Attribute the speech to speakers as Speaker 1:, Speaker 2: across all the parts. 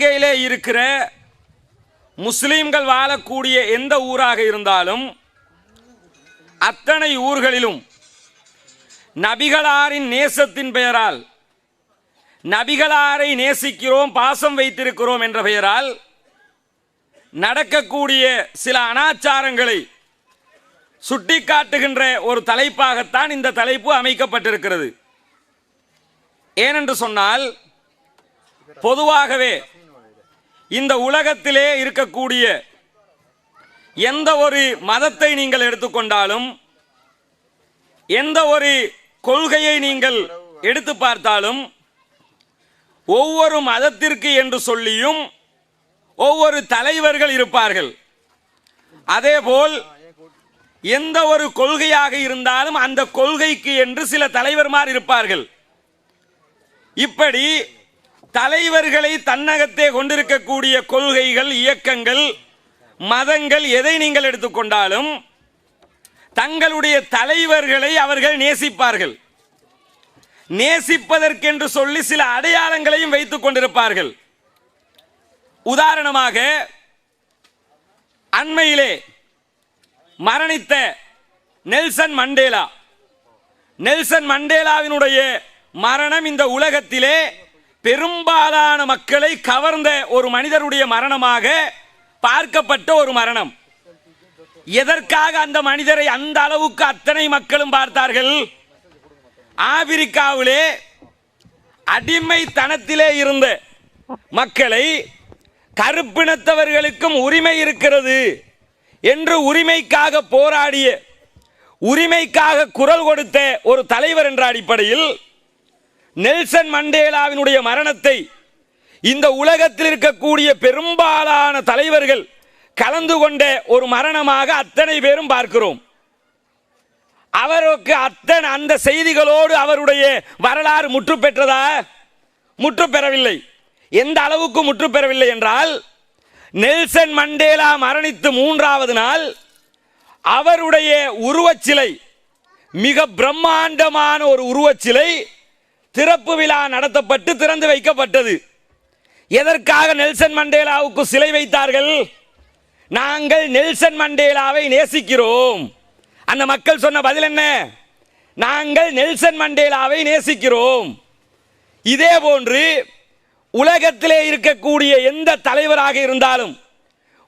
Speaker 1: இலங்கையிலே இருக்கிற முஸ்லிம்கள் வாழக்கூடிய எந்த ஊராக இருந்தாலும் அத்தனை ஊர்களிலும் நபிகளாரின் நேசத்தின் பெயரால், நபிகளாரை நேசிக்கிறோம், பாசம் வைத்திருக்கிறோம் என்ற பெயரால் நடக்கக்கூடிய சில அனாச்சாரங்களை சுட்டிக்காட்டுகின்ற ஒரு தலைப்பாகத்தான் இந்த தலைப்பு அமைக்கப்பட்டிருக்கிறது. ஏனென்று சொன்னால், பொதுவாகவே இந்த உலகத்திலே இருக்கக்கூடிய எந்த ஒரு மதத்தை நீங்கள் எடுத்துக்கொண்டாலும், எந்த ஒரு கொள்கையை நீங்கள் எடுத்து பார்த்தாலும், ஒவ்வொரு மதத்திற்கு என்று சொல்லியும் ஒவ்வொரு தலைவர்கள் இருப்பார்கள். அதேபோல் எந்த ஒரு கொள்கையாக இருந்தாலும் அந்த கொள்கைக்கு என்று சில தலைவர்மார் இருப்பார்கள். இப்படி தலைவர்களை தன்னகத்தே கொண்டிருக்கக்கூடிய கொள்கைகள், இயக்கங்கள், மதங்கள் எதை நீங்கள் எடுத்துக்கொண்டாலும் தங்களுடைய தலைவர்களை அவர்கள் நேசிப்பார்கள். நேசிப்பதற்கென்று சொல்லி சில அடையாளங்களையும் வைத்துக் கொண்டிருப்பார்கள். உதாரணமாக, அண்மையிலே மரணித்த நெல்சன் மண்டேலா, நெல்சன் மண்டேலாவினுடைய மரணம் இந்த உலகத்திலே பெரும்பாலான மக்களை கவர்ந்த ஒரு மனிதருடைய மரணமாக பார்க்கப்பட்ட ஒரு மரணம். எதற்காக அந்த மனிதரை அந்த அளவுக்கு அத்தனை மக்களும் பார்த்தார்கள்? ஆப்பிரிக்காவிலே அடிமைத்தனத்திலே இருந்த மக்களை கருப்பினத்தவர்களுக்கும் உரிமை இருக்கிறது என்று உரிமைக்காக போராடிய, உரிமைக்காக குரல் கொடுத்த ஒரு தலைவர் என்ற அடிப்படையில் நெல்சன் மண்டேலாவினுடைய மரணத்தை இந்த உலகத்தில் இருக்கக்கூடிய பெரும்பாலான தலைவர்கள் கலந்து கொண்ட ஒரு மரணமாக அத்தனை பேரும் பார்க்கிறோம். அவருக்கு அந்த செய்திகளோடு அவருடைய வரலாறு முற்று பெற்றதா? முற்று பெறவில்லை. எந்த அளவுக்கு முற்று பெறவில்லை என்றால், நெல்சன் மண்டேலா மரணித்து 3வது நாள் அவருடைய உருவச்சிலை, மிக பிரம்மாண்டமான ஒரு உருவச்சிலை திறப்பு விழா நடத்தப்பட்டு திறந்து வைக்கப்பட்டது. எதற்காக நெல்சன் மண்டேலாவுக்கு சிலை வைத்தார்கள்? நாங்கள் நெல்சன் மண்டேலாவை நேசிக்கிறோம். அந்த மக்கள் சொன்ன பதில் என்ன? நாங்கள் நெல்சன் மண்டேலாவை நேசிக்கிறோம். இதே போன்று உலகத்திலே இருக்கக்கூடிய எந்த தலைவராக இருந்தாலும்,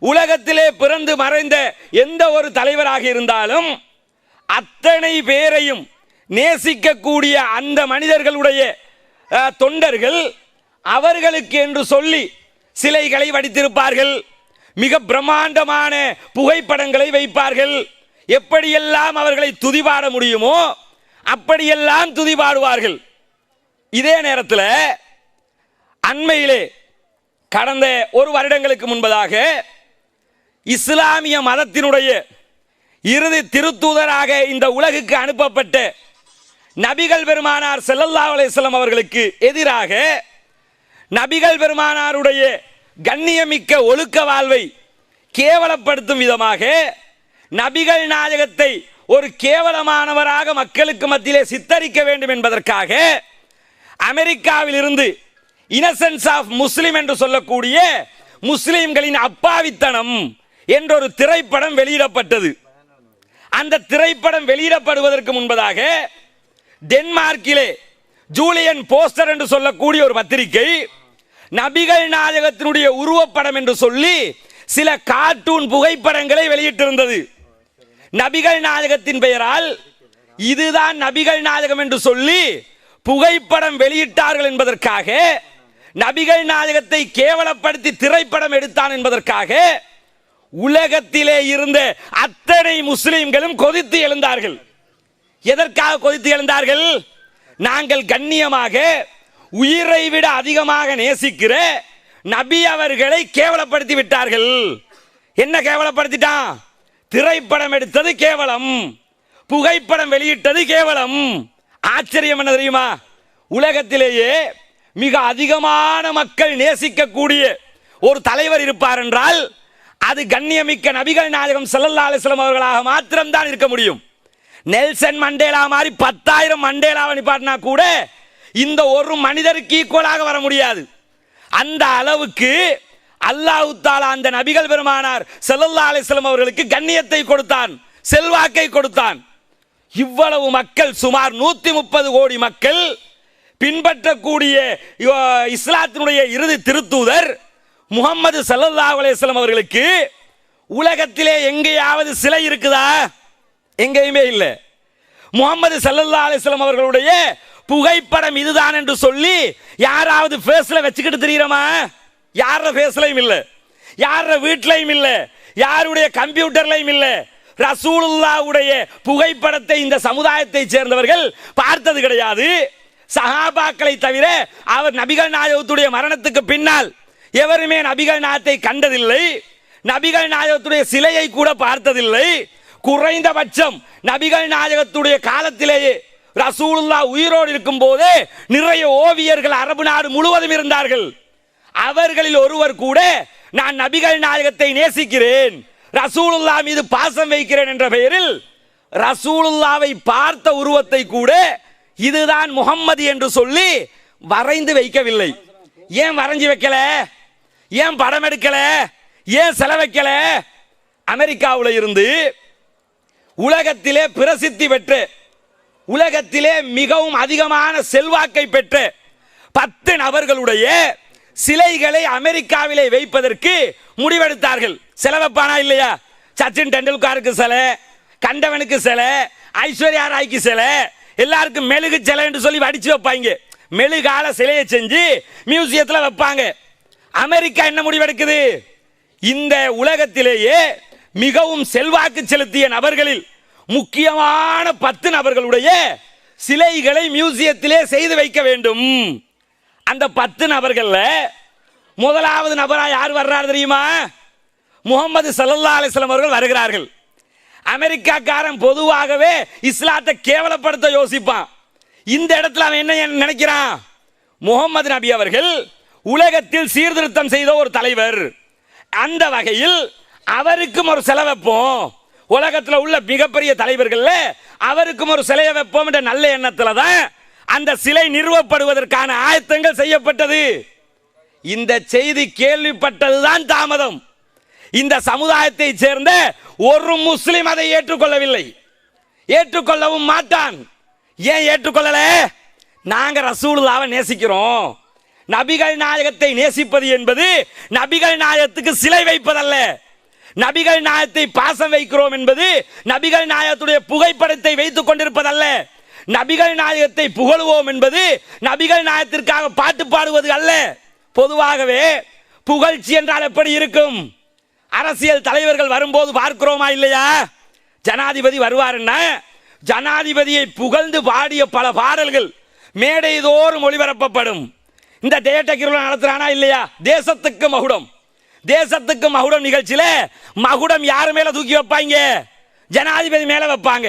Speaker 1: உலகத்திலே பிறந்து மறைந்த எந்த ஒரு தலைவராக இருந்தாலும் அத்தனை பேரையும் நேசிக்கக்கூடிய அந்த மனிதர்களுடைய தொண்டர்கள் அவர்களுக்கு என்று சொல்லி சிலைகளை வடித்திருப்பார்கள். மிக பிரம்மாண்டமான புகைப்படங்களை வைப்பார்கள். எப்படியெல்லாம் அவர்களை துதிபாட முடியுமோ அப்படியெல்லாம் துதிபாடுவார்கள். இதே நேரத்தில் அண்மையிலே கடந்த ஒரு வருடங்களுக்கு முன்பதாக இஸ்லாமிய மதத்தினுடைய இறுதி திருத்தூதராக இந்த உலகுக்கு அனுப்பப்பட்ட நபிகள் பெருமானார் ஸல்லல்லாஹு அலைஹி வஸல்லம் அவர்களுக்கு எதிராக நபிகள் பெருமானாருடைய கண்ணியமிக்க ஒழுக்க வாழ்வை கேவலப்படுத்தும் விதமாக நபிகள் நாயகத்தை ஒரு கேவலமானவராக மக்களுக்கு மத்தியிலே சித்தரிக்க வேண்டும் என்பதற்காக அமெரிக்காவில் இருந்து இன்னசென்ஸ் ஆஃப் முஸ்லிம் என்று சொல்லக்கூடிய முஸ்லிம்களின் அப்பாவித்தனம் என்ற ஒரு திரைப்படம் வெளியிடப்பட்டது. அந்த திரைப்படம் வெளியிடப்படுவதற்கு முன்பதாக டென்மார்க்கிலே ஜூலியன் போஸ்டர் என்று சொல்லக்கூடிய ஒரு பத்திரிகை நபிகள் நாயகத்தினுடைய உருவப்படம் என்று சொல்லி சில கார்ட்டூன் புகைப்படங்களை வெளியிட்டிருந்தது. நபிகள் நாயகத்தின் பெயரால் இதுதான் நபிகள் நாயகம் என்று சொல்லி புகைப்படம் வெளியிட்டார்கள் என்பதற்காக, நபிகள் நாயகத்தை கேவலப்படுத்தி திரைப்படம் எடுத்தான் என்பதற்காக உலகத்திலே இருந்த அத்தனை முஸ்லிம்களும் கொதித்து எழுந்தார்கள். எதற்காக கொதித்து எழுந்தார்கள்? நாங்கள் கண்ணியமாக உயிரை விட அதிகமாக நேசிக்கிற நபி அவர்களை கேவலப்படுத்தி விட்டார்கள். என்ன கேவலப்படுத்திட்டான்? திரைப்படம் எடுத்தது கேவலம், புகைப்படம் வெளியிட்டது கேவலம். ஆச்சரியம் என்ன தெரியுமா? உலகத்திலேயே மிக அதிகமான மக்கள் நேசிக்கக்கூடிய ஒரு தலைவர் இருப்பார் என்றால் அது கண்ணியமிக்க நபிகள் நாயகம் ஸல்லல்லாஹு அலைஹி வஸல்லம் அவர்களாக மாத்திரம்தான் இருக்க முடியும். நெல்சன் மண்டேலா மாதிரி 10,000 மண்டேலாவை நிப்பாட்டினா கூட இந்த ஒரு மனிதருக்கு ஈக்குவலாக வர முடியாது. அந்த அளவுக்கு அல்லாஹ் தஆலா அந்த நபிகள் பெருமானார் ஸல்லல்லாஹு அலைஹி வஸல்லம் அவர்களுக்கு கண்ணியத்தை கொடுத்தான், செல்வாக்கை கொடுத்தான். இவ்வளவு மக்கள், சுமார் 130 கோடி மக்கள் பின்பற்றக்கூடிய இஸ்லாத்தினுடைய இறுதி திருத்தூதர் முஹம்மது ஸல்லல்லாஹு அலைஹி வஸல்லம் அவர்களுக்கு உலகத்திலே எங்கேயாவது சிலை இருக்குதா? எங்கேயுமே இல்லை. முஹம்மது ஸல்லல்லாஹு அலைஹி வஸல்லம் அவர்களுடைய புகைப்படம் இதுதான் என்று சொல்லி யாராவது ஃபேஸ்ல வச்சுக்கிட்டு தெரியுமா? யார ஃபேஸ்லையும் இல்லை, யார வீட்லையும் இல்லை, யாருடைய கம்ப்யூட்டர்லையும் இல்லை. ரசூலுல்லாஹ்வுடைய புகைப்படத்தை இந்த சமுதாயத்தை சேர்ந்தவர்கள் பார்த்தது கிடையாது. சஹாபாக்களை தவிர அவர் நபிகள் நாயகத்துடைய மரணத்துக்கு பின்னால் எவருமே நபிகள் நாயகத்தை கண்டதில்லை, நபிகள் நாயகத்துடைய சிலையை கூட பார்த்ததில்லை. குறைந்தபட்சம் நபிகள் நாயகத்துடைய காலத்திலேயே ரசூலுல்லாஹ் உயிரோடு இருக்கும் போதே நிறைய ஓவியர்கள் அரபு நாடு முழுவதும் இருந்தார்கள். அவர்களில் ஒருவர் கூட நான் நபிகள் நாயகத்தை நேசிக்கிறேன், ரசூலுல்லாஹ் மீது பாசம் வைக்கிறேன் என்ற பெயரில் ரசூலுல்லாவை பார்த்த உருவத்தை கூட இதுதான் முஹம்மது என்று சொல்லி வரைந்து வைக்கவில்லை. ஏன் வரைஞ்சி வைக்கல? ஏன் படம் எடுக்கல? ஏன் செலவைக்கல? அமெரிக்காவில் இருந்து உலகத்திலே பிரசித்தி பெற்ற, உலகத்திலே மிகவும் அதிகமான செல்வாக்கை பெற்ற 10 நபர்களுடைய சிலைகளை அமெரிக்காவிலே வைப்பதற்கு முடிவெடுத்தார்கள். செலவப்பானா இல்லையா? சச்சின் டெண்டுல்கருக்கு சிலை, கண்டவனுக்கு சிலை, ஐஸ்வர்யா ராய்க்கு சிலை, எல்லாருக்கும் மெழுகு சிலை என்று சொல்லி வடிச்சு வைப்பாங்க. மெழுகால சிலையை செஞ்சு மியூசியத்தில் வைப்பாங்க. அமெரிக்கா என்ன முடிவெடுக்குது? இந்த உலகத்திலேயே மிகவும் செல்வாக்கு செலுத்திய நபர்களில் முக்கியமான 10 நபர்களுடைய சிலைகளை மியூசியத்திலே செய்து வைக்க வேண்டும். அந்த 10 நபர்கள்ல முதலாவது நபரா யார் வர்றார் தெரியுமா? முஹம்மது ஸல்லல்லாஹு அலைஹி வஸல்லம் அவர்கள் வருகிறார்கள். அமெரிக்காக்காரன் பொதுவாகவே இஸ்லாத்தை கேவலப்படுத்த யோசிப்பான். இந்த இடத்துல அவன் என்ன நினைக்கிறான்? முஹம்மது நபி அவர்கள் உலகத்தில் சீர்திருத்தம் செய்த ஒரு தலைவர், அந்த வகையில் அவருக்கும் ஒரு சிலை வைப்போம், உலகத்தில் உள்ள மிகப்பெரிய தலைவர்கள் அவருக்கும் ஒரு சிலையை வைப்போம் என்ற நல்ல எண்ணத்தில் தான் அந்த சிலை நிறுவப்படுவதற்கான ஆயத்தங்கள் செய்யப்பட்டது. இந்த செய்தி கேள்விப்பட்டதுதான் தாமதம். இந்த சமுதாயத்தை சேர்ந்த ஒரு முஸ்லிம் அதை ஏற்றுக்கொள்ளவில்லை, ஏற்றுக்கொள்ளவும் மாட்டான். ஏன் ஏற்றுக்கொள்ளல? நாங்க ரசூலுல்லாஹ்வை நேசிக்கிறோம். நபிகள் நாயகத்தை நேசிப்பது என்பது நபிகள் நாயகத்துக்கு சிலை வைப்பதல்ல. நபிகள் நாயகத்தை பாசம் வைக்கிறோம் என்பது நபிகள் நாயகத்துடைய புகைப்படத்தை வைத்துக் கொண்டிருப்பதல்ல. நபிகள் நாயகத்தை புகழுவோம் என்பது நபிகள் நாயகத்திற்காக பாட்டு பாடுவது அல்ல. பொதுவாகவே புகழ்ச்சி என்றால் எப்படி இருக்கும்? அரசியல் தலைவர்கள் வரும்போது பார்க்கிறோமா இல்லையா? ஜனாதிபதி வருவாருன்னா ஜனாதிபதியை புகழ்ந்து பாடிய பல பாடல்கள் மேடை தோறும் ஒளிபரப்பப்படும். இந்த தேட்டக்கிருவிழா நடத்துறானா இல்லையா? தேசத்துக்கு மகுடம், தேசத்துக்கு மகுடம் நிகழ்ச்சியில மகுடம் யார் மேல தூக்கி வைப்பாங்க? ஜனாதிபதி மேல வைப்பாங்க.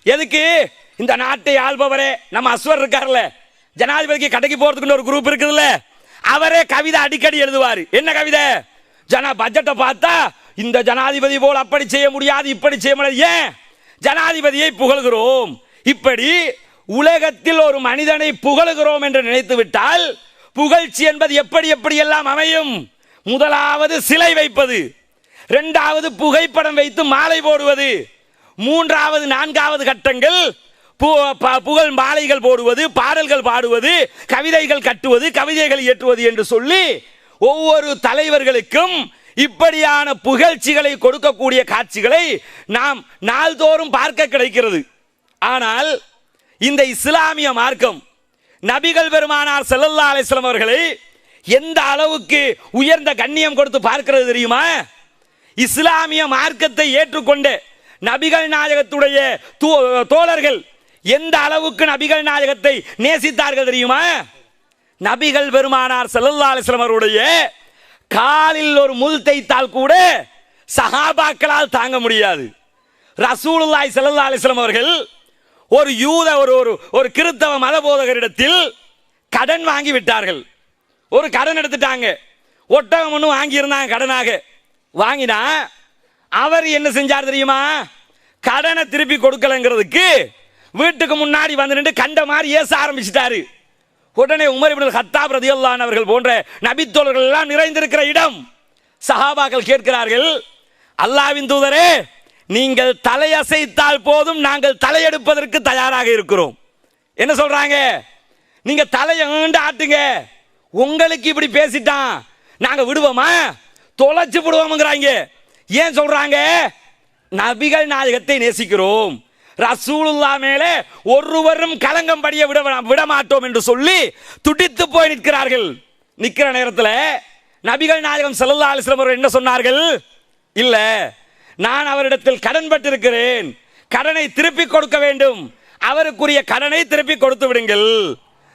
Speaker 1: எதுக்கு? இந்த நாட்டை ஆள்பவரே நம்ம அஸ்வர் இருக்கார்ல, ஜனாதிபதிக்கு கடைக்கு போறதுக்கு ஒரு குரூப் இருக்குதுல்ல, அவரே கவிதை அடிக்கடி எழுதுவாரு. என்ன கவிதை? பட்ஜெட்டை பார்த்தா இந்த ஜனாதிபதி போல் அப்படி செய்ய முடியாது, இப்படி செய்ய முடியாது, ஏன் ஜனாதிபதியை புகழ்கிறோம். இப்படி உலகத்தில் ஒரு மனிதனை புகழுகிறோம் என்று நினைத்து விட்டால் புகழ்ச்சி என்பது எப்படி எப்படி எல்லாம் அமையும்? முதலாவது சிலை வைப்பது, இரண்டாவது புகைப்படம் வைத்து மாலை போடுவது, மூன்றாவது நான்காவது கட்டங்கள் புகழ் மாலைகள் போடுவது, பாடல்கள் பாடுவது, கவிதைகள் கட்டுவது, கவிதைகள் இயற்றுவது என்று சொல்லி ஒவ்வொரு தலைவர்களுக்கும் இப்படியான புகழ்ச்சிகளை கொடுக்கக்கூடிய காட்சிகளை நாம் நாள்தோறும் பார்க்க கிடைக்கிறது. ஆனால் இந்த இஸ்லாமிய மார்க்கம் நபிகள் பெருமானார் ஸல்லல்லாஹு அலைஹி வஸல்லம் அவர்களை எந்த அளவுக்கு உயர்ந்த கண்ணியம் கொடுத்து பார்க்கிறது தெரியுமா? இஸ்லாமிய மார்க்கத்தை ஏற்றுக்கொண்ட நபிகள் நாயகத்துடைய தோழர்கள் எந்த அளவுக்கு நபிகள் நாயகத்தை நேசித்தார்கள் தெரியுமா? நபிகள் பெருமானார் ஸல்லல்லாஹு அலைஹி வஸல்லம் அவருடைய காலில் ஒரு முள் தைத்தால் கூட சஹாபாக்களால் தாங்க முடியாது. ரசூலுல்லாஹி ஸல்லல்லாஹு அலைஹி வஸல்லம் அவர்கள் ஒரு யூத ஒரு கிறிஸ்தவ மத போதகரிடத்தில் கடன் வாங்கி விட்டார்கள். ஒரு கடன் எடுத்துட்டாங்க, ஒட்டகம் ஒன்று வாங்கி இருந்தாங்க கடனாக. வாங்கினா அவர் என்ன செஞ்சார் தெரியுமா? கடனை திருப்பி கொடுக்கலங்கிறதுக்கு வீட்டுக்கு முன்னாடி வந்து நின்று கண்ட மாதிரி ஏச ஆரம்பிச்சிட்டாரு. உடனே உமர் இப்னு கத்தாப் ரலியல்லாஹு அன்ஹு அவர்கள் போன்ற நபித்தோழர்கள் எல்லாம் நிறைந்திருக்கிற இடம். சஹாபாக்கள் கேட்கிறார்கள், அல்லாஹ்வின் தூதரே, நீங்கள் தலையசைத்தால் போதும், நாங்கள் தலையெடுப்பதற்கு தயாராக இருக்கிறோம். என்ன சொல்றாங்க? நீங்க தலையை ஆட்டுங்க, உங்களுக்கு இப்படி பேசிட்டான் நாங்க விடுவோமா? தொலைச்சு விடுவோம்ங்கிறாங்க. ஏன் சொல்றாங்க? நபிகள் நாயகத்தை நேசிக்கிறோம், ரசூலுல்லாஹ் மேலே ஒருவரும் களங்கம் படிய விட மாட்டோம் என்று சொல்லி துடித்து போய் நிற்கிறார்கள். நிற்கிற நேரத்தில் நபிகள் நாயகம் ஸல்லல்லாஹு அலைஹி வஸல்லம் அவர்கள் என்ன சொன்னார்கள்? இல்ல, நான் அவரிடத்தில் கடன் பட்டிருக்கிறேன், கடனை திருப்பி கொடுக்க வேண்டும், அவருக்குரிய கடனை திருப்பி கொடுத்து விடுங்கள்.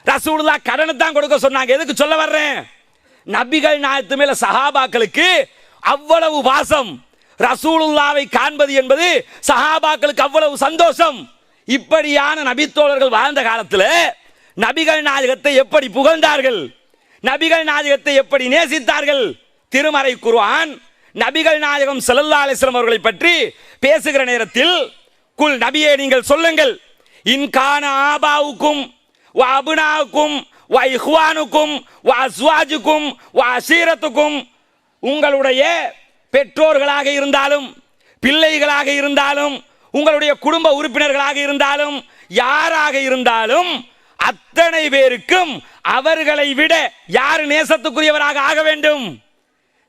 Speaker 1: ரசூலுல்லாஹ் கடனை தான் கொடுக்க சொன்னாங்க. எதுக்கு சொல்ல வர்றேன்? நபிகள் நாயகத்து மேல சஹாபாக்களுக்கு அவ்வளவு வாசம், ரசூலுல்லாவை காண்பது என்பது சஹாபாக்களுக்கு அவ்வளவு சந்தோஷம். இப்படியான நபித்தோழர்கள் வாழ்ந்த காலத்தில் நபிகள் நாயகத்தை எப்படி புகழ்ந்தார்கள், நபிகள் நாயகத்தை எப்படி நேசித்தார்கள். திருமறை குர்ஆன் நபிகள் நாயகம் ஸல்லல்லாஹு அலைஹி வஸல்லம் அவர்களை பற்றி பேசுகிற நேரத்தில், குல் நபியே நீங்கள் சொல்லுங்கள், இன்கான ஆபாவுக்கும் வ அபுனாவுக்கும் வ இஹ்வானுக்கும் வ அஸ்வாஜுக்கும் வ அஷீரத்துக்கும், உங்களுடைய பெற்றோர்களாக இருந்தாலும் பிள்ளைகளாக இருந்தாலும் உங்களுடைய குடும்ப உறுப்பினர்களாக இருந்தாலும் யாராக இருந்தாலும் அத்தனை பேருக்கும் அவர்களை விட யார் நேசத்துக்குரியவராக ஆக வேண்டும்?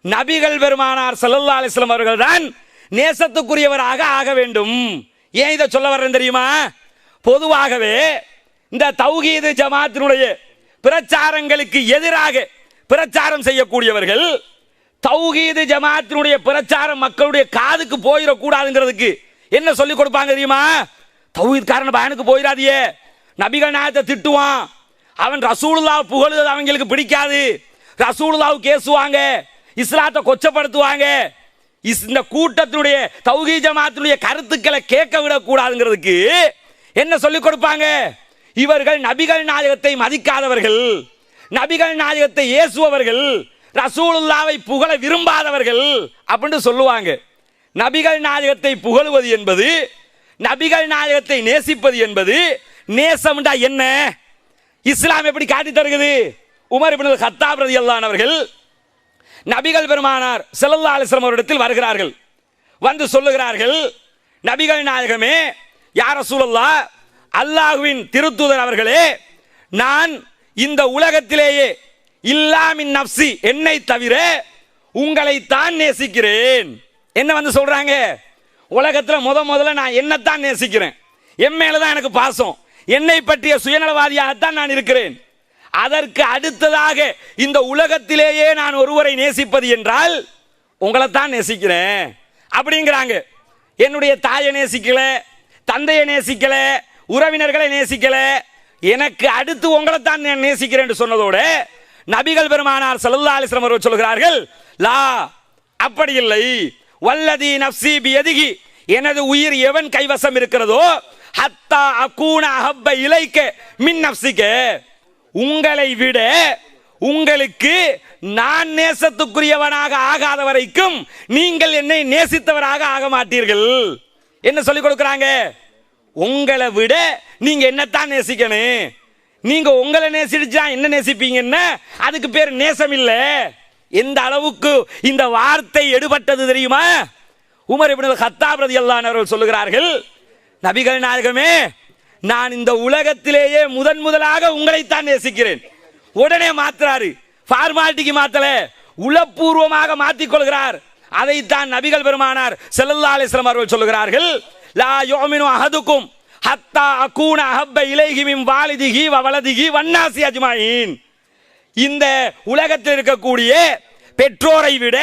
Speaker 1: நபிகள் பெருமானார் ஸல்லல்லாஹு அலைஹி வஸல்லம் அவர்கள் தான் நேசத்துக்குரியவராக ஆக வேண்டும். ஏன் இதை சொல்ல வர்றேன் தெரியுமா? பொதுவாகவே இந்த தௌஹீது ஜமாத்தினுடைய பிரச்சாரங்களுக்கு எதிராக பிரச்சாரம் செய்யக்கூடியவர்கள், தௌஹீது ஜமாத்தினுடைய பிரச்சாரம் மக்களுடைய காதுக்கு போயிடக்கூடாதுங்கிறதுக்கு என்ன சொல்லிக் கொடுப்பாங்க தெரியுமா? தௌஹீத் காரண பயனுக்கு போயிடாதியே, நபிகள் நாயகத்தை திட்டுவான், அவன் ரசூலுல்லாஹ் புகழுது அவங்களுக்கு பிடிக்காது, ரசூலுல்லாஹ் கேசுவாங்க, இஸ்லாத்தை கொச்சப்படுத்துவாங்க, இந்த கூட்டத்தினுடைய தௌஹீத் ஜமாத்தினுடைய கருத்துக்களை கேட்க விடக்கூடாதுங்கிறதுக்கு என்ன சொல்லிக் கொடுப்பாங்க? இவர்கள் நபிகள் நாயகத்தை மதிக்காதவர்கள், நபிகள் நாயகத்தை ஏசுபவர்கள், ரசூலுல்லாவை புகழ விரும்பாதவர்கள் அப்படின்னு சொல்லுவாங்க. நபிகள் நாயகத்தை புகழுவது என்பது, நபிகள் நாயகத்தை நேசிப்பது என்பது, நேசம்டா என்ன? இஸ்லாம் எப்படி காட்டி தருகிறது? உமர் இப்னு கத்தாப் ரலியல்லாஹு அன்ஹு அவர்கள் நபிகள் பெருமானார் ஸல்லல்லாஹு அலைஹி வஸல்லம் அவரிடத்தில் வருகிறார்கள். வந்து சொல்லுகிறார்கள், நபிகள் நாயகமே, யா ரசூலல்லாஹ், அல்லாஹ்வின் திருத்தூதர் அவர்களே, நான் இந்த உலகத்திலேயே இல்லாமின் நப்சி, என்னை தவிர உங்களை தான் நேசிக்கிறேன். என்ன வந்து சொல்றாங்க? உலகத்தில் முதல்ல நான் என்னத்தான் நேசிக்கிறேன், என் மேலதான் எனக்கு பாசம், என்னை பற்றிய சுயநலவாதியாகத்தான் நான் இருக்கிறேன். அதற்கு அடுத்ததாக இந்த உலகத்திலேயே நான் ஒருவரை நேசிப்பது என்றால் உங்களை தான் நேசிக்கிறேன் அப்படிங்கிறாங்க. என்னுடைய தாயை நேசிக்கல, தந்தையை நேசிக்கல, உறவினர்களை நேசிக்கல, எனக்கு அடுத்து உங்களை தான் நான் நேசிக்கிறேன் என்று சொன்னதோடு நபிகள் பெருமானார் ஸல்லல்லாஹு அலைஹி வஸல்லம் அவர்கள் சொல்கிறார்கள், லா, அப்படி இல்லை, வல்லதி நஃப்ஸி பியதிஹி, எனது உயிர் எவன் கைவசம் இருக்கிறதோ, ஹத்தா அகூன அஹப்ப இலைக்க மின் நஃப்ஸிக, உங்களை விட உங்களுக்கு நான் நேசத்துக்குரியவனாக ஆகாத வரைக்கும் நீங்கள் என்னை நேசித்தவராக ஆக மாட்டீர்கள். என்ன சொல்லிக் கொடுக்கிறாங்க? உங்களை விட நீங்க என்னத்தான் நேசிக்கணும், நீங்க உங்களை நேசிச்சா என்ன நேசிப்பீங்கன்னா அதுக்கு பேர் நேசம் இல்ல. எந்த அளவுக்கு இந்த வார்த்தை எடுபட்டது தெரியுமா? உமர் இப்னு கத்தாப் ரலியல்லாஹு அன்ஹு அவர்கள் சொல்லுகிறார்கள், நபிகள் நாயகமே, நான் இந்த உலகத்திலேயே முதலாக உங்களைத்தான் நேசிக்கிறேன். உடனே மாத்துறாரு, ஃபார்மாலிட்டிக்கு மாத்தல, உளப்பூர்வமாக மாற்றிக் கொள்கிறார். அதைத்தான் நபிகள் பெருமானார் ஸல்லல்லாஹு அலைஹி வஸல்லம் அவர்கள் சொல்லுகிறார்கள், லா யுமினு அஹதுக்கும் ஹத்தா அகூன அஹப்ப இலைஹி மின் வாலிதிஹி வ வலதிஹி வன்னாசி அஜ்மாயின். இந்த உலகத்தில் இருக்கக்கூடிய பெற்றோரை விட,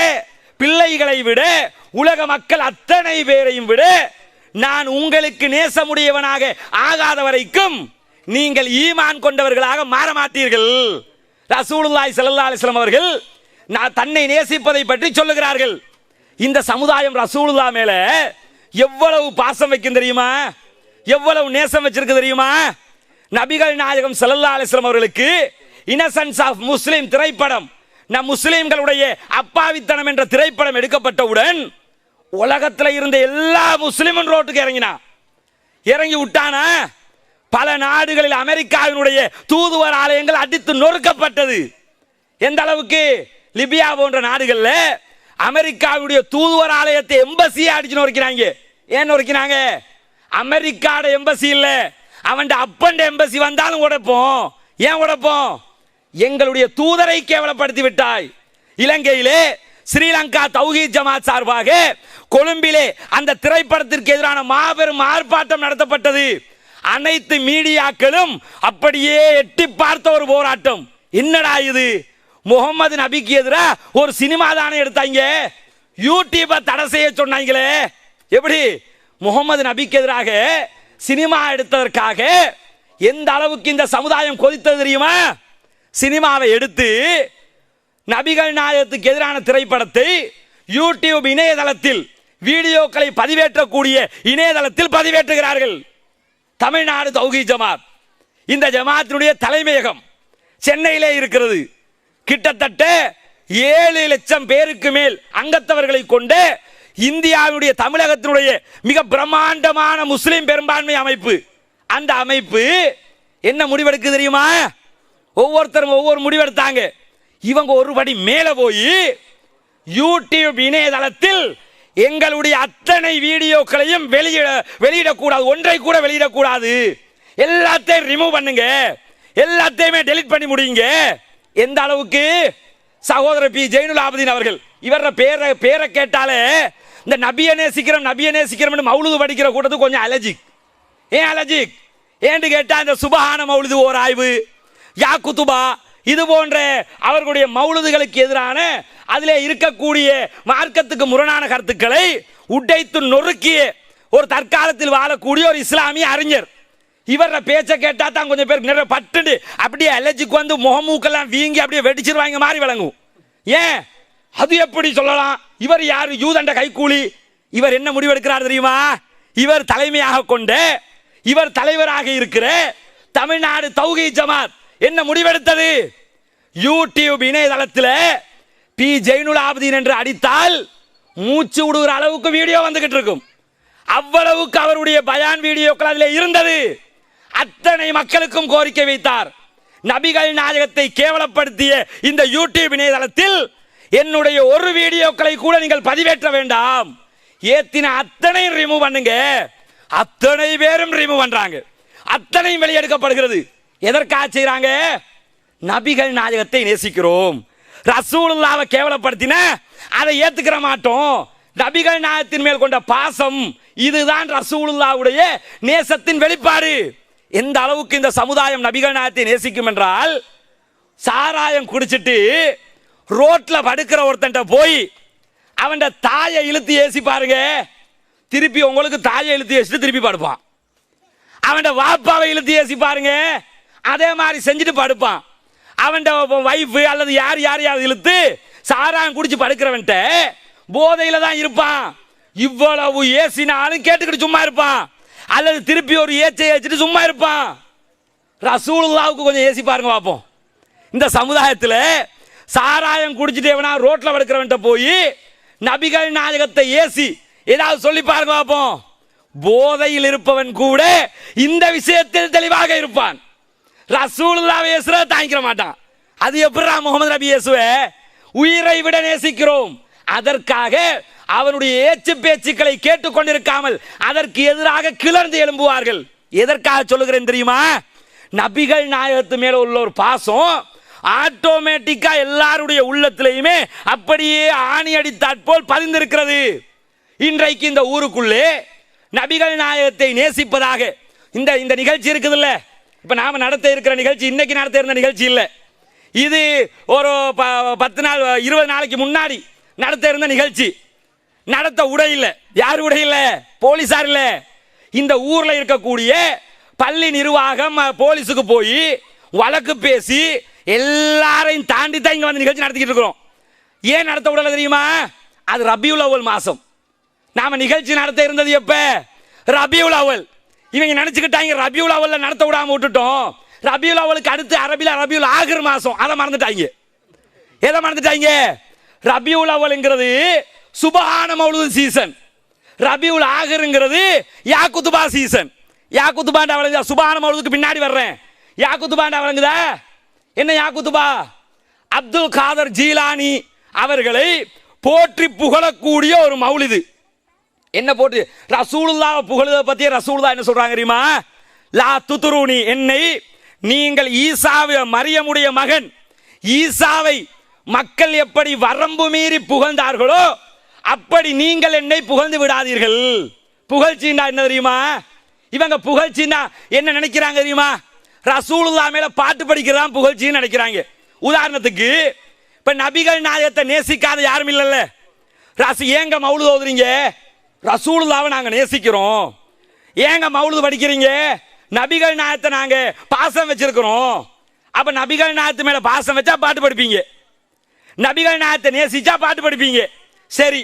Speaker 1: பிள்ளைகளை விட, உலக மக்கள் அத்தனை பேரையும் விட நான் உங்களுக்கு நேசமுடையவனாக ஆகாத வரைக்கும் நீங்கள் ஈமான் கொண்டவர்களாக மாற மாட்டீர்கள். ரசூலுல்லாஹி ஸல்லல்லாஹு அலைஹி வஸல்லம் அவர்கள் நான் தன்னை நேசிப்பதை பற்றி சொல்லுகிறார்கள். இந்த சமுதாயம் ரசூலுல்லாஹ் மேல எவ்வளவு பாசம் வைக்கும் தெரியுமா? எவ்வளவு நேசம் வச்சிருக்கு தெரியுமா? நபிகள் நாயகம் ஸல்லல்லாஹு அலைஹி வஸல்லம் அவர்களுக்கு இன்னசென்ஸ் ஆஃப் முஸ்லிம் திரைப்படம், நம் முஸ்லிம்களுடைய அப்பாவித்தனம் என்ற திரைப்படம் எடுக்கப்பட்டவுடன் உலகத்தில் இருந்த எல்லா முஸ்லிமும் ரோட்டுக்கு இறங்கி விட்டானா, பல நாடுகளில் அமெரிக்காவினுடைய தூதுவர் ஆலயங்கள் அடித்து நொறுக்கப்பட்டது. எந்த அளவுக்கு? லிபியா போன்ற நாடுகளில் அமெரிக்காவுடைய தூதுவர் ஆலயத்தை எம்பசியை அடிச்சு நொறுக்கிறாங்க. ஏன் நொறுக்கிறாங்க? அமெரிக்காட எம்பசி இல்ல, அவன் அப்பண்ட எம்பசி வந்தாலும் உடைப்போம். ஏன் உடைப்போம்? எங்களுடைய தூதரை கேவலப்படுத்தி விட்டாய். இலங்கையிலே ஸ்ரீலங்கா தௌஹீத் ஜமாத் சார்பாக கொழும்பிலே அந்த திரைப்படத்திற்கு எதிரான மாபெரும் ஆர்ப்பாட்டம் நடத்தப்பட்டது. அனைத்து மீடியாக்களும் அப்படியே எட்டி பார்த்த ஒரு போராட்டம். என்னடா இது? முகமது நபிக்கு எதிராக ஒரு சினிமா தானே எடுத்தாங்க, யூடியூபை தடை செய்ய சொன்னாங்களே. எப்படி? முகமது நபிக்கு எதிராக சினிமா எடுத்ததற்காக எந்த அளவுக்கு இந்த சமுதாயம் கொதித்தது தெரியுமா? சினிமாவை எடுத்து நபிகள் நாயகத்துக்கு எதிரான திரைப்படத்தை யூடியூப் இணையதளத்தில் வீடியோக்களை பதிவேற்றக்கூடிய இணையதளத்தில் பதிவேற்றுகிறார்கள். தமிழ்நாடு தௌஹீத் ஜமாத், இந்த ஜமாத்தினுடைய தலைமையகம் சென்னையிலே இருக்கிறது. கிட்டத்தட்ட 7 லட்சம் பேருக்கு மேல் அங்கத்தவர்களை கொண்டு இந்தியாவுடைய தமிழகத்தினுடைய மிக பிரம்மாண்டமான முஸ்லிம் பெரும்பான்மை அமைப்பு. அந்த அமைப்பு என்ன முடிவெடுக்கு தெரியுமா? ஒவ்வொருத்தரும் ஒவ்வொரு முடிவெடுத்தாங்க. இவங்க ஒரு படி மேல போய் யூடியூப் இணையதளத்தில் எங்களுடைய அத்தனை வீடியோக்களையும் வெளியிடக்கூடாது, ஒன்றை கூட வெளியிடக்கூடாது, எல்லாத்தையும் ரிமூவ் பண்ணுங்க, எல்லாத்தையுமே டெலிட் பண்ணி முடியுங்க. எந்த அளவுக்கு? சகோதரர் பி ஜெயினுல் ஆபதீன் அவர்கள், இவர பேரை கேட்டாலே இந்த நபியை நேசிக்கிறோம் மௌலுது படிக்கிற கூட்டத்துக்கு கொஞ்சம் அலர்ஜிக். ஏன் அலர்ஜிக்? ஏன்னு கேட்டா இந்த சுபஹான மௌலுது ஓர் ஆய்வு, யா குத்துபா, இது போன்ற அவர்களுடைய மௌலுதுகளுக்கு எதிரான அதிலே இருக்கக்கூடிய மார்க்கத்துக்கு முரணான கருத்துக்களை உடைத்து நொறுக்கிய ஒரு தற்காலத்தில் வாழக்கூடிய ஒரு இஸ்லாமிய அறிஞர். இவர பேச்சை கேட்டா தான் கொஞ்சம் பேருக்கு நிறைய பட்டு அப்படியே அலர்ஜிக்கு வந்து முகமூக்கெல்லாம் வீங்கி அப்படியே வெடிச்சிருவாங்க மாதிரி விளங்கும். ஏன்? அது எப்படி சொல்லலாம்? இவர் யாரு? யூதண்ட கைக்கூலி. இவர் என்ன முடிவெடுக்கிறார் தெரியுமா? இவர் தலைமையாக கொண்ட, இவர் தலைவராக இருக்கிற தமிழ்நாடு தௌஹீத் ஜமாத் என்ன முடிவெடுத்தது? யூடியூப் இணையதளத்தில் பி ஜெயினுல் ஆபதீன் என்று அடித்தால் மூச்சு விடுகிற அளவுக்கு வீடியோ வந்துகிட்டு இருக்கும். அவ்வளவுக்கு அவருடைய பயான் வீடியோக்கள் அதில் இருந்தது. அத்தனை மக்களுக்கும் கோரிக்கை வைத்தார். நபிகள் நாயகத்தை கேவலப்படுத்திய இந்த யூடியூப் இணையதளத்தில் என்னுடைய ஒரு வீடியோக்களை கூட நீங்கள் பதிவேற்ற வேண்டாம், ஏத்தின அத்தனையும் ரிமூவ் பண்ணுங்க. அத்தனை பேரும் ரிமூவ் பண்றாங்க, அத்தனையும் வெளியெடுக்கப்படுகிறது. எதற்காக செய்றாங்க? நபிகள் நாயகத்தை நேசிக்கிறோம், ரசூலுல்லாவை கேவலப்படுத்தின அதை ஏத்துக்கிற மாட்டோம். நபிகள் நாயகத்தின் மேல் கொண்ட பாசம், இதுதான் ரசூலுல்லாவுடைய நேசத்தின் வெளிப்பாடு. எந்த அளவுக்கு இந்த சமுதாயம் நபிகள் நாயகத்தை நேசிக்கும் என்றால், சாராயம் குடிச்சிட்டு ரோட்ல படுக்கிற ஒருத்தன்ட்ட போய் அவன் தாயை இழுத்து ஏசி பாருங்க, திருப்பி உங்களுக்கு தாயை இழுத்து ஏசிட்டு திருப்பி படுப்பான். அவன் வாப்பாவை இழுத்து ஏசி பாருங்க, அதே மாதிரி செஞ்சுட்டு படுப்பான். அவன் வைஃப் அல்லது யாரையாவது இழுத்து சாராயம் குடிச்சு படுக்கிறவன்ட்ட போதையில தான் இருப்பான். இவ்வளவு ஏசினாலும் கேட்டுக்கிட்டு சும்மா இருப்பான், அல்லது திருப்பி ஒரு ஏச்சை ஏச்சிட்டு சும்மா இருப்பான். ரசூலுல்லாவுக்கு கொஞ்சம் ஏசி பாருங்க பார்ப்போம். இந்த சமுதாயத்தில் சாராயம் குடிச்சிட்டு எவனா ரோட்ல படுக்கிறவன்ட்ட போய் நபிகள் நாயகத்தை ஏசி ஏதாவது சொல்லி பாருங்க பார்ப்போம். போதையில் இருப்பவன் கூட இந்த விஷயத்தில் தெளிவாக இருப்பான். ரசூலுல்லாவை ஏசுற தாங்கிக்க மாட்டான். அது எப்படிடா முகமது நபி இயேசுவ உயிரை விட நேசிக்கிறோம், அதற்காக அவனுடைய ஏச்சு பேச்சுக்களை கேட்டுக்கொண்டிருக்காமல் அதற்கு எதிராக கிளர்ந்து எழும்புவார்கள். எதற்காக சொல்லுகிறேன் தெரியுமா? நபிகள் நாயகத்து மேல உள்ள ஒரு பாசம் ஆட்டோமேட்டிக்கா எல்லாருடைய உள்ளத்திலையுமே அப்படியே ஆணி அடித்தாற் போல் பதிந்திருக்கிறது. இன்றைக்கு இந்த ஊருக்குள்ளே நபிகள் நாயகத்தை நேசிப்பதாக இந்த நிகழ்ச்சி இருக்குதுல்ல, இப்ப நாம நடத்த இருக்கிற நிகழ்ச்சி இன்னைக்கு நடத்த இருந்த நிகழ்ச்சி இல்லை, இது ஒரு 10 நாள் 20 நாளைக்கு முன்னாடி நடத்த இருந்த நிகழ்ச்சி. நடத்த உடை இல்லை, யாரு உடை இல்லை, போலீசார் இல்லை. இந்த ஊர்ல இருக்கக்கூடிய பள்ளி நிர்வாகம் போலீஸுக்கு போய் வழக்கு பேசி எல்லாரையும் தாண்டி தான் இங்க வந்து நிகழ்ச்சி நடத்திக்கிட்டு இருக்கிறோம். ஏன் நடத்த விடல தெரியுமா? அது ரபியுல் அவ்வல் மாசம். நாம நிகழ்ச்சி நடத்த இருந்தது எப்ப? ரபியுல் அவ்வல். இவங்க நினைச்சுக்கிட்டாங்க ரபியுல் அவ்வல்ல நடத்த விடாம விட்டுட்டோம், ரபியுல் அவ்வலுக்கு அடுத்து அரபில ரபியுல் ஆகிர் மாசம். அதை மறந்துட்டாங்க. எதை மறந்துட்டாங்க? ரபியுல் அவ்வல்ங்கிறது சுபஹான மௌலூத் சீசன், ரபியுல் ஆகிர்ங்கிறது யா குத்துபா சீசன். யா குத்துபாண்டா வழங்குதா? சுபான மௌலூதுக்கு பின்னாடி வர்றேன். யா குத்துபாண்டா வழங்குதா? என்ன யா குத்துபா? அப்துல் காதர் ஜீலானி அவர்களை போற்றி புகழக்கூடிய ஒரு மௌலிது. என்ன போட்டு ரசூலுல்லாஹ் புகழுத பத்தி ரசூலுல்லாஹ் என்ன சொல்றாங்க தெரியுமா? லா துதுருனி, என்னை நீங்கள் ஈசாவை, மரியமுடைய மகன் ஈசாவை மக்கள் எப்படி வரம்பு மீறி புகழ்ந்தார்களோ அப்படி நீங்கள் என்னை புகழ்ந்து விடாதீர்கள். புகழ்ச்சின்னா என்ன தெரியுமா? இவங்க புகழ்ச்சின்னா என்ன நினைக்கிறாங்க தெரியுமா? ரசூலுல்லாஹ் மேல பாட்டு படிக்கிறதான் புகழ்ச்சின்னு நினைக்கிறாங்க. உதாரணத்துக்கு இப்ப நபிகள் நாயகத்தை நேசிக்காத யாரும் இல்லைல்ல. ஏங்க மௌலூத் ஓதுறீங்க? ரசூலுல்லாஹ்வை நாங்க நேசிக்கிறோம். ஏங்க மௌலூத் படிக்கிறீங்க? நபிகள் நாயகத்தை நாங்க பாசம் வச்சிருக்கிறோம். அப்ப நபிகள் நாயகத்து மேல பாசம் வச்சா பாட்டு படிப்பீங்க, நபிகள் நாயகத்தை நேசிச்சா பாட்டு படிப்பீங்க. சரி,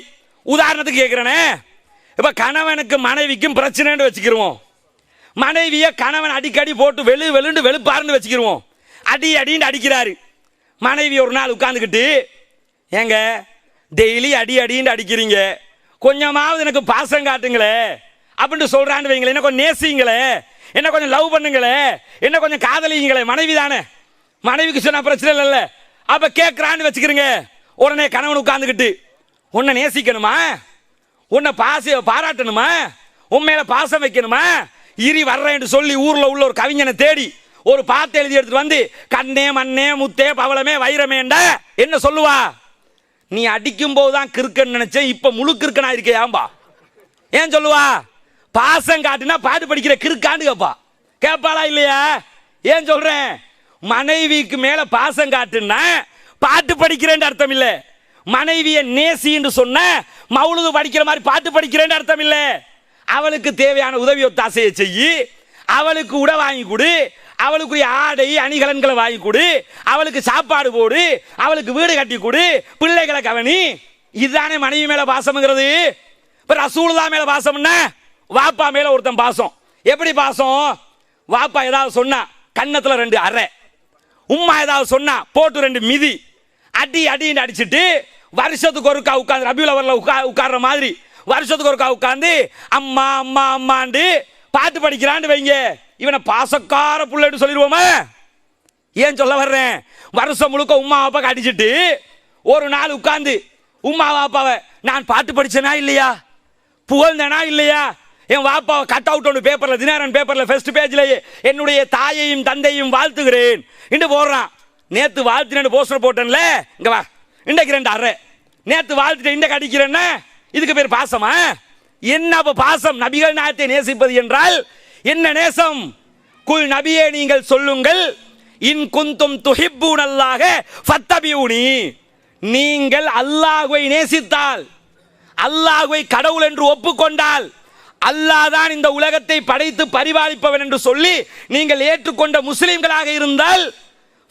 Speaker 1: உதாரணத்துக்கு கேட்கிறேனே, இப்ப கணவனுக்கு மனைவிக்கும் பிரச்சனைன்னு வச்சுக்கிருவோம். மனைவிய கணவன் அடிக்கடி போட்டு வெளுண்டு வெளுப்பாருன்னு வச்சுக்கிருவோம். அடின்னு அடிக்கிறாரு. மனைவி ஒரு நாள் உட்கார்ந்துக்கிட்டு, ஏங்க டெய்லி அடின்னு அடிக்கிறீங்க, கொஞ்சமாவது எனக்கு பாசம் காட்டுங்களே அப்படின்னு சொல்றான்னு வைங்களேன். என்ன கொஞ்சம் நேசிங்களே, என்ன கொஞ்சம் லவ் பண்ணுங்களே, என்ன கொஞ்சம் காதலிங்களே. மனைவி தானே, மனைவிக்கு சொன்ன பிரச்சனை இல்லைல்ல. அப்ப கேட்கிறான்னு வச்சுக்கிறீங்க. உடனே கணவன் உட்கார்ந்துக்கிட்டு, உன்னை நேசிக்கணுமா, உன்னை பாராட்டணுமா, உன் மேல பாசம் வைக்கணுமா, இரி வர்றேன்னு சொல்லி ஊர்ல உள்ள ஒரு கவிஞனை தேடி ஒரு பாட்டு எழுதி எடுத்துட்டு வந்து கண்ணே மண்ணே முத்தே பவளமே வைரமேண்டா என்ன சொல்லுவா? நீ அடிக்கும் போதுதான் கிறுக்கன்னு நினைச்சேன், இப்ப முழு கிறுக்கனா இருக்கையாம்பா. ஏன் சொல்லுவா? பாசம் காட்டுனா பாட்டு படிக்கிற கிறுக்காண்டு கேப்பா. கேட்பாளா இல்லையா? ஏன் சொல்றேன்? மனைவிக்கு மேல பாசம் காட்டுனா பாட்டு படிக்கிறேன்னு அர்த்தம் இல்ல. மனைவிய நேசின்னு சொன்ன மௌலூது படிக்கிற மாதிரி பாட்டு படிக்கிறேன்னு அர்த்தம் இல்ல. அவளுக்கு தேவையான உதவி ஒத்தாசையை செய்யி, அவளுக்கு உடை வாங்கி கொடு, அவளுக்குரிய ஆடை அணிகலன்களை வாங்கி கொடு, அவளுக்கு சாப்பாடு போடு, அவளுக்கு வீடு கட்டி கொடு, பிள்ளைகளை கவனி. இதுதானே மனைவி மேல பாசம்ங்கிறது. இப்ப ரசூலுல்லாஹ் மேல பாசம்னா வாப்பா மேல ஒருத்தன் பாசம். எப்படி பாசம்? வாப்பா ஏதாவது சொன்னா கன்னத்துல 2 அறை, உம்மா ஏதாவது சொன்னா போட்டு 2 மிதி, அடின்னு அடிச்சுட்டு வருஷத்துக்கு ஒருக்கா உட்காந்து ரபியுல் அவர்ல உட்கார்ற மாதிரி வருஷத்துக்கு ஒருக்கா உட்காந்து அம்மா அம்மா அம்மாண்டு பாட்டு படிக்கிறான்னு வைங்க. இவனை பாசக்கார புள்ளன்னு சொல்லிடுவோமா? ஏன் சொல்ல வர்றேன்? வருஷம் முழுக்க உம்மா அப்பா அடிச்சுட்டு ஒரு நாள் உட்கார்ந்து உம்மா வாப்பாவை நான் பாட்டு படிச்சேனா இல்லையா, புகழ்ந்தனா இல்லையா, என் வாப்பாவை கட் அவுட் ஒன்று பேப்பர்ல, தினகரன் பேப்பர்ல ஃபர்ஸ்ட் பேஜ்ல என்னுடைய தாயையும் தந்தையும் வாழ்த்துகிறேன் என்று போடுறான். நேத்து வாழ்த்துனேன்னு போஸ்டர் போட்டேன்ல, இங்க வா இன்றைக்கு 2 அறை, நேத்து வாழ்த்துட்டு இன்றைக்கு அடிக்கிறேன்னா இதுக்கு பேர் பாசமா? என்ன பாசம்? நபிகள் நாயகத்தை நேசிப்பது என்றால் என்ன நேசம்? குல் நபியே நீங்கள் சொல்லுங்கள், இன் குந்தும் துஹிப்பூனல்லாஹ ஃபத்தபியூனி, நீங்கள் அல்லாஹ்வை நேசித்தால், அல்லாஹ்வை கடவுள் என்று ஒப்புக்கொண்டால், அல்லாஹ் தான் இந்த உலகத்தை படைத்து பரிபாலிப்பவன் என்று சொல்லி நீங்கள் ஏற்றுக்கொண்ட முஸ்லிம்களாக இருந்தால்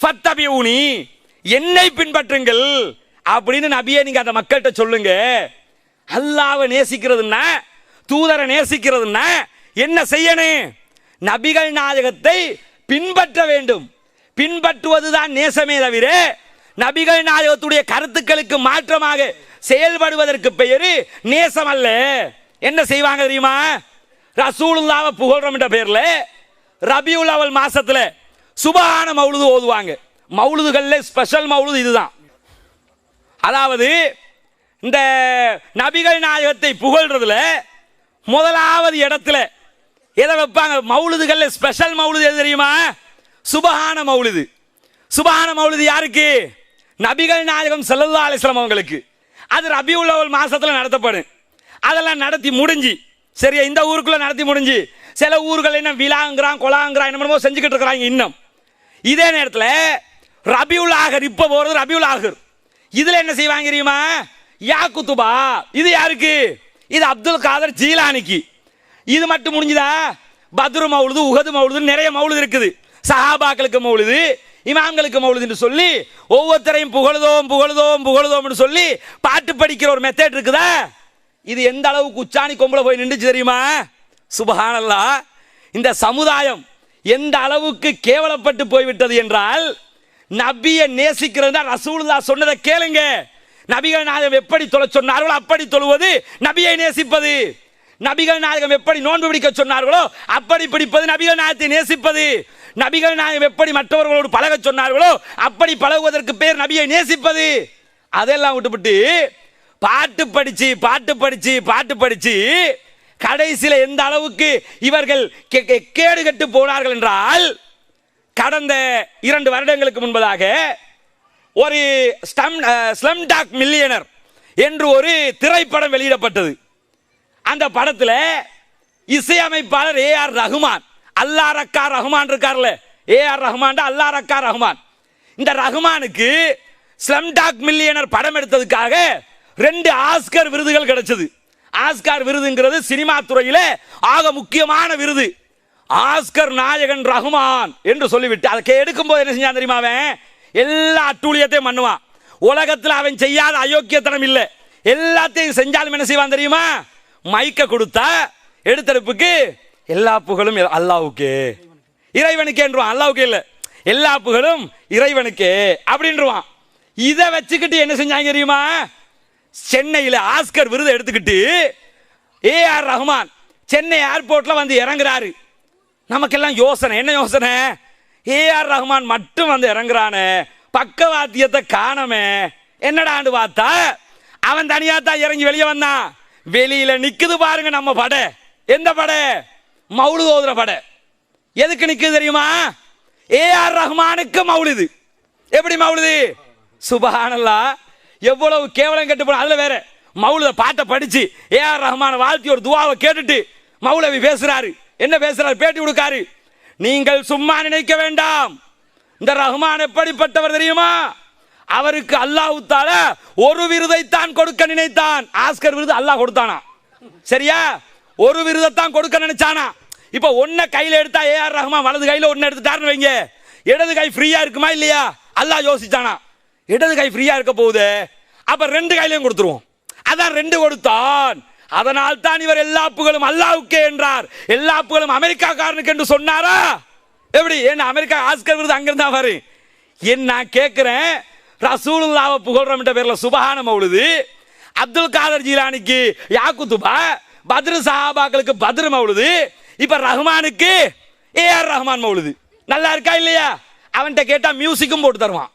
Speaker 1: ஃபத்தபியூனி, என்னை பின்பற்றுங்கள் அப்படின்னு நபியே நீங்க அந்த மக்கள்கிட்ட சொல்லுங்க. அல்லாஹ்வை நேசிக்கிறதுன்னா, தூதரை நேசிக்கிறதுன்னா என்ன செய்யணும்? நபிகள் நாயகத்தை பின்பற்ற வேண்டும். பின்பற்றுவதுதான் நேசமே தவிர நபிகள் நாயகத்துடைய கருத்துக்களுக்கு மாற்றமாக செயல்படுவதற்கு பெயரு நேசம் அல்ல. என்ன செய்வாங்க தெரியுமா? ரசூலுல்லாஹ்வை புகழ்றோம் என்ற பெயர்ல ரபியுல் அவல் மாசத்துல சுபஹான மௌலூது ஓதுவாங்க. மௌலூதுகள்ல ஸ்பெஷல் மௌலூது இதுதான். அதாவது இந்த நபிகள் நாயகத்தை புகழ்றதுல முதலாவது இடத்துல எதை வைப்பாங்க? மௌலூதுகள்ல ஸ்பெஷல் மௌலூது எது தெரியுமா? சுபஹான மௌலூது. சுபஹான மௌலூது யாருக்கு? நபிகள் நாயகம் ஸல்லல்லாஹு அலைஹி வஸல்லம் அவங்களுக்கு. அது ரபியுல் அவல் மாசத்துல நடத்தப்படும். அதெல்லாம் நடத்தி முடிஞ்சு சரியா, இந்த ஊருக்குள்ள நடத்தி முடிஞ்சு சில ஊர்கள் என்ன விழாங்கிறான் கொலாங்கிறான் என்னமோ செஞ்சுக்கிட்டு இருக்கிறாங்க இன்னும். இதே நேரத்தில் ரபியுல் ஆகர், இப்ப போறது ரபியுல் ஆகர், இதுல என்ன செய்வாங்க தெரியுமா? யா குத்துபா. இது யாருக்கு? இது அப்துல் காதர் ஜீலானிக்கு. இது மட்டும் முடிஞ்சுதா? பத்ரு மௌலூது, உஹது மௌலூது, நிறைய மௌலூது இருக்குது. சஹாபாக்களுக்கு மௌலூது, இமாம்களுக்கு மௌலூதுன்னு சொல்லி ஒவ்வொருத்தரையும் புகழுதோம் சொல்லி பாட்டு படிக்கிற ஒரு மெத்தட் இருக்குதா? இது எந்த அளவுக்கு உச்சாணி கொம்புல போய் நின்றுச்சு தெரியுமா? சுப்ஹானல்லாஹ். இந்த சமுதாயம் எந்த அளவுக்கு கேவலப்பட்டு போய்விட்டது என்றால், நபியை நேசிக்கிறது ரசூலுல்லாஹ் சொன்னதை கேளுங்க. நபிகள் நாயகம் எப்படி தொழ சொன்னார்களோ அப்படி தொழுவது நபியை நேசிப்பது. நபிகள் நாயகம் எப்படி நோன்பு பிடிக்க சொன்னார்களோ அப்படி பிடிப்பது நபிகள் நாயகத்தை நேசிப்பது. நபிகள் நாயகம் எப்படி மற்றவர்களோடு பழக சொன்னார்களோ அப்படி பழகுவதற்கு பேர் நபியை நேசிப்பது. அதெல்லாம் விட்டுவிட்டு பாட்டு படிச்சு கடைசியில் எந்த அளவுக்கு இவர்கள் கேடு கட்டு போனார்கள் என்றால், கடந்த 2 வருடங்களுக்கு முன்பதாக ஒரு ஸ்லம்டாக் மில்லியனர் என்று ஒரு திரைப்படம் வெளியிடப்பட்டது. அந்த படத்தில் இசையமைப்பாளர் ஏஆர் ரஹ்மான், அல்லா ரக்கா ரஹ்மான் இருக்கார்ல, ஏஆர் ரஹ்மான் அல்லா ரக்கா ரஹ்மான். இந்த ரஹ்மானுக்கு ஸ்லம்டாக் மில்லியனர் படம் எடுத்ததுக்காக 2 ஆஸ்கர் விருதுகள் கிடைச்சது. ஆஸ்கர் விருதுங்கிறது சினிமா துறையில ஆக முக்கியமான விருது. ஆஸ்கர் நாயகன் ரஹ்மான் என்று சொல்லிவிட்டு அதை எடுக்கும் போது என்ன செஞ்சான் தெரியுமா? அவன் எல்லா அட்டூழியத்தையும் பண்ணுவான். உலகத்தில் அவன் செய்யாத அயோக்கியத்தனம் இல்லை. எல்லாத்தையும் செஞ்சாலும் என்ன செய்வான் தெரியுமா? மைக்க கொடுத்தா எடுத்தெடுப்புக்கு எல்லா புகழும் அல்லாஹ்வுக்கே, இறைவனுக்கே என்றுவான். அல்லாஹ்வுக்கே இல்லை, எல்லா புகழும் இறைவனுக்கே அப்படின்றான். இதை வச்சுக்கிட்டு என்ன செஞ்சாங்க தெரியுமா? சென்னையில் ஆஸ்கர் விருது எடுத்துக்கிட்டு ஏஆர் ரஹ்மான் சென்னை ஏர்போர்ட்ல வந்து இறங்குறாரு. நமக்கெல்லாம் யோசனை, என்ன யோசனை? ஏஆர் ரஹ்மான் மட்டும் வந்து இறங்குறானே, பக்கவாத்தியத்தை காணமே, என்னடான்னு பார்த்தா அவன் தனியா தான் இறங்கி வெளியே வந்தான். வெளியில நிக்குது பாருங்க நம்ம படை. எந்த படை? மௌலிது ஓதுற படை. எதுக்கு நிக்குது தெரியுமா? ஏஆர் ரஹ்மானுக்கு மௌலிது. எப்படி மௌலிது? சுப்ஹானல்லாஹ், எவ்வளவு கேவலம் கெட்டு போன. அதுல வேற மௌலித பாட்டை படிச்சு ஏஆர் ரஹ்மான வாழ்த்தி ஒரு துவாவை கேட்டுட்டு மௌலவி பேசுறாரு. என்ன பேசுறாரு? பேட்டி கொடுக்காரு. நீங்கள் சும்மா நினைக்க வேண்டாம், இந்த ரஹ்மான் எப்படிப்பட்டவர் தெரியுமா? அவருக்கு அல்லாஹ் தஆலா ஒரு விருதை தான் கொடுக்க நினைத்தான். ஆஸ்கர் விருது அல்லாஹ் கொடுத்தானா? சரியா? ஒரு விருதை தான் கொடுக்க நினைச்சானா? இப்ப ஒன்ன கையில எடுத்தா ஏஆர் ரஹ்மான் வலது கையில ஒன்னு எடுத்துட்டாருன்னு வைங்க, இடது கை ஃப்ரீயா இருக்குமா இல்லையா? அல்லாஹ் யோசிச்சானா? இடது கை ஃப்ரீயா இருக்க போகுது, அப்ப 2 கையிலையும் கொடுத்துருவோம். அதான் 2 கொடுத்தான். அதனால் தான் இவர் எல்லா புகழும் அல்லாஹ்வுக்கே என்றார். எல்லா புகழும் அமெரிக்காக்காரனுக்கு என்று சொன்னாரா? எப்படி? ஏன்னா அமெரிக்கா ஆஸ்கர் விருது அங்கிருந்தா வரு. நான் கேட்கிறேன், ரசூலுல்லாஹ்வை புகழ்றோம் என்ற பேர்ல சுபஹான மௌலிது, அப்துல் காதர் ஜீலானிக்கு யாக்குத்துபா, பத்ரு சஹாபாக்களுக்கு பத்ரு மௌலிது, இப்ப ரஹ்மானுக்கு ஏஆர் ரஹ்மான் மௌலிது. நல்லா இருக்கா இல்லையா? அவன்கிட்ட கேட்டா மியூசிக்கும் போட்டு தருவான்,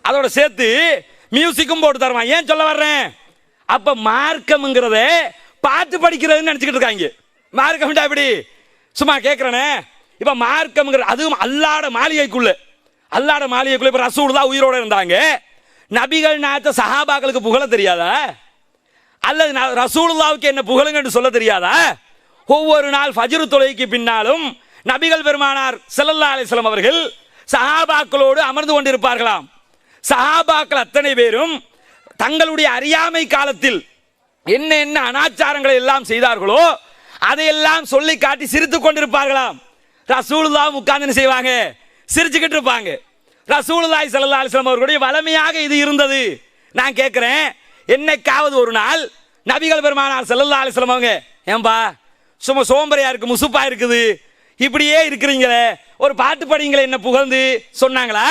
Speaker 1: அதோட சேர்த்து மியூசிக்கும் போட்டு தருவான். ஏன் சொல்ல வர்றேன்? அப்ப மார்க்கம்ங்கிறத பாட்டு படிக்கிறதுன்னு நினைச்சுக்கிட்டு இருக்காங்க. மார்க்கம் எப்படி? சும்மா கேட்கிறேனே. இப்ப மார்க்கம்ங்கிற அதுவும் அல்லாஹ்ட மாளிகைக்குள்ள, அல்லாஹ்ட மாளிகைக்குள்ள இப்ப ரசூலுல்லாஹ் உயிரோட இருந்தாங்க. நபிகள் நாயகத்தை சஹாபாக்களுக்கு புகழ தெரியாதா? அல்லது ரசூலுல்லாஹ்வுக்கு என்ன புகழுங்கன்னு சொல்ல தெரியாதா? ஒவ்வொரு நாள் ஃபஜ்ர் தொழுகைக்கு பின்னாலும் நபிகள் பெருமானார் ஸல்லல்லாஹு அலைஹி வஸல்லம் அவர்கள் சஹாபாக்களோடு அமர்ந்து கொண்டிருப்பார்களாம். சஹாபாக்கள் அத்தனை பேரும் தங்களுடைய அறியாமை காலத்தில் என்ன என்ன அனாச்சாரங்களை எல்லாம் செய்தார்களோ அதையெல்லாம் சொல்லி காட்டி சிரித்துக் கொண்டிருப்பார்களாம். ரசூலுல்லாஹ் உட்கார்ந்து செய்வாங்க, சிரிச்சுக்கிட்டு இருப்பாங்க. ரசூலுல்லாஹி ஸல்லல்லாஹு அலைஹி வஸல்லம் அவர்களுடைய வளமையாக இது இருந்தது. நான் கேட்கிறேன், என்னைக்காவது ஒரு நாள் நபிகள் பெருமானார் ஸல்லல்லாஹு அலைஹி வஸல்லம் அவங்க, ஏன்பா சும்மா சோம்பரையா இருக்கு, முசுப்பா இருக்குது, இப்படியே இருக்கிறீங்களே, ஒரு பாட்டு படிங்களே என்ன புகழ்ந்து சொன்னாங்களா?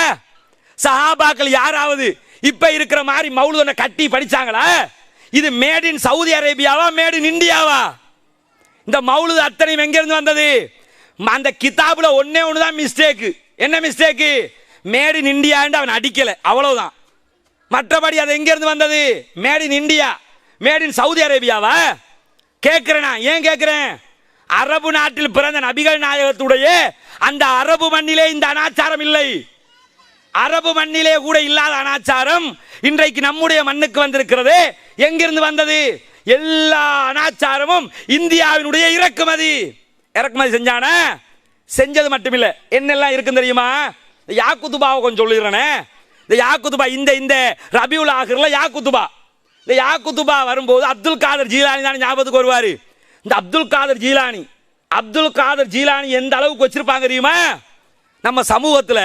Speaker 1: சஹாபாக்கள் யாராவது இப்ப இருக்கிற மாதிரி மௌலூத கட்டி படிச்சாங்களா? இது மேட் இன் சவுதி அரேபியாவா, மேட் இன் இந்தியாவா? இந்த மௌலூத் அத்தனையும் எங்க இருந்து வந்தது? அந்த கிதாபுல ஒன்னே ஒண்ணுதான் மிஸ்டேக். என்ன மிஸ்டேக்? மேட் இன் இந்தியா அவன் அடிக்கல, அவ்வளவுதான். மற்றபடி அது எங்க இருந்து வந்தது? Made in India, made in Saudi அரேபியாவா? கேட்கிறேன். ஏன் கேட்கிறேன்? அரபு நாட்டில் பிறந்த நபிகள் நாயகத்துடைய அந்த அரபு மண்ணிலே இந்த அனாச்சாரம் இல்லை. அரபு மண்ணிலே கூட இல்லாத அனாச்சாரம் இன்றைக்கு நம்முடைய மண்ணுக்கு வந்திருக்கிறது. எங்கிருந்து வந்தது? எல்லா அனாச்சாரமும் இந்தியாவினுடைய இறக்குமதி செஞ்சான. செஞ்சது மட்டுமில்லை, என்னெல்லாம் இருக்குன்னு தெரியுமா? யாக்குத்துபாவை கொஞ்சம் சொல்லிடுறேனே. இந்த யாக்குத்துபா இந்த ரபியுல் ஆகிர்ல யாக்குத்துபா, இந்த யாக்குத்துபா வரும்போது அப்துல் காதர் ஜீலானி தான் ஞாபகத்துக்கு வருவாரு. இந்த அப்துல் காதர் ஜீலானி எந்த அளவுக்கு வச்சிருப்பாங்க தெரியுமா? நம்ம சமூகத்தில்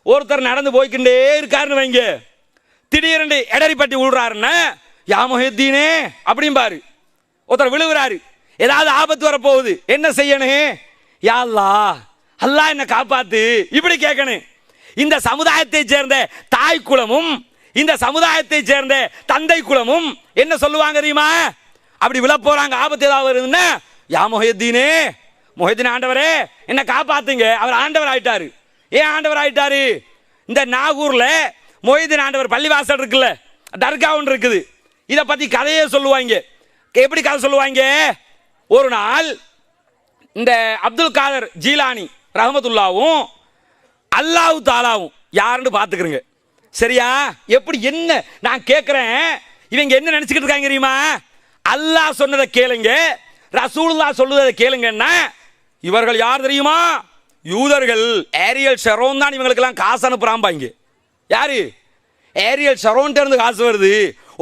Speaker 1: ஒருத்தர் நடந்து போய்கிட்டே இருக்காருன்னு வைங்க, திடீரென்று எடரிப்பட்டி விழுறாருன்னா யா முஹித்தீனே அப்படிம்பாரு. ஒருத்தர் விழுகிறாரு, ஏதாவது ஆபத்து வரப்போகுது, என்ன செய்யணும்? யா அல்லாஹ், அல்லாஹ் என்ன காப்பாத்து, இப்படி கேட்கணும். இந்த சமுதாயத்தை சேர்ந்த தாய் குலமும் இந்த சமுதாயத்தை சேர்ந்த தந்தை குலமும் என்ன சொல்லுவாங்க தெரியுமா? அப்படி விழ போறாங்க, ஆபத்து ஏதாவது வருதுன்னா, யா முஹியத்தீனே, முஹியத்தீன் ஆண்டவரே என்ன காப்பாத்துங்க. அவர் ஆண்டவர் ஆயிட்டாரு. ஏன் ஆண்டவர் ஆயிட்டாரு? இந்த நாகூர்ல முஹியத்தீன் ஆண்டவர் பள்ளிவாசல் இருக்குல்ல, தர்கா ஒன்று இருக்குது. இதை பத்தி கதையே சொல்லுவாங்க. எப்படி கதை சொல்லுவாங்க? ஒரு நாள் இந்த அப்துல் காதர் ஜீலானி ரஹமத்துல்லாவும் அல்லாஹ் தாலாவும் யாருன்னு பார்த்துக்கிறங்க. சரியா? எப்படி என்ன நான் கேட்குறேன், இவங்க என்ன நினச்சிக்கிட்டு இருக்காங்க தெரியுமா? அல்லாஹ் சொன்னதை கேளுங்க, ரசூலுல்லாஹ் சொல்லுவதை கேளுங்கன்னா, இவர்கள் யார் தெரியுமா? யூதர்கள். ஏரியல் ஷரோன் தான் இவங்களுக்கெல்லாம் காசு அனுப்புறாம்பாங்க. யாரு? ஏரியல் ஷரோன் இருந்து காசு வருது.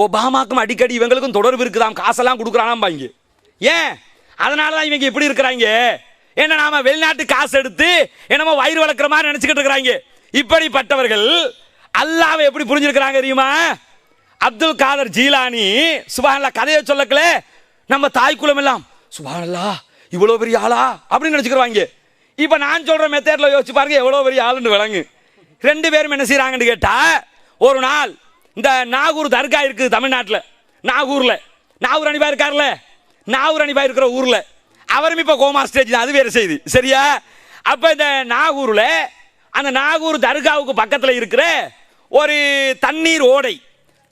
Speaker 1: ஒபாமாக்கும் அடிக்கடி இவங்களுக்கும் தொடர்பு இருக்குதாம், காசெல்லாம் கொடுக்குறானாம்பாங்க. ஏன்? அதனால தான் இவங்க இப்படி இருக்கிறாங்க. ஏன்னா நாம வெளிநாட்டு காசு எடுத்து என்னமோ வயிறு வளர்க்குற மாதிரி நினைச்சுக்கிட்டு இருக்கிறாங்க. இப்படிப்பட்டவர்கள் அல்லாஹ்வை எப்படி புரிஞ்சிருக்கிறாங்க தெரியுமா? அப்துல் காதர் ஜீலானி சுப்ஹானல்லாஹ் கதையை சொல்லக்கல, நம்ம தாய் குலம் எல்லாம் சுப்ஹானல்லாஹ் இவ்வளவு பெரிய ஆளா அப்படின்னு நினைச்சுக்கிறாங்க. இப்ப நான் சொல்ற மெத்தட்ல யோசிச்சு பாருங்க, எவ்வளவு பெரிய ஆளுன்னு விளங்கு. ரெண்டு பேரும் என்ன செய்யறாங்கன்னு கேட்டா, ஒரு நாள் இந்த நாகூர் தர்கா இருக்குது தமிழ்நாட்டில், நாகூர்ல நாகூர் அனிபா இருக்கார்ல, நாகூர் அனிபா இருக்கிற ஊர்ல அவரும் இப்ப கோமா ஸ்டேஜ் தான், அது வேற செய்தி. சரியா? அப்ப இந்த நாகூர்ல அந்த நாகூர் தர்காவுக்கு பக்கத்தில் இருக்கிற ஒரு தண்ணீர் ஓடை,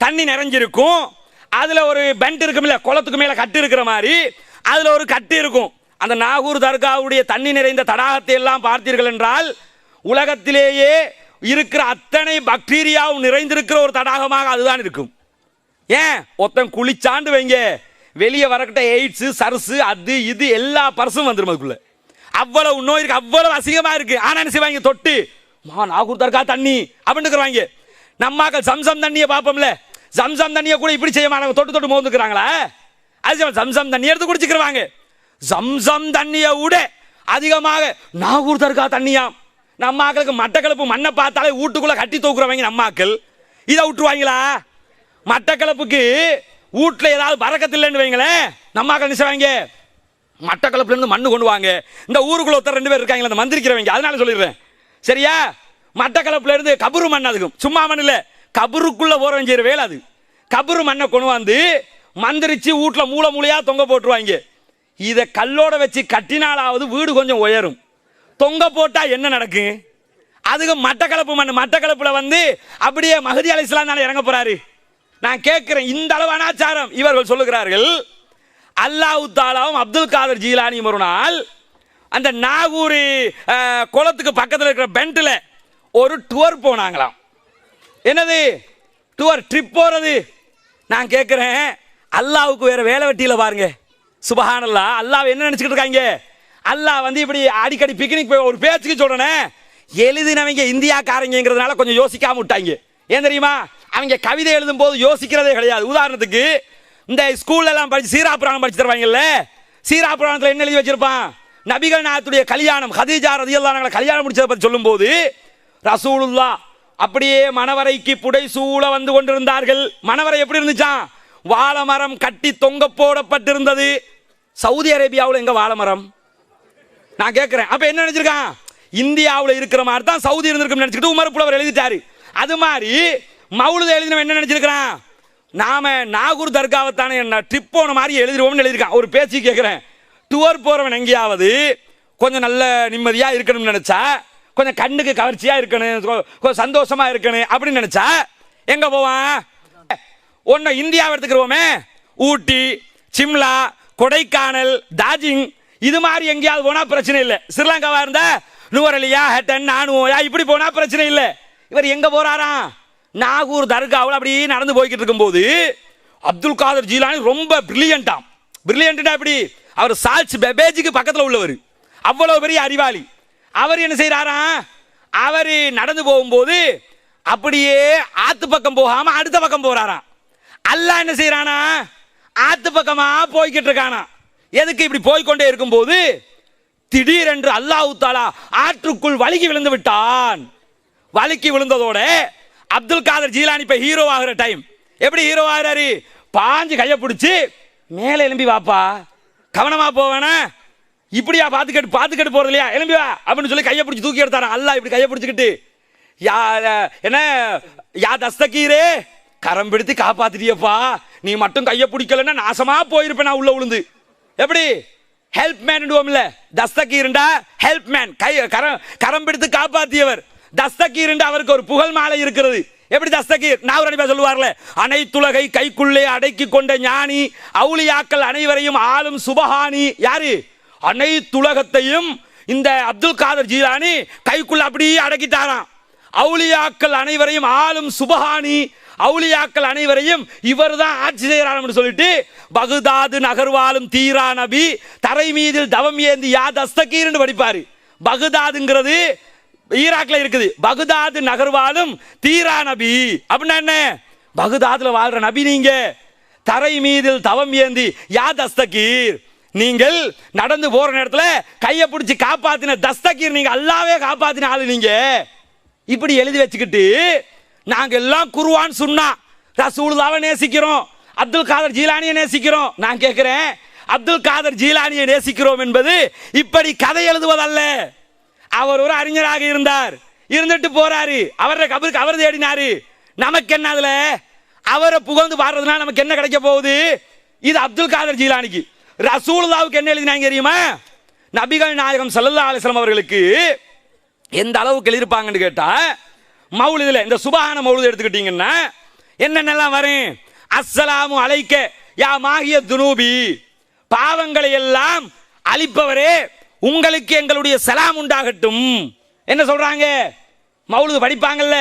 Speaker 1: தண்ணி நிறைஞ்சிருக்கும். அதுல ஒரு பெண்ட் இருக்கும்ல, குளத்துக்கு மேல கட்டு இருக்கிற மாதிரி அதுல ஒரு கட்டு இருக்கும். அந்த நாகூர் தர்காவுடைய தண்ணி நிறைந்த தடாகத்தை எல்லாம் பார்த்தீர்கள் என்றால், உலகத்திலேயே இருக்கிற அத்தனை பாக்டீரியாவும் நிறைந்திருக்கிற ஒரு தடாகமாக அதுதான் இருக்கும். ஏன்? ஒருத்தன் குளிச்சாண்டு வைங்க, வெளியே வரக்கிட்ட எய்ட்ஸ், சர்ஸ், அது இது எல்லா பர்சும் வந்துடும் அதுக்குள்ள. அவ்வளவு நோய் இருக்கு, அவ்வளவு அசிங்கமா இருக்கு. ஆனா என்ன செய்வாங்க? தொட்டு நாகூர் தர்கா தண்ணி அப்படின்னு இருக்கிறாங்க. நம்மாக்கள் சம்சம் தண்ணியை பார்ப்போம்ல, சம்சம் தண்ணியை கூட இப்படி செய்ய மாட்டாங்க, தொட்டு தொட்டு மோந்துக்கிறாங்களா? அது சம்சம் தண்ணி எடுத்து குடிச்சுக்கிறாங்க. சம்சம் தண்ணியை விட அதிகமாக நாகூர் தர்கா தண்ணியாம். நம்ம ஆக்களுக்கு மட்டக்களப்பு மண்ணை பார்த்தாலே வீட்டுக்குள்ள கட்டி தூக்குறவங்க நம்ம ஆக்கள். இதை விட்டுருவாங்களா? மட்டக்களப்புக்கு வீட்டில் ஏதாவது பறக்கத்தில்லைன்னு வைங்களேன், நம்ம ஆக்கள் நினைச்சுவாங்க மட்டக்களப்புல இருந்து மண்ணு கொண்டு வாங்க. இந்த ஊருக்குள்ள ஒருத்தர் ரெண்டு பேர் இருக்காங்களா அந்த மந்திரிக்கிறவங்க, அதனால சொல்லிடுறேன். சரியா? மட்டக்களப்புல இருந்து கபரு மண், அதுக்கும் சும்மா மண் இல்லை, கபருக்குள்ள போறவங்க செய்யற வேலை அது. கபரு மண்ணை கொண்டு வந்து மந்திரிச்சு வீட்டில் மூளை மூளையா தொங்க போட்டுருவாங்க. இதை கல்லோட வச்சு கட்டினாலாவது வீடு கொஞ்சம் உயரும். தொங்க போட்டா என்ன நடக்கும்? அதுக்கு மட்டக்களப்பு மண், மட்டக்களப்புல வந்து அப்படியே மஹதி அலைஹிஸ்ஸலாம் தானே இறங்க போறாரு. நான் கேட்கிறேன், இந்த அளவு அனாச்சாரம் இவர்கள் சொல்லுகிறார்கள். அல்லாஹ் தாலாவும் அப்துல் காதர் ஜீலானியும் ஒரு நாள் அந்த நாகூர் குளத்துக்கு பக்கத்தில் இருக்கிற பெண்ட்ல ஒரு டூர் போனாங்களாம். என்னது டூர்? ட்ரிப் போறது. நான் கேட்கிறேன், அல்லாஹ்வுக்கு வேற வேலை வெட்டியில பாருங்க. சுபஹானல்லாஹ். அல்லாஹ் என்ன நினைச்சுக்கிட்டு இருக்காங்க? அல்லாஹ் வந்து இப்படி அடிக்கடி பிக்னிக் போய் ஒரு பேச்சுக்கு சொல்றேன், எழுதினவங்க இந்தியாக்காரங்கிறதுனால கொஞ்சம் யோசிக்காம விட்டாங்க. ஏன் தெரியுமா? அவங்க கவிதை எழுதும் போது யோசிக்கிறதே கிடையாது. உதாரணத்துக்கு இந்த ஸ்கூல்ல எல்லாம் படிச்சு சீராபுராணம் படிச்சு தருவாங்கல்ல, சீராபுராணத்தில் என்ன எழுதி வச்சிருப்பான்? நபிகள் நாயகத்துடைய கல்யாணம், ஹதீஜா ரலியல்லாஹு அன்ஹா கல்யாணம் முடிச்சதை பற்றி சொல்லும் போது, ரசூலுல்லாஹ் அப்படியே மணவரைக்கு புடைசூழ வந்து கொண்டிருந்தார்கள். மணவரை எப்படி இருந்துச்சான்? வாழை மரம் கட்டி தொங்க போடப்பட்டிருந்தது. சவுதி அரேபியாவில் எங்க வாழை மரம்? நான் கேட்கிறேன். அப்ப என்ன நினைச்சிருக்கான்? இந்தியாவில் இருக்கிற மாதிரி தான் சவுதி இருந்திருக்கும் நினைச்சுக்கிட்டு உமர் புலவர் எழுதிட்டாரு. அது மாதிரி மவுலுத எழுதினவன் என்ன நினைச்சிருக்கிறான்? நாம நாகூர் தர்காவை தானே ட்ரிப் போன மாதிரி எழுதிடுவோம்னு எழுதியிருக்கான். ஒரு பேச்சு கேட்கிறேன், டூர் போறவன் எங்கேயாவது கொஞ்சம் நல்ல நிம்மதியா இருக்கணும்னு நினைச்சா, கொஞ்சம் கண்ணுக்கு கவர்ச்சியா இருக்கணும், கொஞ்சம் சந்தோஷமா இருக்கணும் அப்படின்னு நினைச்சா எங்க போவான்? ஒன்னு இந்தியாவை எடுத்துக்கிறோமே, ஊட்டி, சிம்லா, கொடைக்கானல், டார்ஜிலிங் இது மாதிரி எங்கேயாவது போனா பிரச்சனை இல்லை. ஸ்ரீலங்காவா இருந்தா நுவரெலியா, ஹட்டன், நானுவோயா இப்படி போனா பிரச்சனை இல்லை. இவர் எங்க போறாராம்? நாகூர் தர்காவில் அப்படி நடந்து போய்கிட்டு இருக்கும்போது அப்துல் காதர் ஜீலானி ரொம்ப பிரில்லியண்டாம். பிரில்லியன்டா எப்படி? அவர் சால்ஸ் பெபேஜுக்கு பக்கத்தில் உள்ளவர், அவ்வளவு பெரிய அறிவாளி. அவர் என்ன செய்யறாராம்? அவர் நடந்து போகும்போது அப்படியே ஆத்து பக்கம் போகாம அடுத்த பக்கம் போறாராம். அல்லாஹ் என்ன செய்யறானா? ஆத்து பக்கமா போய்கிட்டு இருக்கானா. எதுக்கு? இப்படி போய்கொண்டே இருக்கும்போது திடீரென்று அல்லாஹ் தஆலா ஆற்றுக்குள் வழுக்கி விழுந்து விட்டான். வழுக்கி விழுந்ததோட அப்துல் காதர் ஜீலானி இப்ப ஹீரோ ஆகிற டைம். எப்படி ஹீரோ ஆகிறாரு? பாஞ்சு கையை பிடிச்சி மேலே எலும்பி வாப்பா, கவனமா போவேனா, இப்படியா பாத்துக்கிட்டு போறது இல்லையா, எலும்பி வா அப்படின்னு சொல்லி கையை பிடிச்சி தூக்கி எடுத்தாராம். அல்லாஹ் இப்படி கையை பிடிச்சிக்கிட்டு, யா என்ன யா தஸ்தகீரே, கரம் பிடித்து காப்பாத்திட்டியப்பா, நீ மட்டும் கையை பிடிக்கலன்னா நாசமா போயிருப்பேன் நான் உள்ள விழுந்து. எப்படி ஹெல்ப் மேன் தஸ்தகீர்ண்டா ஹெல்ப் மேன், கை கரம் பிடித்து காப்பாற்றியவர். தஸ்தகீர்ண்டா அவருக்கு ஒரு புகழ் மாலை இருக்கிறது. எப்படி தஸ்தகீர்? நாவரடிப்பா சொல்லுவார்ல, அனைத்துலகை கைக்குள்ளே அடக்கி கொண்ட ஞானி, அவுலியாக்கள் அனைவரையும் ஆளும் சுபஹானி. யாரு? அனைத்துலகத்தையும் இந்த அப்துல் காதர் ஜீலானி கைக்குள்ள அப்படியே அடக்கிட்டாராம். அவுலியாக்கள் அனைவரையும் ஆளும் சுபஹானி, அவுலியாக்கள் அனைவரையும் இவர் தான் ஆட்சி செய்கிறார் சொல்லிட்டு பகுதாது நகர்வாலும் தீரா நபி தரை மீதில் தவம் ஏந்தி யா தஸ்தகீர்னு படிப்பாரு. பகுதாதுங்கிறது ஈராக்ல இருக்குது. பகுதாது நகர்வாலும் தீரா நபி அப்படின்னா என்ன? பகுதாதுல வாழ்ற நபி நீங்க. தரை மீதில் தவம் ஏந்தி யா தஸ்தகீர், நீங்கள் நடந்து போற நேரத்தில் கையை பிடிச்சி காப்பாத்தின தஸ்தகீர், நீங்க அல்லாவே காப்பாத்தின ஆளு நீங்க. இப்படி எழுதி வச்சுக்கிட்டு நாங்க எல்லாம் குர்ஆன் சுன்னா ரசூலுல்லாஹ்வை நேசிக்கிறோம், அப்துல் காதர் ஜீலானியை நேசிக்கிறோம். நான் கேட்கிறேன், அப்துல் காதர் ஜீலானியை நேசிக்கிறோம் என்பது இப்படி கதை எழுதுவதல்ல. அவர் ஒரு அறிஞராக இருந்தார், இருந்துட்டு போறாரு, அவருடைய கபருக்கு அவர் தேடினாரு. நமக்கு என்ன? அதுல அவரை புகழ்ந்து பாடுறதுனால நமக்கு என்ன கிடைக்க போகுது? இது அப்துல் காதர் ஜீலானிக்கு. ரசூலுல்லாஹ்வுக்கு என்ன எழுதினாங்க தெரியுமா? நபிகள் நாயகம் ஸல்லல்லாஹு அலைஹி வஸல்லம் அவர்களுக்கு எந்த அளவுக்கு எழுதிருப்பாங்கன்னு கேட்டா, மௌலிதுல இந்த சுபஹான மௌலிது எடுத்துக்கிட்டீங்கன்னா என்னென்னலாம் வரும்? அஸ்ஸலாமு அலைக்க யா மாஹிய துனூபி, பாவங்களை எல்லாம் அழிப்பவரே உங்களுக்கு எங்களுடைய சலாம் உண்டாகட்டும். என்ன சொல்றாங்க? மௌலிது படிப்பாங்கல்ல,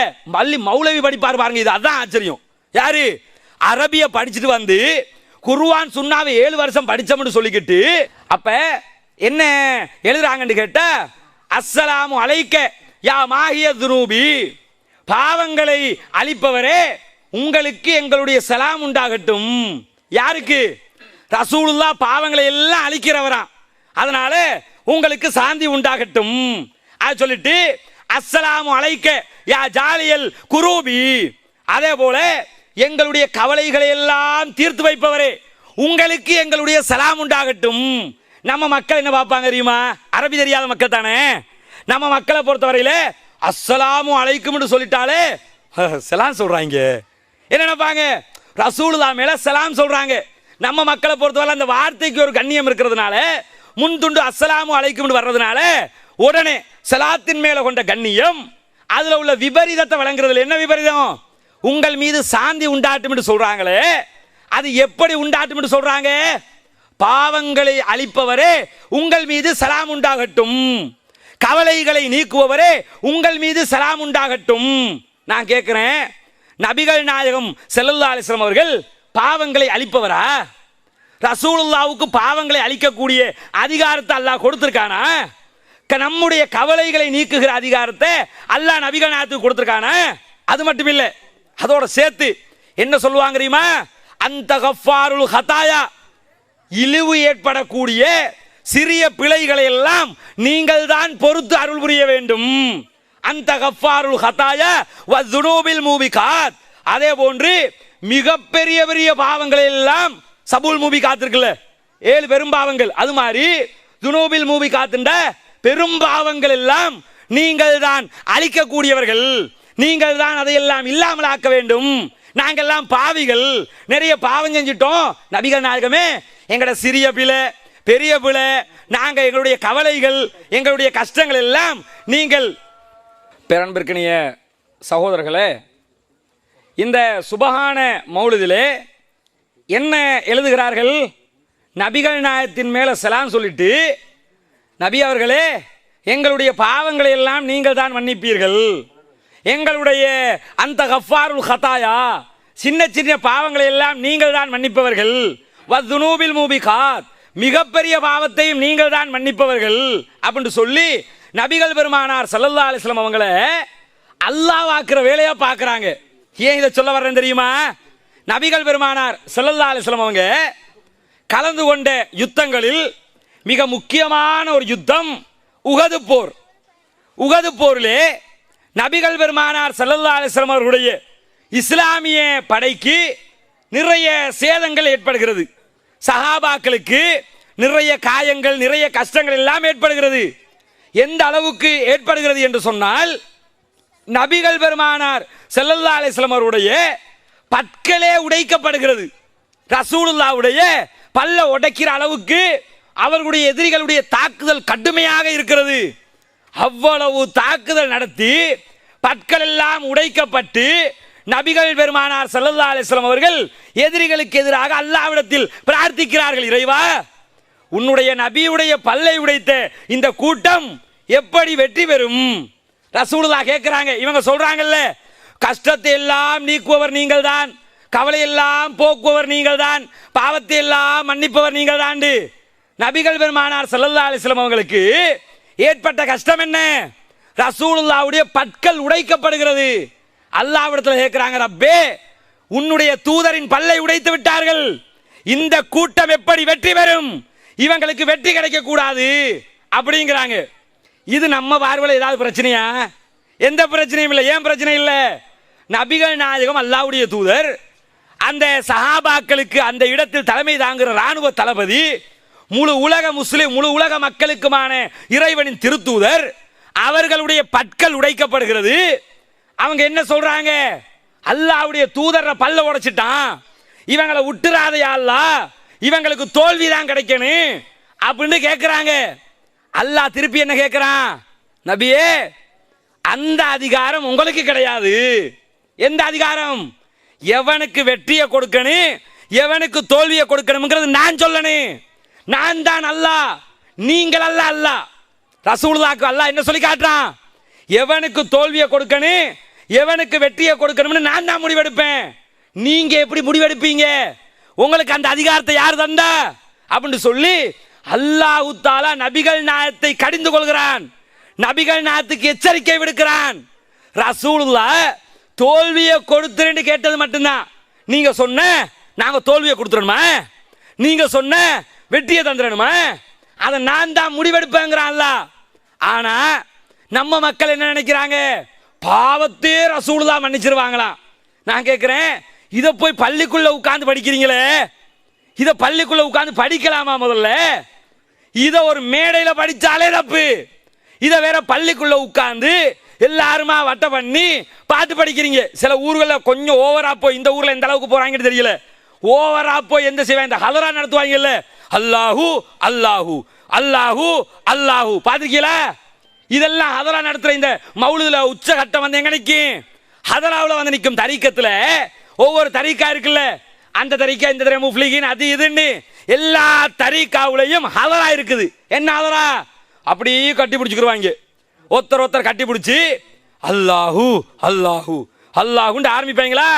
Speaker 1: மௌலவி படிப்பார் பாருங்க. இது அதான் ஆச்சரியம். யாரு? அரபிய படிச்சுட்டு வந்து குர்ஆன் சுன்னாவை 7 வருஷம் படிச்சோம்னு சொல்லிக்கிட்டு அப்ப என்ன எழுதுறாங்கன்னு கேட்டா, அஸ்ஸலாமு அலைக்க யா மாஹிய துனூபி, பாவங்களை அழிப்பவரே உங்களுக்கு எங்களுடைய சலாம் உண்டாகட்டும். யாருக்கு? ரசூலுல்லாஹ் பாவங்களை எல்லாம் அழிக்கிறவராம், அதனால உங்களுக்கு சாந்தி உண்டாகட்டும். அது சொல்லிட்டு அஸ்ஸலாமு அலைக்க யா ஜாலியல் குரூபி, அதே போல எங்களுடைய கவலைகளை எல்லாம் தீர்த்து வைப்பவரே உங்களுக்கு எங்களுடைய சலாம் உண்டாகட்டும். நம்ம மக்கள் என்ன பார்ப்பாங்க தெரியுமா? அரபி தெரியாத மக்கள் தானே. நம்ம மக்களை பொறுத்தவரையில அஸ்ஸலாமு அலைக்கும்னு சொல்லிட்டாலே சலாம் சொல்றாங்க. என்ன நினைப்பாங்க? ரசூலுல்லாஹ் மேல சலாம் சொல்றாங்க. நம்ம மக்களை பொறுத்தவரை அந்த வார்த்தைக்கு ஒரு கண்ணியம் இருக்கிறதுனால, முன்துண்டு அஸ்ஸலாமு அலைக்கும்னு வர்றதுனால உடனே சலாத்தின் மேல கொண்ட கண்ணியம் அதுல உள்ள விபரீதத்தை வழங்குறதுல என்ன விபரீதம்? உங்கள் மீது சாந்தி உண்டாட்டும் என்று சொல்றாங்களே, அது எப்படி உண்டாட்டும் என்று சொல்றாங்க? பாவங்களை அழிப்பவரே உங்கள் மீது சலாம் உண்டாகட்டும், கவலைகளை நீக்குபவரே உங்கள் மீது சலாம் உண்டாகட்டும். நான் கேட்கிறேன், நபிகள் நாயகம் ஸல்லல்லாஹு அலைஹி வஸல்லம் அவர்கள் பாவங்களை அழிப்பவரா? ரசூலுல்லாஹ்வுக்கு பாவங்களை அழிக்கக்கூடிய அதிகாரத்தை அல்லாஹ் கொடுத்திருக்கானா? நம்முடைய கவலைகளை நீக்குகிற அதிகாரத்தை அல்லாஹ் நபிகள் நாயகத்துக்கு கொடுத்திருக்கானா? அது மட்டும் இல்லை, அதோட சேர்த்து என்ன சொல்லுவாங்க தெரியுமா? அந்த கஃபாருல் ஹதாயா, இழிவு ஏற்படக்கூடிய சிறிய பிழைகளை எல்லாம் நீங்கள் தான் பொறுத்து அருள் புரிய வேண்டும். அந்த கஃபாருல் ஹதாயா வ ஸுனூபில் மூபிகாத், அதே போன்று மிகப்பெரிய பெரிய பாவங்களை எல்லாம் சபுல் மூபிகாத் இருக்குல்ல, 7 பெரும் பாவங்கள், அது மாதிரி ஸுனூபில் மூபிகாத்ன்ற பெரும் பாவங்கள் எல்லாம் நீங்கள் தான் அழிக்கக்கூடியவர்கள், நீங்கள் தான் அதையெல்லாம் இல்லாமல் ஆக்க வேண்டும். நாங்கெல்லாம் பாவிகள், நிறைய பாவம் செஞ்சிட்டோம். நபிகள் நாயகமே, எங்களோட சிறிய பிழை பெரிய பிழை, நாங்க எங்களுடைய கவலைகள் எங்களுடைய கஷ்டங்கள் எல்லாம் நீங்கள். பேரன்பிற்கினிய சகோதரர்களே, இந்த சுபஹான மௌலிதிலே என்ன எழுதுகிறார்கள்? நபிகள் நாயகத்தின் மேல சலாம் சொல்லிட்டு, நபி அவர்களே எங்களுடைய பாவங்களை எல்லாம் நீங்கள் தான் மன்னிப்பீர்கள், எங்களுடைய அந்த கஃபாருல் ஹதாயா சின்ன சின்ன பாவங்களை எல்லாம் நீங்கள் தான் மன்னிப்பவர்கள், வதுனூபில் மூபிகாத் மிகப்பெரிய பாவத்தையும் நீங்கள் தான் மன்னிப்பவர்கள் அப்படின்னு சொல்லி நபிகள் பெருமானார் ஸல்லல்லாஹு அலைஹி வஸல்லம் அவங்கள அல்லாஹ் ஆக்குற வேலையா பார்க்கறாங்க. ஏன் இதை சொல்ல வர்றேன் தெரியுமா? நபிகள் பெருமானார் ஸல்லல்லாஹு அலைஹி வஸல்லம் அவங்க கலந்து கொண்ட யுத்தங்களில் மிக முக்கியமான ஒரு யுத்தம் உஹது போர். உஹது போரிலே நபிகள் பெருமானார் ஸல்லல்லாஹு அலைஹி வஸல்லம் அவர்களுடைய இஸ்லாமிய படைக்கு நிறைய சேதங்கள் ஏற்படுகிறது. சஹாபாக்களுக்கு நிறைய காயங்கள் நிறைய கஷ்டங்கள் எல்லாம் ஏற்படுகிறது. எந்த அளவுக்கு ஏற்படுகிறது என்று சொன்னால், நபிகள் பெருமானார் ஸல்லல்லாஹு அலைஹி வஸல்லம் அவருடைய பற்களே உடைக்கப்படுகிறது. ரசூலுல்லாவுடைய பல்ல உடைக்கிற அளவுக்கு அவர்களுடைய எதிரிகளுடைய தாக்குதல் கடுமையாக இருக்கிறது. அவ்வளவு தாக்குதல் நடத்தி பற்கள் எல்லாம் உடைக்கப்பட்டு நபிகள் பெருமானார் ஸல்லல்லாஹு அலைஹி வஸல்லம் அவர்கள் எதிரிகளுக்கு எதிராக அல்லாஹ்விடத்தில் பிரார்த்திக்கிறார்கள், இறைவா உன்னுடைய நபியுடைய பல்லை உடைத்த இந்த கூட்டம் எப்படி வெற்றி பெறும்? ரசூலுல்லாஹ் கேட்கிறாங்க. இவங்க சொல்றாங்கல்ல, கஷ்டத்தை எல்லாம் நீக்குபவர் நீங்கள் தான், கவலை எல்லாம் போக்குபவர் நீங்கள் தான், பாவத்தை எல்லாம் மன்னிப்பவர் நீங்கள் தான். நபிகள் பெருமானார் ஸல்லல்லாஹு அலைஹி வஸல்லம் அவங்களுக்கு ஏற்பட்ட கஷ்டம் என்ன? ரசூலுல்லாஹ்வுடைய பற்கள் உடைக்கப்படுகிறது. அல்லாஹ்விடத்தில் கேட்கிறாங்க, ரப்பே உன்னுடைய தூதரின் பல்லை உடைத்து விட்டார்கள், இந்த கூட்டம் எப்படி வெற்றி பெறும்? இவங்களுக்கு வெற்றி கிடைக்க கூடாது அப்படிங்கிறாங்க. இது நம்ம பார்வையில் ஏதாவது பிரச்சனையா? எந்த பிரச்சனையும் இல்லை. ஏன் பிரச்சனை இல்லை? நபிகள் நாயகம் அல்லாஹ்வுடைய தூதர், அந்த சஹாபாக்களுக்கு அந்த இடத்தில் தலைமை தாங்குகிற ராணுவ தளபதி, முழு உலக முஸ்லிம் முழு உலக மக்களுக்குமான இறைவனின் திருத்தூதர், அவர்களுடைய பற்கள் உடைக்கப்படுகிறது. அவங்க என்ன சொல்றாங்க? அல்லாஹ்வுடைய தூதர பல்ல உடைச்சிட்டான், இவங்களை விட்டுறாதையா அல்லாஹ், இவங்களுக்கு தோல்வி தான் கிடைக்கணும் அப்படின்னு கேட்கிறாங்க. அல்லாஹ் திருப்பி என்ன கேட்கிறான்? நபியே அந்த அதிகாரம் உங்களுக்கு கிடையாது. எந்த அதிகாரம்? எவனுக்கு வெற்றியை கொடுக்கணும் எவனுக்கு தோல்வியை கொடுக்கணும்ங்கிறது நான் சொல்லணும். நான் தான் அல்லாஹ், நீங்கள் அல்ல அல்லாஹ். ரசூலுல்லாஹ்க்கு அல்லாஹ் என்ன சொல்லி காட்டுறான்? எவனுக்கு தோல்வியை கொடுக்கணும் எவனுக்கு வெற்றியை கொடுக்கணும்னு நான் தான் முடிவெடுப்பேன். நீங்க எப்படி முடிவெடுப்பீங்க? உங்களுக்கு அந்த அதிகாரத்தை யார் தந்தா அப்படின்னு சொல்லி அல்லாஹ் தஆலா நபிகள் நாயகத்தை கடிந்து கொள்கிறான். நபிகள் நாயகத்துக்கு எச்சரிக்கை விடுக்கிறான். ரசூலுல்லாஹ் தோல்வியை கொடுத்துறேன்னு கேட்டது மட்டும்தான். நீங்க சொன்ன நாங்க தோல்வியை கொடுத்துறணுமா? நீங்க சொன்ன வெற்றியை தந்துடணுமா? அதை நான் தான் முடிவெடுப்பேங்கிறான் அல்லாஹ். ஆனா நம்ம மக்கள் என்ன நினைக்கிறாங்க? பாவத்தே ரசூலுல்லாஹ் மன்னிச்சிருவாங்களாம். நான் கேட்கிறேன், இதை போய் பள்ளிக்குள்ள உட்கார்ந்து படிக்கிறீங்களே, இதை பள்ளிக்குள்ள உட்கார்ந்து படிக்கலாமா? முதல்ல இதை ஒரு மேடையில படிச்சாலே தப்பு. இதை வேற பள்ளிக்குள்ள உட்கார்ந்து எல்லாருமா வட்ட பண்ணி பாட்டு படிக்கிறீங்க. சில ஊர்களில் கொஞ்சம் ஓவரா போய், இந்த ஊர்ல எந்த அளவுக்கு போறாங்கன்னு தெரியல, ஓவரா போய் எந்த செய்வாங்க, இந்த ஹலரா நடத்துவாங்கல்ல, அல்லாஹு அல்லாஹு அல்லாஹு அல்லாஹு, பாத்துருக்கீங்களா? இதெல்லாம் ஹதரா நடத்துற இந்த மௌலுதுல உச்ச கட்டம் வந்து எங்க நிற்கும்? ஹதராவில் வந்து நிற்கும். தரீக்கத்துல ஒவ்வொரு தரீக்கா இருக்குல்ல, அந்த தரீக்கா இந்த தரீக்கா முஃப்லிகின் அது இதுன்னு எல்லா தரீக்காவுலையும் ஹதரா இருக்குது. என்ன ஹதரா? அப்படியே கட்டி பிடிச்சிக்கிடுவாங்க. ஒருத்தர் கட்டி பிடிச்சி அல்லாஹு அல்லாஹு அல்லாஹுன்னு ஆரம்பிப்பாங்களா?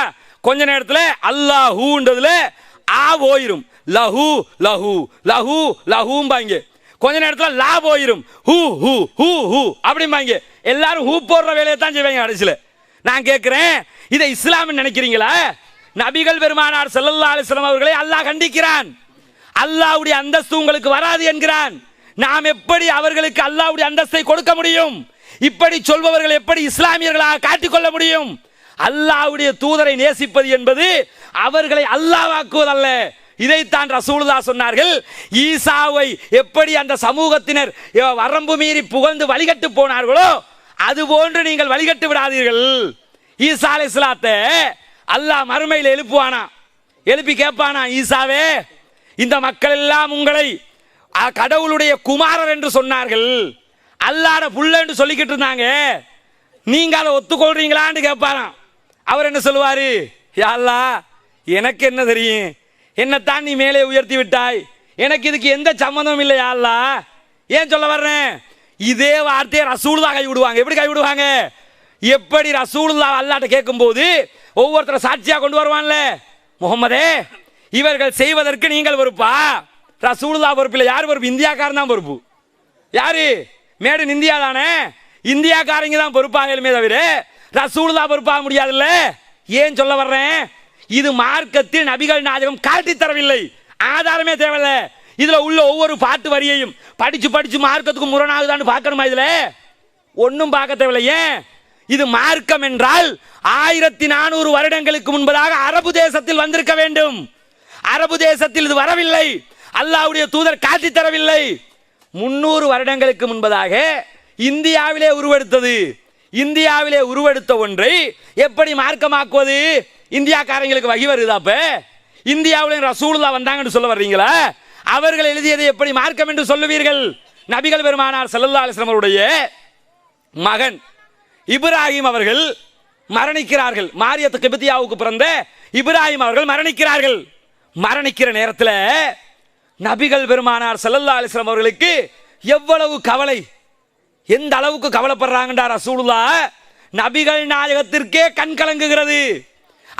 Speaker 1: கொஞ்ச நேரத்தில் அல்லாஹூன்றதுல ஆ போயிரும், லஹு லஹு லஹு லஹூம்பாங்க. கொஞ்ச நேரத்தில் லா போயிரும், ஹூ ஹூ ஹூ ஹூ அப்படிம்பாங்க. எல்லாரும் ஹூ போடுற வேலையை தான் செய்வாங்க கடைசியில். நான் கேட்கிறேன், இதை இஸ்லாம் நினைக்கிறீங்களா? நபிகள் பெருமானார் ஸல்லல்லாஹு அலைஹி வஸல்லம் அவர்களை அல்லாஹ் கண்டிக்கிறான். அல்லாஹ்வுடைய அந்தஸ்து உங்களுக்கு வராது என்கிறான். நாம் எப்படி அவர்களுக்கு அல்லாஹ்வுடைய அந்தஸ்தை கொடுக்க முடியும்? இப்படி சொல்பவர்கள் எப்படி இஸ்லாமியர்களாக காட்டிக்கொள்ள முடியும்? அல்லாஹ்வுடைய தூதரை நேசிப்பது என்பது அவர்களை அல்லாஹ்வாக்குவதல்ல. இதைத்தான் ரசூலுல்லாஹ் சொன்னார்கள். ஈசாவை எப்படி அந்த சமூகத்தினர் வரம்பு மீறி புகழ்ந்து வழிகட்டு போனார்களோ அதுபோன்று நீங்கள் வழிகட்டு விடாதீர்கள். ஈசா அலைஹிஸ்ஸலாத்தை அல்லாஹ் மறுமையில் எழுப்புவானா, எழுப்பி கேட்பானா, ஈசாவே இந்த மக்கள் எல்லாம் உங்களை கடவுளுடைய குமாரர் என்று சொன்னார்கள், அல்லாஹ்ட புள்ள என்று சொல்லிக்கிட்டு இருந்தாங்க, நீங்க அதை ஒத்துக்கொள்றீங்களான்னு கேட்பாராம். அவர் என்ன சொல்லுவாரு? யா அல்லாஹ், எனக்கு என்ன தெரியும், என்னத்தான் நீ மேலே உயர்த்தி விட்டாய், எனக்கு இதுக்கு எந்த சம்மந்தமும் இல்லை யா அல்லாஹ். ஏன் சொல்ல வர்றேன்? இதே வார்த்தையை ரசூலுல்லாஹ் கை விடுவாங்க. எப்படி கை விடுவாங்க? எப்படி ரசூலுல்லாஹ் அல்லாஹ்ட்ட கேட்கும்போது ஒவ்வொருத்தரை சாட்சியா கொண்டு வருவான்ல, முகமதே இவர்கள் செய்வதற்கு நீங்கள் பொறுப்பா? ரசூலுல்லாஹ் பொறுப்பு இல்லை. யார் பொறுப்பு? இந்தியாக்காரன் தான் பொறுப்பு. யாரு? மேடு இந்தியா தானே, இந்தியாக்காரங்க தான் பொறுப்பாகலுமே தவிர ரசூலுல்லாஹ் பொறுப்பாக முடியாதுல்ல. ஏன் சொல்ல வர்றேன்? இது மார்க்கத்தில் நபிகள் நாயகம் காட்டி தரவில்லை, ஆதாரமே தேவையில்லை. இதுல உள்ள ஒவ்வொரு பாட்டு வரியையும் படிச்சு படிச்சு மார்க்கத்துக்கு முரணாகுதான்னு பார்க்கணுமா? இதுல ஒன்னும் பார்க்க தேவையில்லை. ஏன்? இது மார்க்கம் என்றால் 1400 வருடங்களுக்கு முன்பதாக அரபு தேசத்தில் வந்திருக்க வேண்டும். அரபு தேசத்தில் இது வரவில்லை, அல்லாஹ்வுடைய தூதர் காட்டி தரவில்லை. 300 வருடங்களுக்கு முன்பதாக இந்தியாவிலே உருவெடுத்தது. இந்தியாவிலே உருவெடுத்த ஒன்றை எப்படி மார்க்கமாக்குவது? இந்தியாக்காரங்களுக்கு வகி வருதா? அப்ப இந்தியாவிலும் ரசூலுல்லாஹ் வந்தாங்கன்னு சொல்ல வர்றீங்களா? அவர்கள் எழுதியதை எப்படி மார்க்கம் என்று சொல்லுவீர்கள்? நபிகள் பெருமானார் ஸல்லல்லாஹு அலைஹி வஸல்லம் அவருடைய மகன் இப்ராஹிம் அவர்கள் மரணிக்கிறார்கள். மாரியத் கிப்தியாவுக்கு பிறந்த இப்ராஹிம் அவர்கள் மரணிக்கிறார்கள். மரணிக்கிற நேரத்தில் நபிகள் பெருமானார் ஸல்லல்லாஹு அலைஹி வஸல்லம் அவர்களுக்கு எவ்வளவு கவலை, எந்த அளவுக்கு கவலைப்படுறாங்கடா ரசூலுல்லாஹ், நபிகள் நாயகத்திற்கே கண் கலங்குகிறது.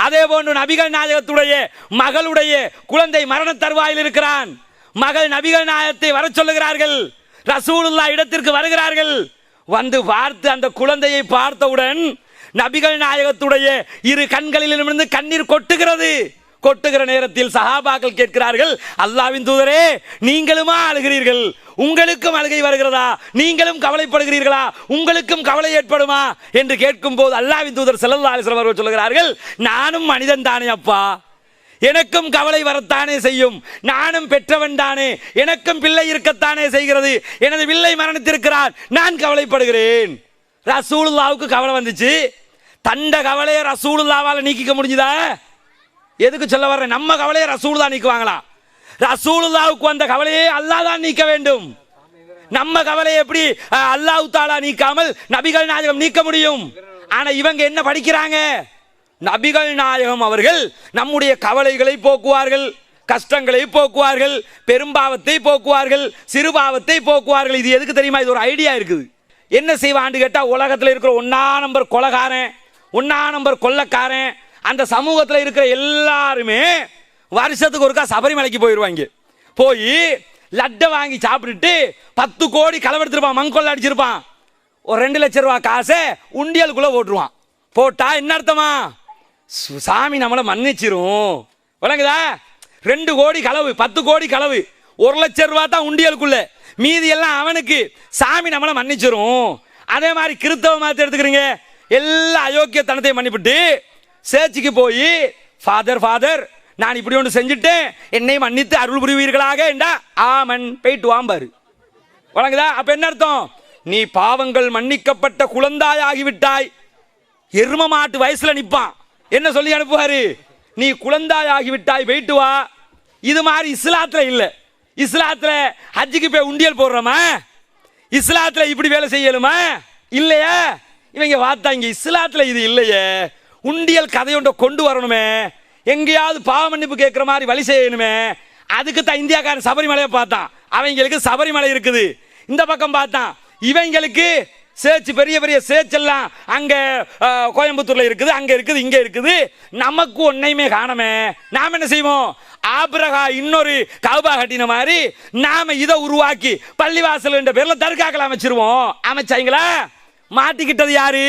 Speaker 1: அதே போன்று நபிகள் நாயகத்துடைய மகளுடைய குழந்தை மரண தருவாயில் இருக்கிறான். மகள் நபிகள் நாயகத்தை வர சொல்லுகிறார்கள். ரசூலுல்லாஹ் இடத்திற்கு வருகிறார்கள். வந்து பார்த்து அந்த குழந்தையை பார்த்தவுடன் நபிகள் நாயகத்துடைய இரு கண்களிலிருந்து கண்ணீர் கொட்டுகிறது. கொட்டுகிற நேரத்தில் சஹாபாக்கள் கேட்கிறார்கள், அல்லாஹ்வின் தூதரே, நீங்களுமா அழுகிறீர்கள்? உங்களுக்கும் அழுகை வருகிறதா? நீங்களும் கவலைப்படுகிறீர்களா? உங்களுக்கும் கவலை ஏற்படுமா என்று கேட்கும் போது அல்லாஹ்வின் தூதர் ஸல்லல்லாஹு அலைஹி வஸல்லம் அவர்கள் சொல்கிறார்கள், நானும் மனிதன் தானே அப்பா, எனக்கும் கவலை வரத்தானே செய்யும். நானும் பெற்றவன் தானே, எனக்கும் பிள்ளை இருக்கத்தானே செய்கிறது. எனது பிள்ளை மரணித்திருக்கிறார், நான் கவலைப்படுகிறேன். ரசூலுல்லாவுக்கு கவலை வந்துச்சு. தண்ட கவலையை ரசூலுல்லாவால நீக்கிக்க முடிஞ்சுதா? எதுக்கு சொல்ல வர்ற? நம்ம கவலையை ரசூலுல்லாஹ் நீக்குவாங்களா? ரசூலுல்லாவுக்கு வந்த கவலையை அல்லாஹ் தான் நீக்க வேண்டும். நம்ம கவலையை எப்படி அல்லாஹ் தஆலா நீக்காமல் நபிகள் நாயகம் நீக்க முடியும்? ஆனா இவங்க என்ன படிக்கிறாங்க? நபிகள் நாயகம் அவர்கள் நம்முடைய கவலைகளை போக்குவார்கள், கஷ்டங்களை போக்குவார்கள், பெரும்பாவத்தை போக்குவார்கள், சிறுபாவத்தை போக்குவார்கள். இது எதுக்கு தெரியுமா? இது ஒரு ஐடியா இருக்குது. என்ன செய்வான்னு கேட்டா, உலகத்தில் இருக்கிற 1 நம்பர் கொலைகாரன், 1 நம்பர் கொள்ளக்காரன், அந்த சமூகத்தில் இருக்கிற எல்லாருமே வருஷத்துக்கு ஒருக்கா சபரிமலைக்கு போயிடுவாங்க. போய் லட்டை வாங்கி சாப்பிட்டுட்டு 10 கோடி களவெடுத்திருப்பான், மங்கொள்ள அடிச்சிருப்பான். ஒரு 2 லட்சம் ரூபாய் காசை உண்டியலுக்குள்ள போட்டுருவான். போட்டா என்ன அர்த்தமா? சாமி நம்மளை மன்னிச்சிரும். விளங்குதா? 2 கோடி களவு, 10 கோடி களவு, 1 லட்சம் ரூபாய் தான் உண்டியலுக்குள்ள, மீதி எல்லாம் அவனுக்கு. சாமி நம்மளை மன்னிச்சிரும். அதே மாதிரி கிறிஸ்தவ மதத்தை எடுத்துக்கிறீங்க, எல்லா அயோக்கியத்தனத்தையும் மன்னிப்பிட்டு சேர்ச்சிக்கு போய், ஃபாதர் ஃபாதர் நான் இப்படி ஒன்று செஞ்சுட்டேன், என்னை மன்னித்து அருள் புரிவீர்களாக என்றா ஆமன் போயிட்டு வாம்பாரு. வழங்குதா? அப்ப என்ன அர்த்தம்? நீ பாவங்கள் மன்னிக்கப்பட்ட குழந்தாயாகிவிட்டாய். எரும மாட்டு வயசுல நிப்பான், என்ன சொல்லி அனுப்புவாரு? நீ குழந்தாயாகிவிட்டாய், போயிட்டு வா. இது மாதிரி இஸ்லாத்துல இல்ல. இஸ்லாத்துல ஹஜ்ஜுக்கு போய் உண்டியல் போடுறோமா? இஸ்லாத்துல இப்படி வேலை செய்யலுமா? இல்லையா? இவங்க பார்த்தாங்க, இஸ்லாத்துல இது இல்லையே, உண்டியல் கதையொன்றை கொண்டு வரணுமே, எங்கேயாவது பாவ மன்னிப்பு கேட்கிற மாதிரி வழி செய்யணுமே. அதுக்கு தான் இந்தியாக்காரன் சபரிமலையை பார்த்தான். அவங்களுக்கு சபரிமலை இருக்குது. இந்த பக்கம் பார்த்தான், இவங்களுக்கு சேர்ச், பெரிய பெரிய சேர்ச் எல்லாம் அங்க கோயம்புத்தூர்ல இருக்குது, அங்க இருக்குது, இங்க இருக்குது. நமக்கு ஒன்னையுமே காணமே. நாம என்ன செய்வோம்? ஆபிரகா இன்னொரு கஅபா கட்டின மாதிரி நாம இதை உருவாக்கி பள்ளிவாசல் என்ற பேர்ல தர்காக்கள் அமைச்சிருவோம். அமைச்சாங்களா? மாட்டிக்கிட்டது யாரு?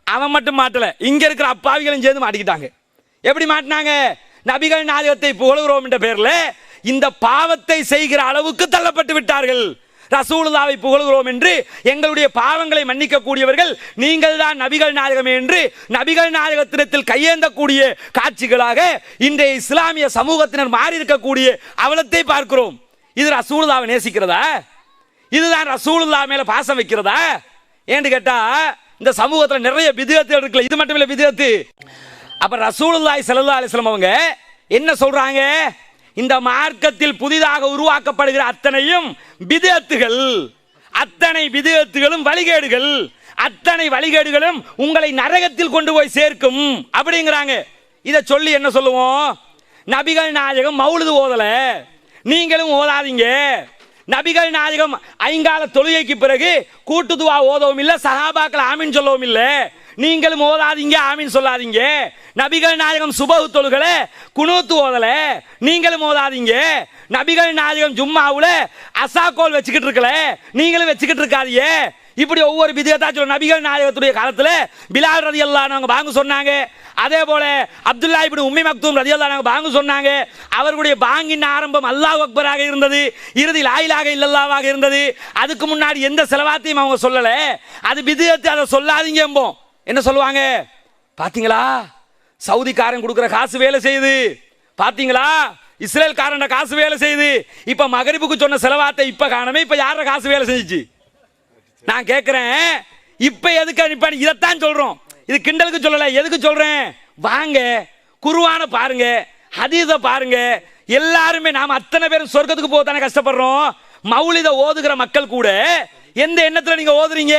Speaker 1: அவன் மட்டும் மாட்டல, இங்க இருக்கிற அப்பாவிகளும் சேர்ந்து மாட்டிக்கிட்டாங்க. எப்படி மாட்டினாங்க? நபிகள் நாயகத்தை புகழுகிறோம் என்ற பேர்ல இந்த பாவத்தை செய்கிற அளவுக்கு தள்ளப்பட்டு விட்டார்கள். ரசூலுல்லாவை புகழுகிறோம் என்று எங்களுடைய பாவங்களை மன்னிக்க கூடியவர்கள் நீங்கள் தான் நபிகள் நாயகம் என்று நபிகள் நாயகத்தினத்தில் கையேந்தக்கூடிய காட்சிகளாக இன்றைய இஸ்லாமிய சமூகத்தினர் மாறி இருக்கக்கூடிய அவலத்தை பார்க்கிறோம். இது ரசூலுல்லாவை நேசிக்கிறதா? இதுதான் ரசூலுல்லா மேல பாசம் வைக்கிறதா? ஏன்னு கேட்டா, இந்த சமூகத்தில் நிறைய பித்அத்துகள் இருக்குல்ல, இது மட்டும் இல்ல பித்அத்து. அப்ப ரசூலுல்லாஹி ஸல்லல்லாஹு அலைஹி வஸல்லம் அவங்க என்ன சொல்றாங்க? இந்த மார்க்கத்தில் புதிதாக உருவாக்கப்படுகிற அத்தனையும் பித்அத்துகள், அத்தனை பித்அத்துகளும் வழிகேடுகள், அத்தனை வழிகேடுகளும் உங்களை நரகத்தில் கொண்டு போய் சேர்க்கும் அப்படிங்கிறாங்க. இதை சொல்லி என்ன சொல்லுவோம்? நபிகள் நாயகம் மௌலிது ஓதல, நீங்களும் ஓதாதீங்க. நபிகள் நாயகம் 5 கால தொழுகைக்கு பிறகு கூட்டு துவா ஓதவும் இல்லை, சஹாபாக்கள் ஆமீன் சொல்லவும் இல்லை. நீங்களும் ஓதாதீங்க, ஆமீன் சொல்லாதீங்க. நபிகள் நாயகம் சுபஹ் தொழுகல, குனூத் ஓதல, நீங்களும் ஓதாதீங்க. நபிகள் நாயகம் ஜும்மாவுல அசாக்கோல் வச்சுக்கிட்டு இருக்கல, நீங்களும் வச்சுக்கிட்டு இருக்காதீங்க. இப்படி ஒவ்வொரு பித்அத்தா சொல்ல. நபிகள் நாயகத்துடைய காலத்துல பிலால் ரலியல்லாஹு அன்ஹு பாங்கு சொன்னாங்க. அதே போல அப்துல்லா இப்னு உம்மி மக்தூம் ரலியல்லாஹு அன்ஹு பாங்கு சொன்னாங்க. அவர்களுடைய பாங்கின் ஆரம்பம் அல்லாஹ் அக்பராக இருந்தது, இறுதி லா இலாஹா இல்லல்லாஹ்வாக இருந்தது. அதுக்கு முன்னாடி எந்த செலவாத்தையும் அவங்க சொல்லல. அது பித்அத், அதை சொல்லாதீங்க. என்ன சொல்லுவாங்க? பாத்தீங்களா, சவுதிக்காரன் கொடுக்கிற காசு வேலை செய்யுது, பாத்தீங்களா, இஸ்ரேல் காரன் காசு வேலை செய்யுது. இப்ப மகரிபுக்கு சொன்ன செலவாத்தை இப்ப காணமே, இப்ப யார காசு வேலை செஞ்சுச்சு? நான் கேட்கிறேன், இப்ப எதுக்கு? இப்ப இதைத்தான் சொல்றோம். இது கிண்டலுக்கு சொல்லல. எதுக்கு சொல்றேன்? வாங்க குர்ஆனை பாருங்க, ஹதீஸை பாருங்க. எல்லாருமே நாம அத்தனை பேரும் சொர்க்கத்துக்கு போக தானே கஷ்டப்படுறோம். மௌலித ஓதுகிற மக்கள் கூட எந்த எண்ணத்துல நீங்க ஓதுறீங்க?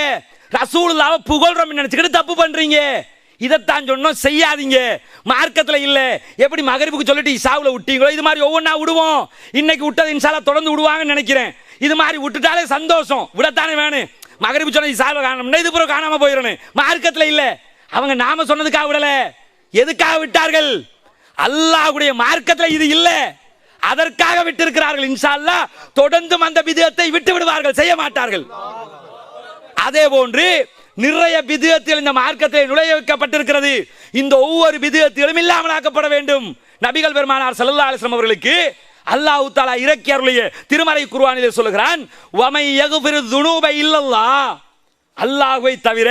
Speaker 1: ரசூலுல்லாஹ்வை புகழ்றோம் நினைச்சுக்கிட்டு தப்பு பண்றீங்க. இதைத்தான் சொன்னோம், செய்யாதீங்க. மார்க்கத்தில் இல்ல. எப்படி மகரிபுக்கு சொல்லிட்டு இஷாவுல விட்டீங்களோ இது மாதிரி ஒவ்வொன்றா விடுவோம். இன்னைக்கு விட்டது இன்ஷால்லா தொடர்ந்து விடுவாங்கன்னு நினைக்கிறேன். இது மாதிரி விட்டுட்டாலே சந்தோஷம், விடத்தானே வேணும். மகரிபு சொன்ன இஷாவுல காணோம்னா இது பிறகு காணாம போயிடணும். மார்க்கத்தில் இல்ல. அவங்க நாம சொன்னதுக்காக விடல. எதுக்காக விட்டார்கள்? அல்லாஹ்வுடைய மார்க்கத்தில் இது இல்ல, அதற்காக விட்டு இருக்கிறார்கள். இன்ஷா அல்லாஹ் தொடர்ந்தும் அந்த பிதத்தை விட்டு விடுவார்கள், செய்ய மாட்டார்கள். அதே போன்று நிறைய பிதத்தில் இந்த மார்க்கத்தில் நுழைய வைக்கப்பட்டிருக்கிறது. இந்த ஒவ்வொரு பிதத்திலும் இல்லாமலாக்கப்பட வேண்டும். நபிகள் பெருமானார் ஸல்லல்லாஹு அலைஹி வஸல்லம் அவர்களுக்கு அல்லாஹ் தஆலா இறக்கி அருளிய திருமறை குர்ஆனிலே சொல்கிறான், வமை யக்ஃபிரு ذுனூப இல்லல்லாஹ், அல்லாஹ்வை தவிர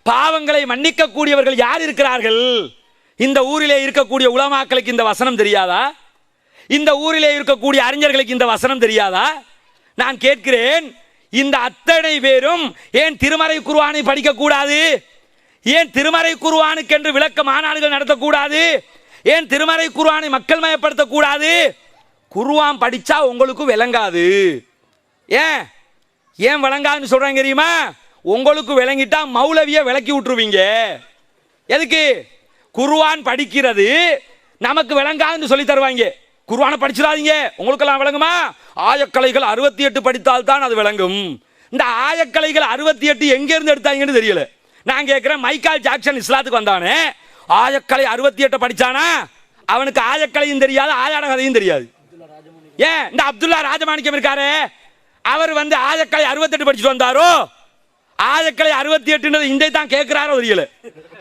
Speaker 1: பாவங்களை மன்னிக்க கூடியவர்கள் யார் இருக்கிறார்கள்? இந்த ஊரிலே இருக்கக்கூடிய உலமாக்களுக்கு இந்த வசனம் தெரியாதா? இந்த ஊரிலே இருக்கக்கூடிய அறிஞர்களுக்கு இந்த வசனம் தெரியாதா? நான் கேட்கிறேன், இந்த அத்தனை பேரும் ஏன் திருமறை குர்ஆனை படிக்க கூடாது? ஏன் திருமறை குர்ஆனுக்கென்று விளக்க மாநாடுகள் நடத்தக்கூடாது? ஏன் திருமறை குர்ஆனை மக்கள் மயப்படுத்த கூடாது? குர்ஆன் படிச்சா உங்களுக்கு விளங்காது. ஏன் ஏன் விளங்காதுன்னு சொல்றாங்க தெரியுமா? உங்களுக்கு விளங்கிட்டா மௌலவியை விளக்கி விட்டுருவீங்க. எதுக்கு? குர்ஆன் படிக்கிறது நமக்கு விளங்காதுன்னு சொல்லி தருவாங்க. குர்ஆனை படிச்சிடாதீங்க, உங்களுக்கெல்லாம் விளங்குமா? ஆயக்கலைகள் 68 படித்தால் தான் அது விளங்கும். இந்த ஆயக்கலைகள் 68 எங்க இருந்து எடுத்தாங்கன்னு தெரியல. நான் கேட்கிறேன், மைக்கேல் ஜாக்சன் இஸ்லாத்துக்கு வந்தானே, ஆயக்கலை 68 படிச்சானா? அவனுக்கு ஆயக்கலையும் தெரியாது, ஆயாட கதையும் தெரியாது. ஏன் இந்த அப்துல்லா ராஜமாணிக்கம் இருக்காரு, அவர் வந்து ஆயக்கலை 68 படிச்சுட்டு வந்தாரோ? ஆயக்கலை 68 இந்த தான் கேட்கிறாரோ தெரியல.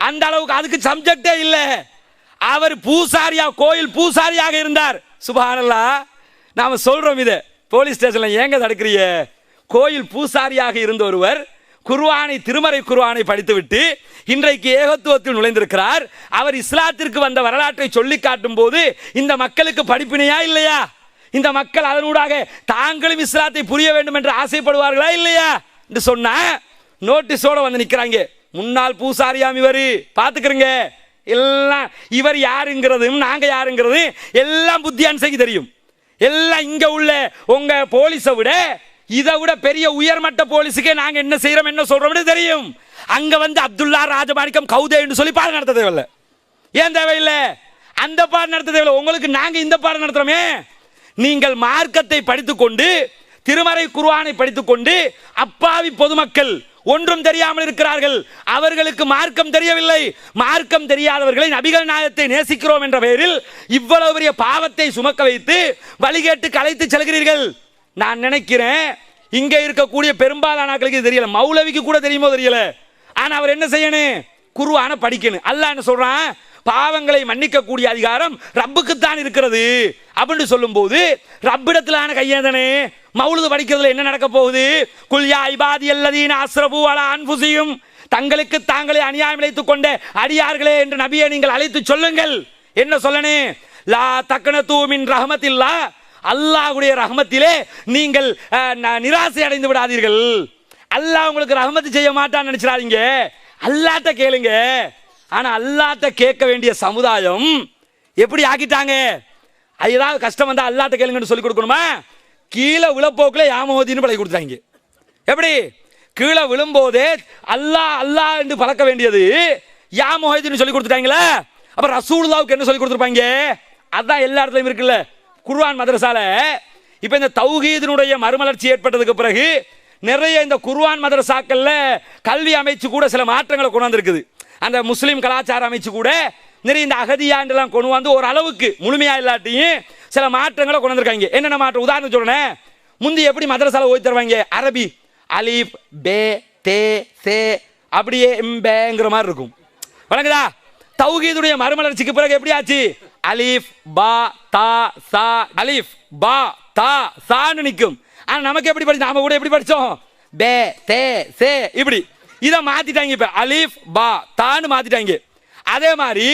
Speaker 1: அந்த அளவுக்கு அதுக்கு சப்ஜெக்டே இல்ல. அவர் பூசாரியா, கோயில் பூசாரியாக இருந்தார். சுப்ஹானல்லாஹ். நாம சொல்றோம் இதை போலீஸ் ஸ்டேஷன்ல, ஏங்க தடுக்கிறீங்க? கோயில் பூசாரியாக இருந்த ஒருவர் குர்ஆனை, திருமறை குர்ஆனை படித்துவிட்டு இன்றைக்கு ஏகத்துவத்தில் நுழைந்திருக்கிறார். அவர் இஸ்லாத்திற்கு வந்த வரலாற்றை சொல்லி காட்டும் போது இந்த மக்களுக்கு படிப்பினையா இல்லையா? இந்த மக்கள் அதனூடாக தாங்களும் இஸ்லாத்தை புரிய வேண்டும் என்று ஆசைப்படுவார்களா இல்லையா என்று சொன்னா நோட்டீஸோட வந்து நிக்கிறாங்க. முன்னாள் பூசாரியாம் இவர், பாத்துக்கிறங்க. எல்லாம் இவர் யாருங்கிறதும் நாங்க யாருங்கிறது எல்லாம் புத்தியான்சைக்கு தெரியும். எல்லாம் இங்க உள்ள உங்க போலீஸை விட இதை விட பெரிய உயர்மட்ட போலீஸுக்கே நாங்க என்ன செய்யறோம் என்ன சொல்றோம்னு தெரியும். அங்க வந்து அப்துல்லா ராஜமாணிக்கம் கௌதே என்று சொல்லி பாடம் நடத்த தேவையில்லை. ஏன் தேவையில்லை? அந்த பாடம் நடத்த தேவையில்லை. உங்களுக்கு நாங்க இந்த பாடம் நடத்துறோமே. நீங்கள் மார்க்கத்தை படித்துக்கொண்டு, திருமறை குர்ஆனை படித்துக்கொண்டு, அப்பாவி பொதுமக்கள் ஒன்றும் தெரியாமல் இருக்கிறார்கள். அவர்களுக்கு மார்க்கம் தெரியவில்லை. மார்க்கம் தெரியாதவர்களை நபிகள் நாயகத்தை நேசிக்கிறோம் என்ற பெயரில் இவ்வளவு பெரிய பாவத்தை சுமக்க வைத்து வழிகேட்டுக்கு அழைத்து செல்கிறீர்கள். நான் நினைக்கிறேன், இங்க இருக்கக்கூடிய பெரும்பாலானவர்களுக்கு தெரியல, மௌலவிக்கு கூட தெரியுமோ தெரியல. ஆனா அவர் என்ன செய்யணும்? குர்ஆனை படிக்கணும். அல்லாஹ் என்ன சொல்றான்? பாவங்களை மன்னிக்க கூடிய அதிகாரம் ரப்புக்குத்தான் இருக்கிறது அப்படின்னு சொல்லும் போது ரப்பிடத்திலான கையேந்தனே மௌலுது படிக்கிறதுல என்ன நடக்க போகுது? குல் யா இபாதியல்லதீன அஸ்ரபு அலா அன்ஃபுஸிஹிம், தங்களுக்கு தாங்களே அநியாயம் இழைத்துக் கொண்ட அடியார்களே என்று நபியை நீங்கள் அழைத்து சொல்லுங்கள். என்ன சொல்லணும்? லா தக்னது மின் ரஹ்மத்தில்லாஹ், அல்லாஹ்வுடைய ரஹ்மத்திலே நீங்கள் நிராசை அடைந்து விடாதீர்கள். அல்லாஹ் உங்களுக்கு ரஹ்மத்து செய்ய மாட்டான்னு நினைச்சிடாதீங்க. அல்லாஹ்ட்ட கேளுங்க. ஆனா அல்லாஹ்ட்ட கேட்க வேண்டிய சமுதாயம் எப்படி ஆக்கிட்டாங்க? ஏதாவது கஷ்டம் வந்தா அல்லாஹ்ட்ட கேளுங்கன்னு சொல்லி கொடுக்கணுமா? கீழே விழப்போக்கில் யாமோதின்னு பழகி கொடுத்தாங்க. எப்படி? கீழே விழும்போதே அல்லாஹ் அல்லாஹ் என்று பழக்க வேண்டியது யாமோதின்னு சொல்லி கொடுத்துட்டாங்களா? அப்ப ரசூலுல்லாஹ்வுக்கு என்ன சொல்லி கொடுத்துருப்பாங்க? அதான் எல்லா இடத்துலையும் இருக்குல்ல. குர்ஆன் மதரசால இப்ப இந்த தௌஹீதினுடைய மறுமலர்ச்சி ஏற்பட்டதுக்கு பிறகு நிறைய இந்த குர்ஆன் மதரசாக்கள்ல கல்வி அமைச்சு கூட சில மாற்றங்களை கொண்டு வந்திருக்குது. அந்த முஸ்லீம் கலாச்சார அமைச்சு கூட நிறைய இந்த அகதியாண்டெல்லாம் கொண்டு வந்து ஒரு அளவுக்கு முழுமையா இல்லாட்டியும் சில மாற்றங்களை கொண்டு வந்திருக்காங்க. என்னென்ன மாற்றம்? உதாரணம் சொல்றேன். முந்தி எப்படி மதரசால ஓதி தருவாங்க? அரபி அலிப் பே தே சே அப்படியே எம்பேங்கிற மாதிரி இருக்கும். வணங்குதா? தௌஹீதுடைய மறுமலர்ச்சிக்கு பிறகு எப்படி ஆச்சு? அலிஃப் பா தா சா, அலிஃப் பா தா சான்னு நிற்கும். ஆனா நமக்கு எப்படி படிச்சோம்? நாம கூட எப்படி படிச்சோம்? பே தே சே இப்படி. இதை மாத்திட்டாங்க. இப்ப அலிஃப் பா தான்னு மாத்திட்டாங்க. அதே மாதிரி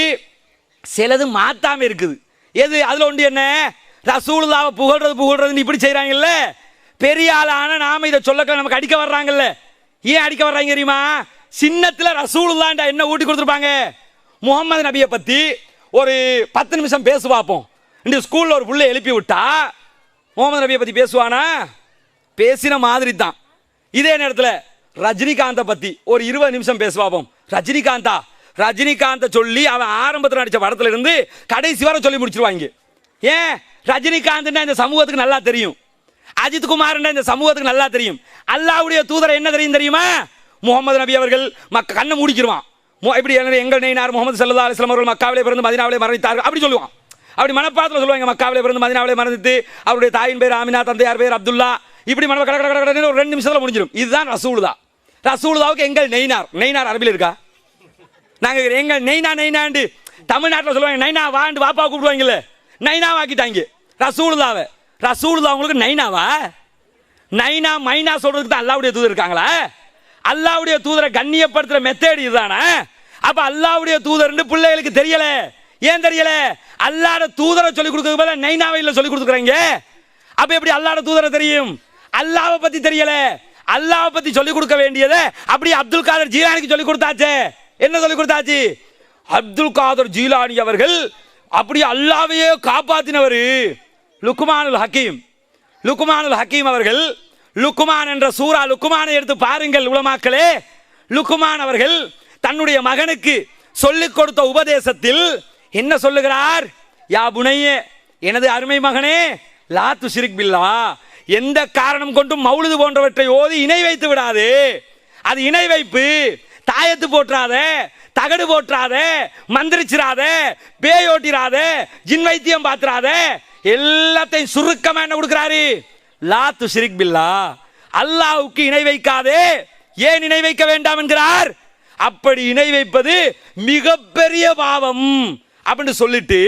Speaker 1: சிலது மாத்தாம இருக்குது. எது? அதுல ஒன்று என்ன? ரசூலுல்லாஹ்வை புகழ்றதுன்னு இப்படி செய்யறாங்கல்ல. பெரிய ஆளான நாம இதை சொல்ல நமக்கு அடிக்க வர்றாங்கல்ல. ஏன் அடிக்க வர்றாங்க தெரியுமா? சின்னத்துல ரசூலுல்லாஹ் என்ன ஊட்டி கொடுத்துருப்பாங்க? முகமது நபியை பத்தி ஒரு 10 நிமிஷம் பேசு பார்ப்போம். இந்த ஸ்கூல்ல ஒரு புள்ளை எழுப்பி விட்டா முகமது நபியை பத்தி பேசுவானா? பேசின மாதிரி தான். இதே நேரத்தில் ரஜினிகாந்தை பத்தி ஒரு 20 நிமிஷம் பேசு பார்ப்போம். ரஜினிகாந்த சொல்லி அவன் ஆரம்பத்தில் நடிச்ச படத்துல இருந்து கடைசி வரை சொல்லி முடிச்சிருவாங்க. ஏன்? ரஜினிகாந்த் இந்த சமூகத்துக்கு நல்லா தெரியும், அஜித் குமார் இந்த சமூகத்துக்கு நல்லா தெரியும். அல்லாஹ்வுடைய தூதர் என்ன தெரியுமா? முகமது நபி அவர்கள் கண்ணை மூடிக்கிடுவான். இப்படி எங்கள் நெய்னார் முகமது ஸல்லல்லாஹு அலைஹி வஸல்லம் அவர்கள் மக்காவிலே பிறந்து மதீனாவிலே மரணித்தார்கள் அப்படி சொல்லுவான். அப்படி மனப்பாடத்தில் சொல்லுவாங்க, மக்காவிலே பிறந்து மதீனாவிலே மரணித்து அவருடைய தாயின் பேர் ஆமினா, தந்தையார் பேர் அப்துல்லா. இப்படி மன ஒரு 2 நிமிஷத்துல முடிஞ்சிடும். இதுதான் ரசூலுல்லாவுக்கு எங்கள் நெய்னார் அரபியில் இருக்கா? நாங்க எங்கள் நெய்னாண்டு தமிழ்நாட்டில் சொல்லுவாங்க, நைனா வாண்டு வாப்பா கூப்பிடுவாங்கல்ல, நைனா வாக்கிட்டாங்க ரசூலுல்லா உங்களுக்கு நைனாவா? நைனா மைனா சொல்றதுக்கு தான் அல்லாஹ்வுடைய தூதர் இருக்காங்களா? அல்லாஹ்வுடைய தூதரை கண்ணியப்படுத்துற மெத்தேட் இதுதானே? அப்ப அல்லாஹ்வுடைய தூதர் பிள்ளைகளுக்கு தெரியல. ஏன் தெரியல? அல்லாஹ்வுடைய தூதரை சொல்லிக் கொடுக்கறதுக்கு பதிலா நைனாவை இல்ல சொல்லிக் கொடுக்குறாங்க. அப்ப எப்படி அல்லாஹ்வுடைய தூதரை தெரியும்? அல்லாஹ்வை பத்தி தெரியல. அல்லாஹ்வை பத்தி சொல்லிக் கொடுக்க வேண்டியதை அப்படி அப்துல் காதர் ஜீலானிக்கு சொல்லிக் கொடுத்தாச்சு. என்ன சொல்லிக் கொடுத்தாச்சு? அப்துல் காதர் ஜீலானி அவர்கள் அப்படி அல்லாஹ்வையே காப்பாத்தினவர். லுக்மானுல் ஹக்கீம் அவர்கள், லுக்மான் என்ற சூரா லுக்மானை எடுத்து பாருங்கள் உலமாக்களே. லுக்மான் அவர்கள் தன்னுடைய மகனுக்கு சொல்லிக் கொடுத்த உபதேசத்தில் என்ன சொல்லுகிறார்? யா புனையே, எனது அருமை மகனே, லா துஷ்ரிக் பில்லாஹ், எந்த காரணம் கொண்டும் மௌலிது போன்றவற்றை ஓதி இணை வைத்து விடாது. அது இணை வைப்பு. தாயத்து போற்றாத, தகடு போற்றாத, மந்திரிச்சிராத, பேயோட்டிராத, ஜின் வைத்தியம் பாத்துறாத, எல்லாத்தையும் சுருக்கமா என்ன கொடுக்கிறாரு? லா துஷ்ரிக் பில்லாஹ், அல்லாஹ்வுக்கு இணை வைக்காதே. ஏன் இணை வைக்க வேண்டாம் என்கிறார்? அப்படி இணை வைப்பது மிகப்பெரிய பாவம் அப்படின்னு சொல்லிட்டு,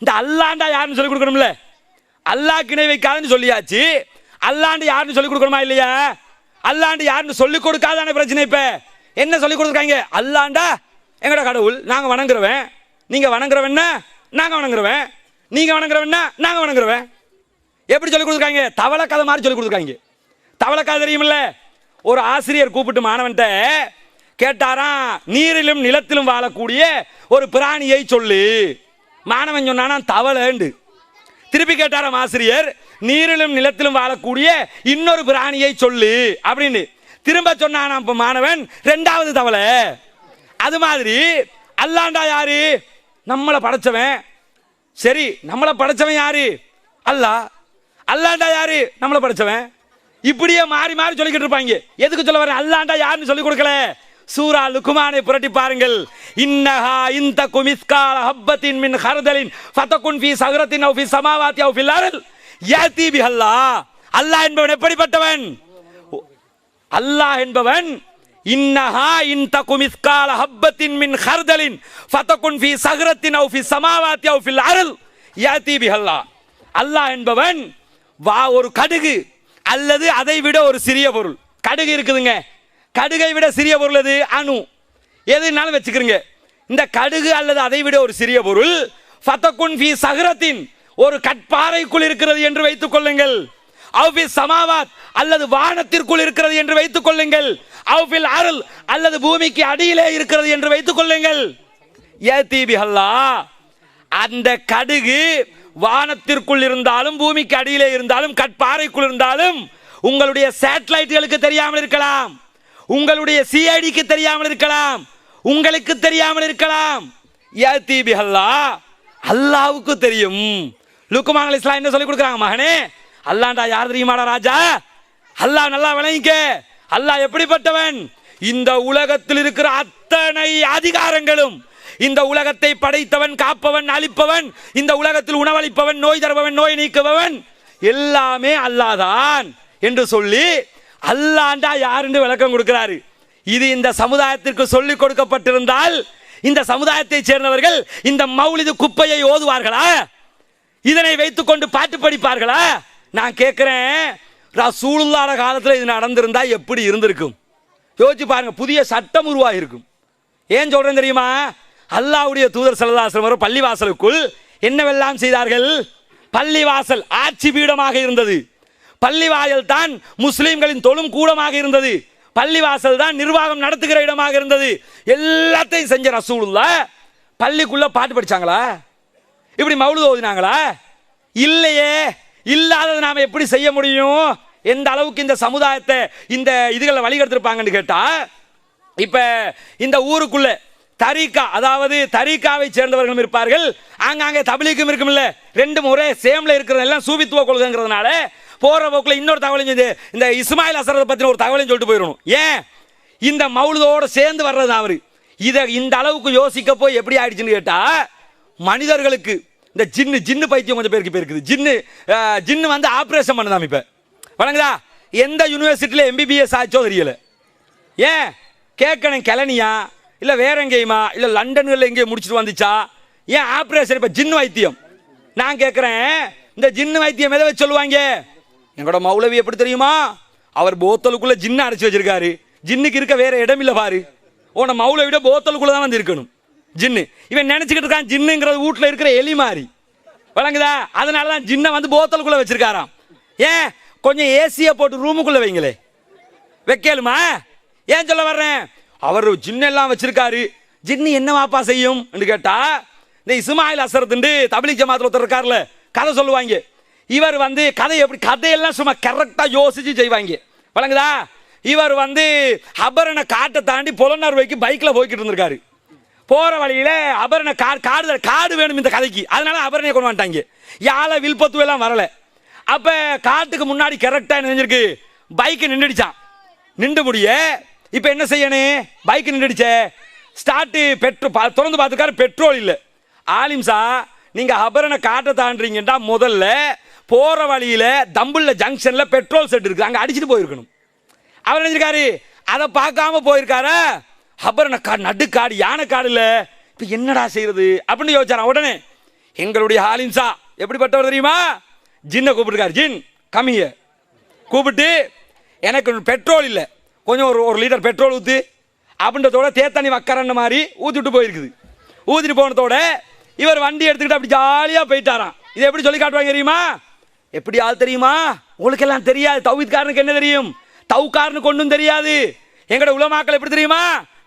Speaker 1: இந்த அல்லாண்டா யாருன்னு சொல்லி கொடுக்கணும்ல, அல்லாஹ்க்கு இணை வைக்காதுன்னு சொல்லியாச்சு. அல்லாண்டு யாருன்னு சொல்லி கொடுக்கணுமா இல்லையா? அல்லாண்டு யாருன்னு சொல்லி கொடுக்காதான பிரச்சனை. இப்ப என்ன சொல்லி கொடுத்துருக்காங்க? அல்லாண்டா எங்கட கடவுள், நாங்க வணங்குறவன், நீங்க வணங்குறவன், நாங்க வணங்குறவன், நீங்க வணங்குறவன், நாங்க வணங்குறவன். எப்படி சொல்லி கொடுத்துருக்காங்க? தவளை கதை மாதிரி சொல்லி கொடுத்துருக்காங்க. தவளை கதை தெரியுமில்ல? ஒரு ஆசிரியர் கூப்பிட்டு மாணவன்கிட்ட கேட்டாராம், நீரிலும் நிலத்திலும் வாழக்கூடிய ஒரு பிராணியை சொல்லு. மாணவன் சொன்னானா தவளைண்டு. திருப்பி கேட்டாராம் ஆசிரியர், நீரிலும் நிலத்திலும் வாழக்கூடிய இன்னொரு பிராணியை சொல்லு அப்படின்னு. திரும்ப சொன்னானாம் மாணவன், 2வது தவளை. அது மாதிரி அல்லாண்டா யாரு? நம்மளை படைச்சவன். சரி, நம்மளை படைச்சவன் யாரு? அல்லாஹ். அல்லாண்டா யாரு? நம்மளை படைச்சவன். இப்படியே மாறி மாறி சொல்லிக்கிட்டு இருப்பாங்க. எதுக்கு சொல்ல வரேன்? அல்லாண்டா யாருன்னு சொல்லி கொடுக்கல. சூரா லுக்மானை புரட்டி பாருங்கள். இன்னஹா இன்தகு மிஸ்கால ஹப்பத்தின் மின் ஹர்தலின் ஃபதகுன் ஃபீ ஸஹரத்தின் அவ் ஃபீ ஸமாவாத்தி அவ் ஃபில் அர்ல் யாதி பிஹல்லாஹ். அல்லாஹ் என்பவன் எப்படிப்பட்டவன்? அல்லாஹ் என்பவன் இன்னஹா இன்தகு மிஸ்கால ஹப்பத்தின் மின் ஹர்தலின் ஃபதகுன் ஃபீ ஸஹரத்தின் அவ் ஃபீ ஸமாவாத்தி அவ் ஃபில் அர்ல் யாதி பிஹல்லாஹ். அல்லாஹ் என்பவன் ஒரு கடுகு அல்லது அதை விட ஒரு சிறிய பொருள். கடுகு இருக்குதுங்க, கடுகை விட சிறிய பொருள் எது? அணு. எதுனாலும் வச்சுக்கிறீங்க. இந்த கடுகு அல்லது அதை விட ஒரு சிறிய பொருள் ஃபதகுன் ஃபீ ஸஹரத்தின், ஒரு கட்பாறைக்குள் இருக்கிறது என்று வைத்துக் கொள்ளுங்கள். அவ் ஃபீ ஸமாவாத், அல்லது வானத்திற்குள் இருக்கிறது என்று வைத்துக் கொள்ளுங்கள். அவ் ஃபில் அர்ல், அல்லது பூமிக்கு அடியிலே இருக்கிறது என்று வைத்துக் கொள்ளுங்கள். யாதி பிஹல்லாஹ். அந்த கடுகு வானத்திற்குள் இருந்தாலும் பூமிக்கு அடியிலே இருந்தாலும் கட்பாறைக்குள் இருந்தாலும் உங்களுடைய சேட்டலைட்டுகளுக்கு தெரியாமல் இருக்கலாம், உங்களுடைய சிஐடிக்கு தெரியாமல் இருக்கலாம், உங்களுக்கு தெரியாமல் இருக்கலாம். யாதி பிஹல்லாஹ், அல்லாஹ்வுக்கு தெரியும். லுக்மான் அலைஹிஸ்ஸலாம் என்ன சொல்லி கொடுக்குறாங்க? மகனே, அல்லாஹ்டா யார் தெரியுமாடா ராஜா? அல்லாஹ் நல்லா விளங்கிக்க. அல்லாஹ் எப்படிப்பட்டவன்? இந்த உலகத்தில் இருக்கிற அத்தனை அதிகாரங்களும், இந்த உலகத்தை படைத்தவன், காப்பவன், அழிப்பவன், இந்த உலகத்தில் உணவளிப்பவன், நோய் தருபவன், நோய் நீக்குபவன், எல்லாமே அல்லாஹ்தான் என்று சொல்லி அல்லாண்டா யாருன்னு விளக்கம் கொடுக்கிறாரு. இது இந்த சமுதாயத்திற்கு சொல்லிக் கொடுக்கப்பட்டிருந்தால் இந்த சமுதாயத்தை சேர்ந்தவர்கள் இந்த மௌலிது குப்பையை ஓதுவார்களா? இதனை வைத்துக் கொண்டு பாட்டு படிப்பார்களா? நான் கேட்கிறேன், ரசூலுல்லாஹ் காலத்தில் இது நடந்திருந்தா எப்படி இருந்திருக்கும்? யோசிச்சு பாருங்க. புதிய சட்டம் உருவாகி இருக்கும். ஏன் சொல்றேன் தெரியுமா? அல்லாஹ்வுடைய தூதர் ஸல்லல்லாஹு அலைஹி வஸல்லம் பள்ளிவாசலுக்குள் என்னவெல்லாம் செய்தார்கள்? பள்ளிவாசல் ஆட்சி பீடமாக இருந்தது. பள்ளிவாசல் தான் முஸ்லிம்களின் தொழும் கூடமாக இருந்தது. பள்ளிவாசல் தான் நிர்வாகம் நடத்துகிற இடமாக இருந்தது. எல்லாத்தையும் செஞ்ச ரசூலுல்லாஹ் பள்ளிக்குள்ள பாட்டு படிச்சாங்களா? இப்படி மௌலூத் ஓதினாங்களா? இல்லையே. இல்லாதது நாம எப்படி செய்ய முடியும்? எந்த அளவுக்கு இந்த சமுதாயத்தை இந்த இதுகளை வழிகெடுத்திருப்பாங்கன்னு கேட்டா, இப்ப இந்த ஊருக்குள்ள தரீகா, அதாவது தரீகாவை சேர்ந்தவர்களும் இருப்பார்கள், ஆங்காங்கே தப்லீக்கும் இருக்கும்ல, ரெண்டும் ஒரே சேம்ல இருக்கிறது எல்லாம் சூபித்துவ கொள்கைங்கிறதுனால போற போக்குல இன்னொரு தகவலையும் இந்த இஸ்மாயில் அசரத்தை பத்தின ஒரு தகவலையும் சொல்லிட்டு போயிடணும். ஏன் இந்த மௌலூதோட சேர்ந்து வர்றது அவரு இதை இந்த அளவுக்கு யோசிக்க போய் எப்படி ஆயிடுச்சுன்னு கேட்டா, மனிதர்களுக்கு இந்த ஜின்னு பைத்தியம் கொஞ்சம் பேருக்கு இருக்குது. ஜின்னு வந்து ஆபரேஷன் பண்ணுதான் இப்ப வழங்குதா. எந்த யூனிவர்சிட்டியில MBBS ஆச்சோ தெரியல. ஏன் கேட்கணும், கிளனியா இல்ல வேற எங்கேயுமா இல்ல லண்டன்ல எங்கேயும் முடிச்சுட்டு வந்துச்சா? ஏன் ஆபரேஷன் இப்ப ஜின்னு வைத்தியம்? நான் கேட்கிறேன், இந்த ஜின்னு வைத்தியம் எதை வச்சு சொல்லுவாங்க? எங்களோட மௌலவி எப்படி தெரியுமா, அவர் போத்தலுக்குள்ள ஜின்னு அடைச்சு வச்சிருக்காரு. ஜின்னுக்கு இருக்க வேற இடம் இல்ல பாரு. உன மௌலவிட போத்தலுக்குள்ள தான் வந்து இருக்கணும் ஜின்னு. இவன் நினைச்சுக்கிட்டு இருக்கான் ஜின்னுங்கிறது வீட்டுல இருக்கிற எலி மாதிரி வழங்குதா. அதனாலதான் ஜின்னை வந்து போத்தலுக்குள்ள வச்சிருக்காராம். ஏன் கொஞ்சம் ஏசிய போட்டு ரூமுக்குள்ள வைங்களே, வைக்கலுமா? ஏன் சொல்ல வர்றேன், அவர் ஜின்னெல்லாம் வச்சிருக்காரு. ஜின்னு என்ன வாப்பா செய்யும் கேட்டா, இந்த இஸ்மாயில் அசரத்து தப்லீக் ஜமாத்துல ஒருத்தர் இருக்கார்ல, கதை சொல்லுவாங்க. இவர் வந்து கதையெல்லாம் சும்மா கரெக்டா யோசிச்சு செய்வாங்க வழங்குதா. இவர் வந்து அபரண காட்டை தாண்டி புலனறுவைக்கு பைக்ல போய்கிட்டு இருந்திருக்காரு. போற வழியில அபரண காடு வேணும் இந்த கதைக்கு, அதனால அபரணையை கொண்டு வந்துட்டாங்க. யாழ வில்பத்து எல்லாம் வரல. அப்ப காட்டுக்கு முன்னாடி கரெக்டா நினைஞ்சிருக்கு, பைக் நின்றுடுச்சான். நின்று முடிய இப்ப என்ன செய்யணும், பைக் நின்றுடுச்ச ஸ்டார்ட் பெட்ரோல் திறந்து பார்த்துக்காரு, பெட்ரோல் இல்ல. ஆலிம்சா நீங்க அபரண காட்டை தாண்டீங்கன்னா முதல்ல போற வழியில தம்புள்ள ஜங்ஷன்ல பெட்ரோல் செட் இருக்கு, அங்க அடிச்சுட்டு போயிருக்கணும். அவர் நினைச்சிருக்காரு, அதை பார்க்காம போயிருக்காரு. அபரண காடு நடுக்காடு, யானை காடு இல்ல, இப்ப என்னடா செய்யறது அப்படின்னு யோசிச்சாராம். உடனே எங்களுடைய ஆலிம்சா எப்படிப்பட்டவர் தெரியுமா, ஜின்னை கூப்பிட்டுருக்காரு. ஜின் கம்மிய கூப்பிட்டு, எனக்கு பெட்ரோல் இல்லை, கொஞ்சம் ஒரு லிட்டர் பெட்ரோல் ஊத்து அப்படின்றதோட தேத்தண்ணி வக்கரன்ன மாதிரி ஊத்திட்டு போயிருக்குது. ஊத்திட்டு போனதோட இவர் வண்டி எடுத்துக்கிட்டு அப்படி ஜாலியா போயிட்டாராம். இதை எப்படி சொல்லி காட்டுவாங்க தெரியுமா, எப்படி ஆள் தெரியுமா, உங்களுக்கு எல்லாம் தெரியாது. தௌஹீத்காரனுக்கு என்ன தெரியும், தௌக்காரனுக்கு ஒன்றும் தெரியாது. எங்கட உலமாக்கள் எப்படி தெரியுமா,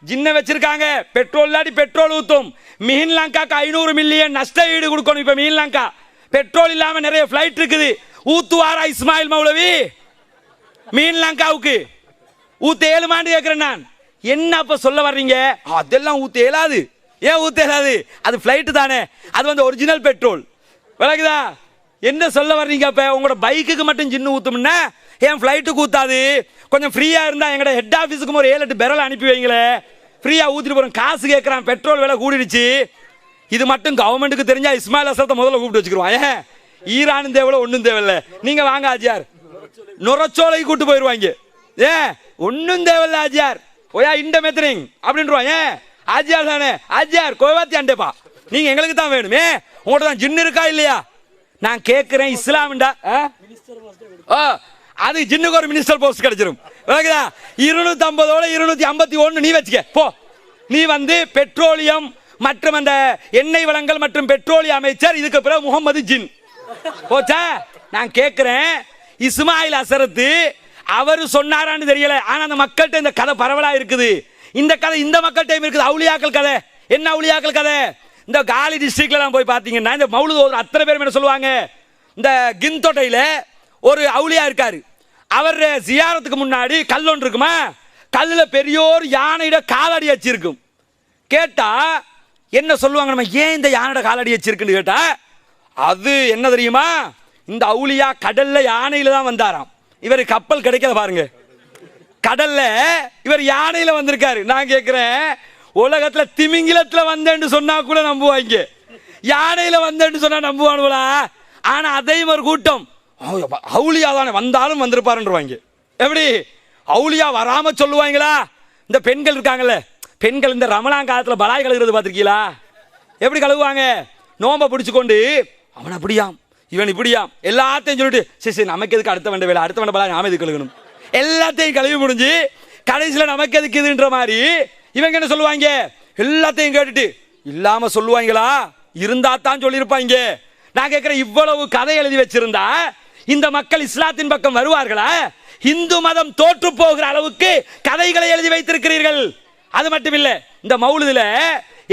Speaker 1: ஜின்னை வச்சிருக்காங்க, பெட்ரோல் இல்லாட்டி பெட்ரோல் ஊத்தும். மீன் லங்காக்கு 500 மில்லியன் நஷ்ட ஈடு கொடுக்கணும். இப்ப மீன் லங்கா பெட்ரோல் இல்லாம நிறைய பிளைட் இருக்குது. ஊத்துவாரா இஸ்மாயில் மௌலவி மீன் லங்காவுக்கு? ஊத்த ஏழுமான்னு கேட்கிறேன் நான். என்ன அப்ப சொல்ல வர்றீங்க, அதெல்லாம் ஊத்த இயலாது. ஏன் ஊத்த இயலாது, அது பிளைட் தானே, அது வந்து ஒரிஜினல் பெட்ரோல் விளக்குதா. என்ன சொல்ல வர்றீங்க, அப்ப உங்களோட பைக்குக்கு மட்டும் ஜின்னு ஊத்தும்னா ஏன் பிளைட்டுக்கு ஊத்தாது? கொஞ்சம் ஃப்ரீயா இருந்தா எங்கட ஹெட் ஆபீஸுக்கு ஒரு 7-8 பெரல் அனுப்பி வைங்களே, ஃப்ரீயா ஊத்திட்டு போறோம். காசு கேட்கறான், பெட்ரோல் விலை கூடிடுச்சு. இது மட்டும் கவர்மெண்ட்டுக்கு தெரிஞ்சா இஸ்மாயில் அசரத்தை முதல்ல கூப்பிட்டு வச்சுக்கிருவான். ஏன் ஈரானும் தேவையில்ல ஒன்றும் தேவையில்ல, நீங்க வாங்க ஆஜியார், நுரச்சோலைக்கு கூட்டு போயிருவாங்க. ஏன் ஒன்றும் தேவையில்ல ஆஜியார், ஓயா இந்த மெத்தனிங் அப்படின்றான். ஏன் ஆஜியார் தானே, ஆஜியார் கோவாத்தி அண்டேப்பா, நீங்க எங்களுக்கு தான் வேணுமே, உங்கள்ட்ட தான் ஜின்னு இருக்கா இல்லையா? நான் கேட்கிறேன், இஸ்லாம்டா அது ஜின்னுக்கு ஒரு மினிஸ்டர் போஸ்ட் கிடைச்சிரும். 250ஓட 251 நீ வச்சுக்க போ. நீ வந்து பெட்ரோலியம் மற்றும் அந்த எண்ணெய் வளங்கள் மற்றும் பெட்ரோலிய அமைச்சர், இதுக்கு பிறகு முகமது ஜின் போச்சா. நான் கேட்கிறேன், இஸ்மாயில் அசரத்து அவரு சொன்னாரான்னு தெரியல, ஆனா அந்த மக்கள்கிட்ட இந்த கதை பரவலா இருக்குது. இந்த கதை இந்த மக்கள்கிட்ட இருக்குது. அவுலியாக்கள் கதை என்ன, அவுலியாக்கள் கதை இந்த காலி டிஸ்ட்ரிக்ட்ல போய் பாத்தீங்கன்னா இந்த மௌலூத் ஓதுற அத்தனை பேர் என்ன சொல்லுவாங்க, இந்த கிந்தோட்டையில ஒரு அவுலியா இருக்காரு, அவர் ஜியாரத்துக்கு முன்னாடி கல் ஒன்று இருக்குமா, கல்லுல பெரியோர் யானையிட காலடி வச்சிருக்கும். கேட்டா என்ன சொல்லுவாங்க, நம்ம ஏன் இந்த யானையோட காலடி வச்சிருக்குன்னு கேட்டா, அது என்ன தெரியுமா, இந்த அவுலியா கடல்ல யானையில தான் வந்தாராம். இவர் கப்பல் கிடைக்கல பாருங்க, கடல்ல இவர் யானையில வந்திருக்காரு. நான் கேட்கிறேன், உலகத்துல திமிங்கிலத்துல வந்தேன்னு சொன்னா கூட நம்புவாங்க, யானையில வந்தேன்னு சொன்னா நம்புவானுங்களா? ஆனா அதையும் ஒரு கூட்டம் அவுலியா தானே வந்தாலும் வந்திருப்பாருன்றவாங்க. எப்படி அவுலியா வராம சொல்லுவாங்களா? இந்த பெண்கள் இருக்காங்கல்ல, பெண்கள் இந்த ரமலான் காலத்துல பலாய் கழுகுறது பார்த்திருக்கீங்களா? எப்படி கழுவுவாங்க, நோம்ப பிடிச்சு கொண்டு அவன் அப்படியாம் இவன் இப்படியாம் எல்லாத்தையும் சொல்லிட்டு, சரி நமக்கு எதுக்கு அடுத்த வேண்ட வேலை, அடுத்த வேண்ட பலாய் நாம எதுக்கு கழுகணும், எல்லாத்தையும் கழுவி முடிஞ்சு கடைசியில நமக்கு எதுக்கு இதுன்ற மாதிரி இவங்க என்ன சொல்லுவாங்க, எல்லாத்தையும் கேட்டுட்டு இல்லாம சொல்லுவாங்களா? இருந்தா தான் சொல்லியிருப்பாங்க. நான் கேட்கிறேன், இவ்வளவு கதை எழுதி வச்சிருந்தா இந்த மக்கள் இஸ்லாத்தின் பக்கம் வருவார்களா? இந்து மதம் தோற்று போகிற அளவுக்கு கதைகளை எழுதி வைத்திருக்கிறீர்கள். அது மட்டும் இல்ல, இந்த மௌலிதுல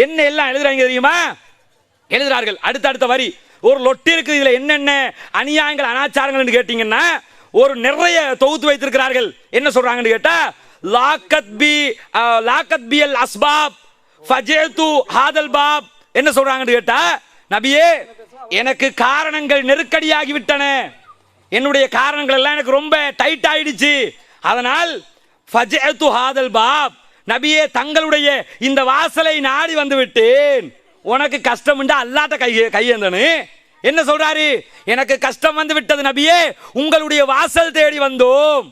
Speaker 1: என்ன எல்லாம் எழுதுறாங்க தெரியுமா? எழுதுறார்கள் அடுத்த வரி ஒரு லொட்டி இருக்கு. இதுல என்னென்ன அநியாயங்கள் அனாச்சாரங்கள் என்று கேட்டீங்கன்னா ஒரு நிறைய தொகுத்து வைத்திருக்கிறார்கள். என்ன சொல்றாங்கன்னு கேட்டா லாக்கத் பி அல் அஸ்பாப் ஃபஜேது ஹாதல் பாப். என்ன சொல்றாங்கன்னு கேட்டா நபியே எனக்கு காரணங்கள் நெருக்கடியாகி விட்டன, என்னுடைய காரணங்கள் எல்லாம் எனக்கு ரொம்ப டைட் ஆயிடுச்சு, அதனால் ஃபஜேது ஹாதல் பாப் நபியே தங்களுடைய இந்த வாசலை நாடி வந்து விட்டேன். உனக்கு கஷ்டம் உண்டா அல்லாட்ட கையேந்தனு என்ன சொல்றாரு? எனக்கு கஷ்டம் வந்து விட்டது நபியே, உங்களுடைய வாசல் தேடி வந்தோம்.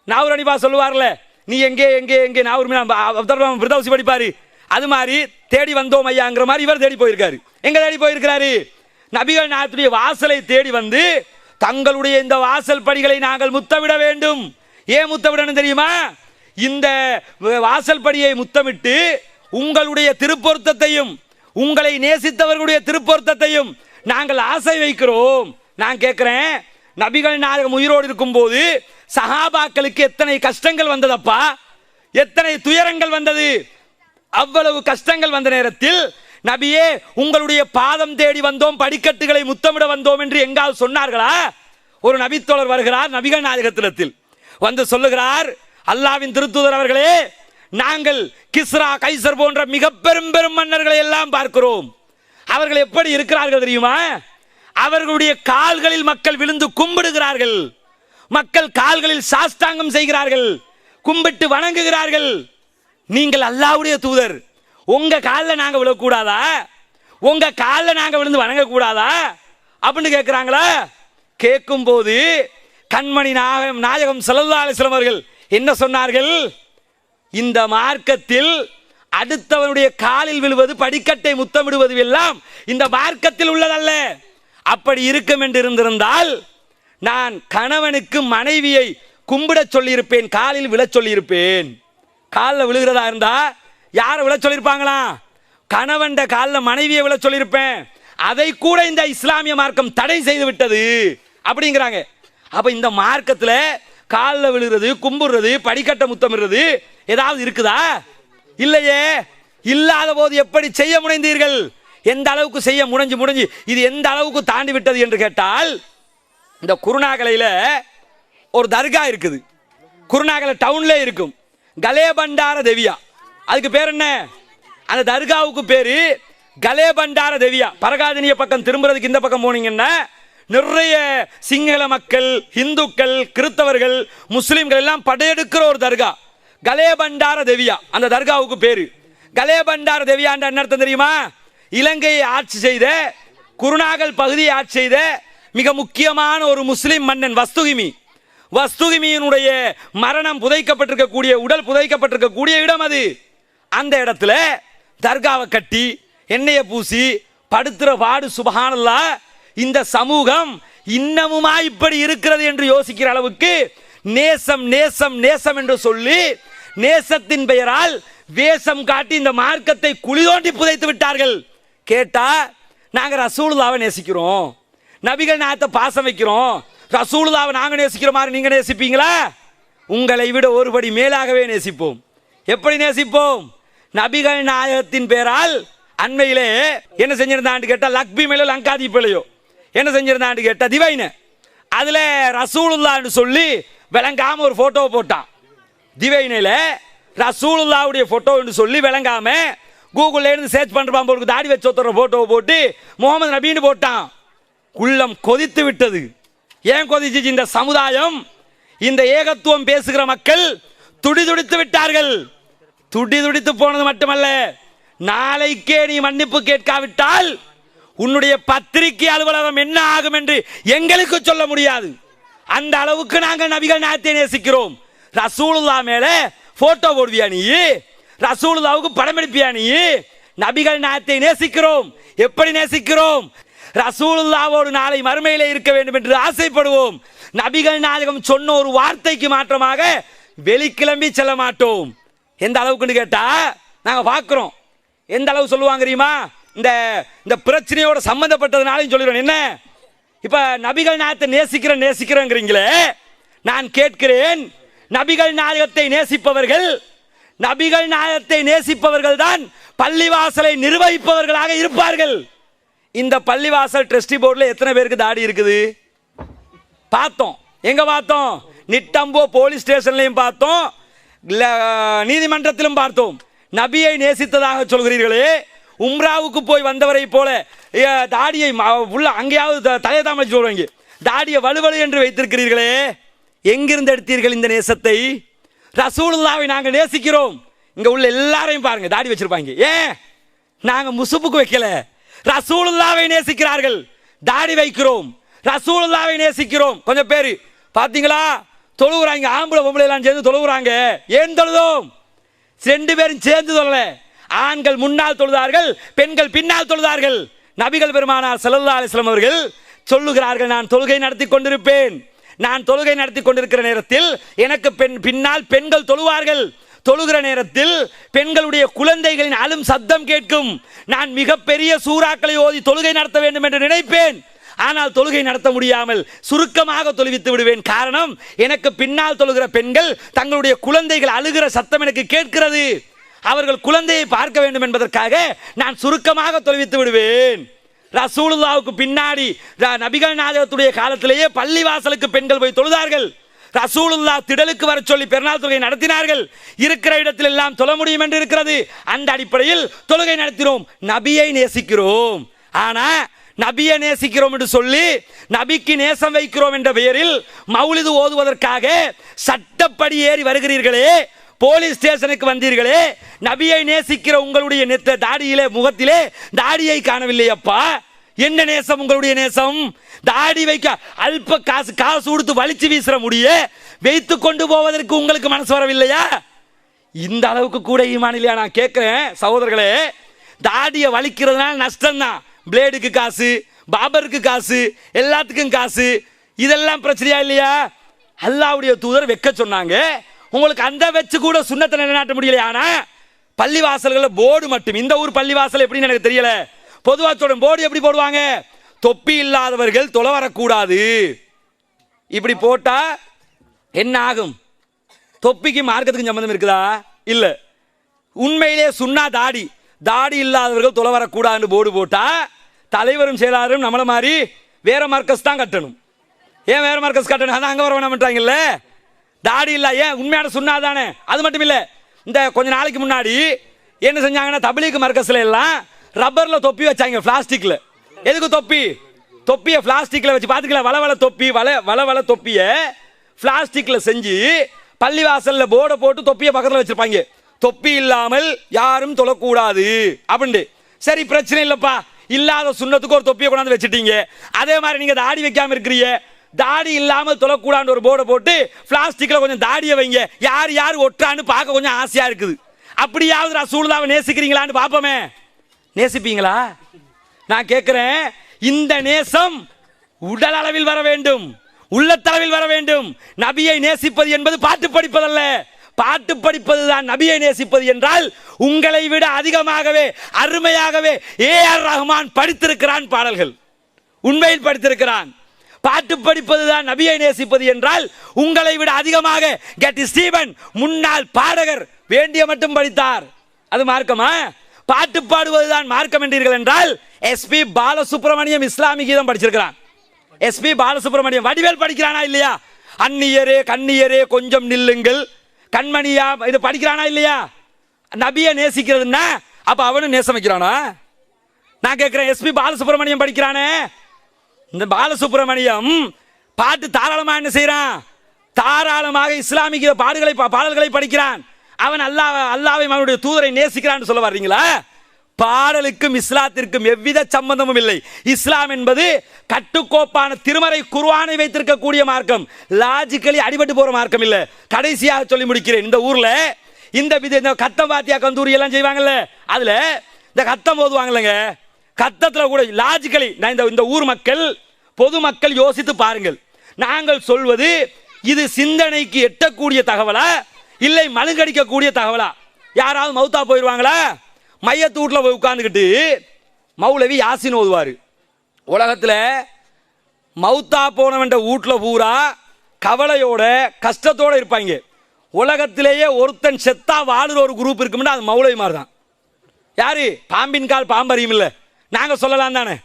Speaker 1: நாவூர் அனிபா சொல்லுவார்ல, நீ எங்கே எங்கே எங்கே நாவூர் பிரதோசி படிப்பாரு, அது மாதிரி தேடி வந்தோம் ஐயாங்கிற மாதிரி இவர் தேடி போயிருக்காரு. எங்க தேடி போயிருக்கிறாரு? நபிகள் நாயகத்துடைய வாசலை தேடி வந்து தங்களுடைய இந்த வாசல் படிகளை நாங்கள் முத்தமிட வேண்டும். ஏன் முத்தமிடணும் தெரியுமா? இந்த வாசல் படியை முத்தமிட்டு உங்களுடைய திருப்பொருத்தத்தையும் உங்களை நேசித்தவர்களுடைய திருப்பொருத்தத்தையும் நாங்கள் ஆசை வைக்கிறோம். நான் கேட்கிறேன், நபிகள் நாயகம் உயிரோடு இருக்கும் போது சஹாபாக்களுக்கு எத்தனை கஷ்டங்கள் வந்ததப்பா, எத்தனை துயரங்கள் வந்தது. அவ்வளவு கஷ்டங்கள் வந்த நேரத்தில் நபியே உங்களுடைய பாதம் தேடி வந்தோம், படிக்கட்டுகளை முத்தமிட வந்தோம் என்று எங்காவது சொன்னார்களா? ஒரு நபித்தோழர் வருகிறார் நபிகள் நாயகத்திடத்தில் வந்து சொல்லுகிறார், அல்லாவின் திருத்தூதர் அவர்களே, நாங்கள் கிஸ்ரா கைசர் போன்ற மிக பெரும் மன்னர்களை எல்லாம் பார்க்கிறோம். அவர்கள் எப்படி இருக்கிறார்கள் தெரியுமா? அவர்களுடைய கால்களில் மக்கள் விழுந்து கும்பிடுகிறார்கள், மக்கள் கால்களில் சாஷ்டாங்கம் செய்கிறார்கள், கும்பிட்டு வணங்குகிறார்கள். நீங்கள் அல்லாஹ்வுடைய தூதர், உங்க காலில் நாங்க விழக்கூடாதா? உங்க காலில் நாங்க விழுந்து வணங்க கூடாதா அப்படின்னு கேட்கிறாங்களா? கேட்கும் போது கண்மணி நாயகம் ஸல்லல்லாஹு அலைஹி வஸல்லம் அவர்கள் என்ன சொன்னார்கள்? இந்த மார்க்கத்தில் அடுத்தவனுடைய காலில் விழுவது, படிக்கட்டை முத்தமிடுவது எல்லாம் இந்த மார்க்கத்தில் உள்ளதல்ல. அப்படி இருக்கும் என்று இருந்திருந்தால் நான் கணவனுக்கு மனைவியை கும்பிட சொல்லியிருப்பேன், காலில் விழ சொல்லியிருப்பேன். காலில் விழுகிறதா இருந்தா யாரை விழ சொல்லியிருப்பாங்களா? கணவன் காலில் மனைவியை விழ சொல்லியிருப்பேன். அதை கூட இந்த இஸ்லாமிய மார்க்கம் தடை செய்து விட்டது அப்படிங்கிறாங்க. அப்ப இந்த மார்க்கத்தில் காலில் விழுகிறது, கும்பிடுறது, படிக்கட்டை முத்தமிடுறது ஏதாவது இருக்குதா? இல்லையே. இல்லாத போது எப்படி செய்ய முனைந்தீர்கள்? எந்த அளவுக்கு செய்ய முடிஞ்சு இது எந்த அளவுக்கு தாண்டி விட்டது என்று கேட்டால், இந்த குருநாகலையில் ஒரு தர்கா இருக்குது, குருநாகலை டவுன்ல இருக்கும், கலேபண்டார தேவியா. அதுக்கு பேர் என்ன? அந்த தர்காவுக்கு பேரு கலேபண்டார தேவியா. பரகாதினிய பக்கம் திரும்புறதுக்கு இந்த பக்கம் போனீங்கன்னா நிறைய சிங்கள மக்கள், இந்துக்கள், கிறிஸ்தவர்கள், முஸ்லிம்கள் எல்லாம் படையெடுக்கிற ஒரு தர்கா கலேபண்டார தேவியா. அந்த தர்காவுக்கு பேரு கலேபண்டார தேவியா. என்ன அர்த்தம் தெரியுமா? இலங்கையை ஆட்சி செய்த, குருநாகல் பகுதியை ஆட்சி செய்த மிக முக்கியமான ஒரு முஸ்லிம் மன்னன் வஸ்துகிமியினுடைய மரணம் புதைக்கப்பட்டிருக்கக்கூடிய, உடல் புதைக்கப்பட்டிருக்கக்கூடிய இடம் அது. அந்த இடத்துல தர்காவை கட்டி எண்ணெயை பூசி படுத்துற பாடு சுபஹானல்லாஹ். இந்த சமூகம் இன்னமுமா இப்படி இருக்கிறது என்று யோசிக்கிற அளவுக்கு நேசம் நேசம் நேசம் என்று சொல்லி நேசத்தின் பெயரால் வேஷம் காட்டி இந்த மார்க்கத்தை குழி தோண்டி புதைத்து விட்டார்கள். கேட்டா நாங்க ரசூலுல்லாஹ்வை நேசிக்கிறோம், நபிகள் நாயகத்தை பாசம் வைக்கிறோம், ரசூலுல்லாஹ்வை நாங்க நேசிக்கிற மாதிரி நீங்க நேசிப்பீங்களா? உங்களை விட ஒருபடி மேலாகவே நேசிப்போம். எப்படி நேசிப்போம்? நபிகள் நாயகத்தின் பெயரால் அண்மையிலே என்ன செஞ்சிருந்தான்னு கேட்டா, லக்பி மேலோ லங்காதீப்பிலையோ என்ன செஞ்சிருந்தான்னு கேட்டா திவைன, அதுல ரசூலுல்லாஹ்னு சொல்லி விளங்காம ஒரு போட்டோ போட்டான். திவைனையில ரசூலுல்லாஹ்வுடைய போட்டோன்னு சொல்லி விளங்காம கூகுள்ல இருந்து சர்ச் பண்றான் போல தாடி வச்சு ஒருத்தர போட்டோவை போட்டு முகமது நபின்னு போட்டான். உள்ளம் கொதித்து விட்டது. ஏன் கொதிச்சு? இந்த சமுதாயம், இந்த ஏகத்துவம் பேசுகிற மக்கள் துடிதுடித்து விட்டார்கள். துடிதுடித்து போனது மட்டுமல்ல, நாளைக்கே நீ மன்னிப்பு கேட்காவிட்டால் உன்னுடைய பத்திரிகை அலுவலகம் என்ன ஆகும் என்று எங்களுக்கு சொல்ல முடியாது. அந்த அளவுக்கு நாங்கள் நபிகள் நாயகத்தை நேசிக்கிறோம். ரசூலுல்லாஹ் மேல போட்டோ போடுவியா நீ? ரசூலுல்லாஹ்வுக்கு படம் எடுப்பியா நீ? நபிகள் நாயகத்தை நேசிக்கிறோம். எப்படி நேசிக்கிறோம்? ரசூலுல்லாஹ்வோடு நாளை மறுமையிலே இருக்க வேண்டும் என்று ஆசைப்படுவோம். நபிகள் நாயகம் சொன்ன ஒரு வார்த்தைக்கு மாற்றமாக வெளிக்கிளம்பி செல்ல மாட்டோம். எந்த அளவுக்குன்னு கேட்டா நாங்க பார்க்கிறோம். எந்த அளவு சொல்லுவாங்க தெரியுமா? இந்த பிரச்சனையோட சம்பந்தப்பட்டதுனாலும் சொல்லிடுறோம். என்ன இப்ப நபிகள் நாயகத்தை நேசிக்கிறேங்கிறீங்களே, நான் கேட்கிறேன், நபிகள் நாயகத்தை நேசிப்பவர்கள் தான் பள்ளிவாசலை நிர்வகிப்பவர்களாக இருப்பார்கள். இந்த பள்ளிவாசல் ட்ரஸ்டி போர்டில் எத்தனை பேருக்கு தாடி இருக்குது பார்த்தோம். எங்க பார்த்தோம்? நிட்டம்போ போலீஸ் ஸ்டேஷன்லையும் பார்த்தோம், நீதிமன்றத்திலும் பார்த்தோம். நபியை நேசித்ததாக சொல்கிறீர்களே, உம்ராவுக்கு போய் வந்தவரை போல தாடியை உள்ள அங்கேயாவது தலையை தாமச்சு சொல்றீங்க, தாடியை வலுவலு என்று வைத்திருக்கிறீர்களே, எங்கிருந்து எடுத்தீர்கள் இந்த நேசத்தை? ரசூலுல்லாவை நாங்கள் நேசிக்கிறோம். இங்க உள்ள எல்லாரையும் பாருங்க, தாடி வச்சிருப்பாங்க. ஏன் நாங்க முசுப்புக்கு வைக்கல, ரசூலுல்லாவை நேசிக்கிறார்கள், தாடி வைக்கிறோம், ரசூலுல்லாவை நேசிக்கிறோம். கொஞ்சம் பேர் பாத்தீங்களா தொழுகிறாங்க, ஆம்பளை பொம்பளை எல்லாம் சேர்ந்து தொழுகிறாங்க. ஏன் தொழுதோம்? ரெண்டு பேரும் சேர்ந்து தொழல. ஆண்கள் முன்னால் தொழுதார்கள், பெண்கள் பின்னால் தொழுதார்கள். நபிகள் பெருமானார் ஸல்லல்லாஹு அலைஹி வஸல்லம் அவர்கள் சொல்லுகிறார்கள், நான் தொழுகை நடத்தி கொண்டிருப்பேன், நான் தொழுகை நடத்தி கொண்டிருக்கிற நேரத்தில் எனக்கு பின்னால் பெண்கள் தொழுவார்கள். தொழுகிற நேரத்தில் பெண்களுடைய குழந்தைகளின் அழும் சத்தம் கேட்கும். நான் மிகப்பெரிய சூறாக்களை ஓதி தொழுகை நடத்த வேண்டும் என்று நினைப்பேன். ஆனால் தொழுகை நடத்த முடியாமல் சுருக்கமாக தொழுவித்து விடுவேன். காரணம், எனக்கு பின்னால் தொழுகிற பெண்கள் தங்களுடைய குழந்தைகள் அழுகிற சத்தம் எனக்கு கேட்கிறது. அவர்கள் குழந்தையை பார்க்க வேண்டும் என்பதற்காக நான் சுருக்கமாக தொழுவித்து விடுவேன். ரசூலுல்லாவுக்கு பின்னாடி நபிகள் நாயகத்துடைய காலத்திலேயே பள்ளிவாசலுக்கு பெண்கள் போய் தொழுதார்கள். ரசூலுல்லா திடலுக்கு வர சொல்லி பெருநாள் தொழுகை நடத்தினார்கள். இருக்கிற இடத்தில் எல்லாம் தொழ முடியும் என்று இருக்கிறது. அந்த அடிப்படையில் தொழுகை நடத்தினோம். நபியை நேசிக்கிறோம். ஆனா நபியை நேசிக்கிறோம் என்று சொல்லி நபிக்கு நேசம் வைக்கிறோம் என்ற பெயரில் மௌலிது ஓதுவதற்காக சட்டப்படி ஏறி வருகிறீர்களே, போலீஸ் ஸ்டேஷனுக்கு வந்தீர்களே, நபியை நேசிக்கிற உங்களுடைய நெத்த தாடியிலே முகத்திலே தாடியை காணவில்லை. அப்பா என்ன நேசம் உங்களுடைய நேசம்? தாடி வைக்க அல்ப காசு கொடுத்து வலிச்சு வீசுற முடிய வைத்து கொண்டு போவதற்கு உங்களுக்கு மனசு வரவில்லையா? இந்த அளவுக்கு கூட ஈமான் இல்லையா? நான் கேட்கிறேன் சகோதரர்களே, தாடியை வலிக்கிறதுனால நஷ்டம் தான். பிளேடுக்கு காசு, பாபருக்கு காசு, எல்லாத்துக்கும் காசு, இதெல்லாம் பிரச்சனையா இல்லையா? அல்லாஹ்வுடைய தூதர் வைக்க சொன்னாங்க, உங்களுக்கு அந்த வச்சு கூட சுன்னத்தை நிலைநாட்ட முடியல. ஆனா பள்ளிவாசல்களில் போர்டு மட்டும், இந்த ஊர் பள்ளிவாசல் எப்படின்னு எனக்கு தெரியல, பொதுவாக போர்டு எப்படி போடுவாங்க, தொப்பி இல்லாதவர்கள் தொலை வரக்கூடாது. இப்படி போட்டா என்ன ஆகும்? தொப்பிக்கு மார்க்கத்துக்கு சம்பந்தம் இருக்குதா? இல்ல. உண்மையிலே சுன்னா தாடி, தாடி இல்லாதவர்கள் தொலை வரக்கூடாதுன்னு போர்டு போட்டா தலைவரும் செயலாளரும் நம்மள மாதிரி வேற மார்க்கஸ் தான் கட்டணும். ஏன் வேற மார்க்கஸ் கட்டணும்? அதான் அங்க வர வேணாம்ன்றாங்கல்ல. தாடி இல்ல, ஏன் உண்மையான சுன்னா தானே. அது மட்டும் இல்ல, இந்த கொஞ்ச நாளைக்கு முன்னாடி என்ன செஞ்சாங்கன்னா தப்லீக் மார்க்கஸ்ல எல்லாம் ரப்பர்ல தொப்பி வச்சாங்க, பிளாஸ்டிக்ல. எதுக்கு தொப்பி? தொப்பியை பிளாஸ்டிக்ல வச்சு பாத்துக்கல, வளவள தொப்பி, வளவள தொப்பிய பிளாஸ்டிக்ல செஞ்சு பள்ளிவாசல்ல போர்டை போட்டு தொப்பியை பக்கத்தில் வச்சிருப்பாங்க, தொப்பி இல்லாமல் யாரும் தொழக்கூடாது அப்படின்னு. சரி, பிரச்சனை இல்லப்பா, இல்லாத சுண்ணத்துக்கு ஒரு தொப்பியை கொண்டாந்து வச்சுட்டீங்க. அதே மாதிரி நீங்க தாடி வைக்காம இருக்கிறீங்க, தாடி இல்லாமல் தொழக்கூடாது ஒரு போர்டை போட்டு பிளாஸ்டிக்ல கொஞ்சம் தாடியை வைங்க, யார் யார் ஒற்றான்னு பார்க்க கொஞ்சம் ஆசையா இருக்குது. அப்படியாவது ரசூலுல்லாவை நேசிக்கிறீங்களான்னு பாப்போமே. நேசிப்பீங்களா? நான் கேட்கிறேன், இந்த நேசம் உடல் அளவில் வர வேண்டும், உள்ளத்தளவில் வர வேண்டும். நபியை நேசிப்பது என்பது பாட்டு படிப்பதல்ல. பாட்டு படிப்பது தான் நபியை நேசிப்பது என்றால் உங்களை விட அதிகமாகவே அருமையாகவே ஏஆர் ரஹ்மான் படித்திருக்கிறான் பாடல்கள், உண்மையில் படித்திருக்கிறான். பாட்டு படிப்பது தான் நபியை நேசிப்பது என்றால் உங்களை விட அதிகமாக கெட்டி ஸ்டீவன் முன்னாள் பாடகர் வேண்டிய மட்டும் படித்தார். அது மார்க்கமா? பாட்டு பாடுவதுதான் மார்க்கம் என்றீர்கள் என்றால் எஸ்பி பாலசுப்ரமணியம் இஸ்லாமிய கீதம் படிச்சிருக்கிறான். எஸ்பி பாலசுப்ரமணியம் வடிவேல் படிக்கிறானா இல்லையா? அந்நியரே கண்ணியரே கொஞ்சம் நில்லுங்கள் கண்மணியா, இது படிக்கிறானா இல்லையா? நபியை நேசிக்கிறதுன்னா அப்ப அவனும் நேசம் வைக்கிறானா? நான் கேட்கிறேன், எஸ்பி பாலசுப்ரமணியம் படிக்கிறானே, இந்த பாலசுப்ரமணியம் பாட்டு தாராளமாக என்ன செய்யறான்? தாராளமாக இஸ்லாமிய பாடல்களை படிக்கிறான். அவன் அல்லாஹ்வை அவனுடைய தூதரை நேசிக்கிறான் சொல்ல வர்றீங்களா? பாடலுக்கும் இஸ்லாத்திற்கும் எவ்வித சம்பந்தமும் இல்லை. இஸ்லாம் என்பது கட்டுக்கோப்பான திருமறை குர்ஆனை வைத்திருக்கக்கூடிய மார்க்கம், லாஜிக்கலி அடிபட்டு போற மார்க்கம் இல்ல. கடைசியாக சொல்லி முடிக்கிறேன். இந்த ஊர்ல இந்த கத்தம் வாத்தியா கந்தூரி எல்லாம் செய்வாங்கல்ல, அதுல இந்த கத்தம் ஓதுவாங்கல்லங்க, கத்தத்துல கூட லாஜிக்கலி இந்த ஊர் மக்கள் பொதுமக்கள் யோசித்து பாருங்கள். நாங்கள் சொல்வது இது சிந்தனைக்கு எட்டக்கூடிய தகவலா இல்லை மழுங்கடிக்கக்கூடிய தகவலா? யாராவது மௌத்தா போயிடுவாங்களா? மையத்து வீட்டில் போய் உட்கார்ந்துக்கிட்டு மௌலவி யாசின் ஓதுவார். உலகத்தில் மௌத்தா போனவன் வீட்டில் பூரா கவலையோட கஷ்டத்தோடு இருப்பாங்க. உலகத்திலேயே ஒருத்தன் செத்தா வாழுற ஒரு குரூப் இருக்கும்னா அது மௌலவி மாதிரி தான். யாரு? பாம்பின் கால் பாம்பறியும் இல்ல, நாங்க சொல்லலாம் தானே,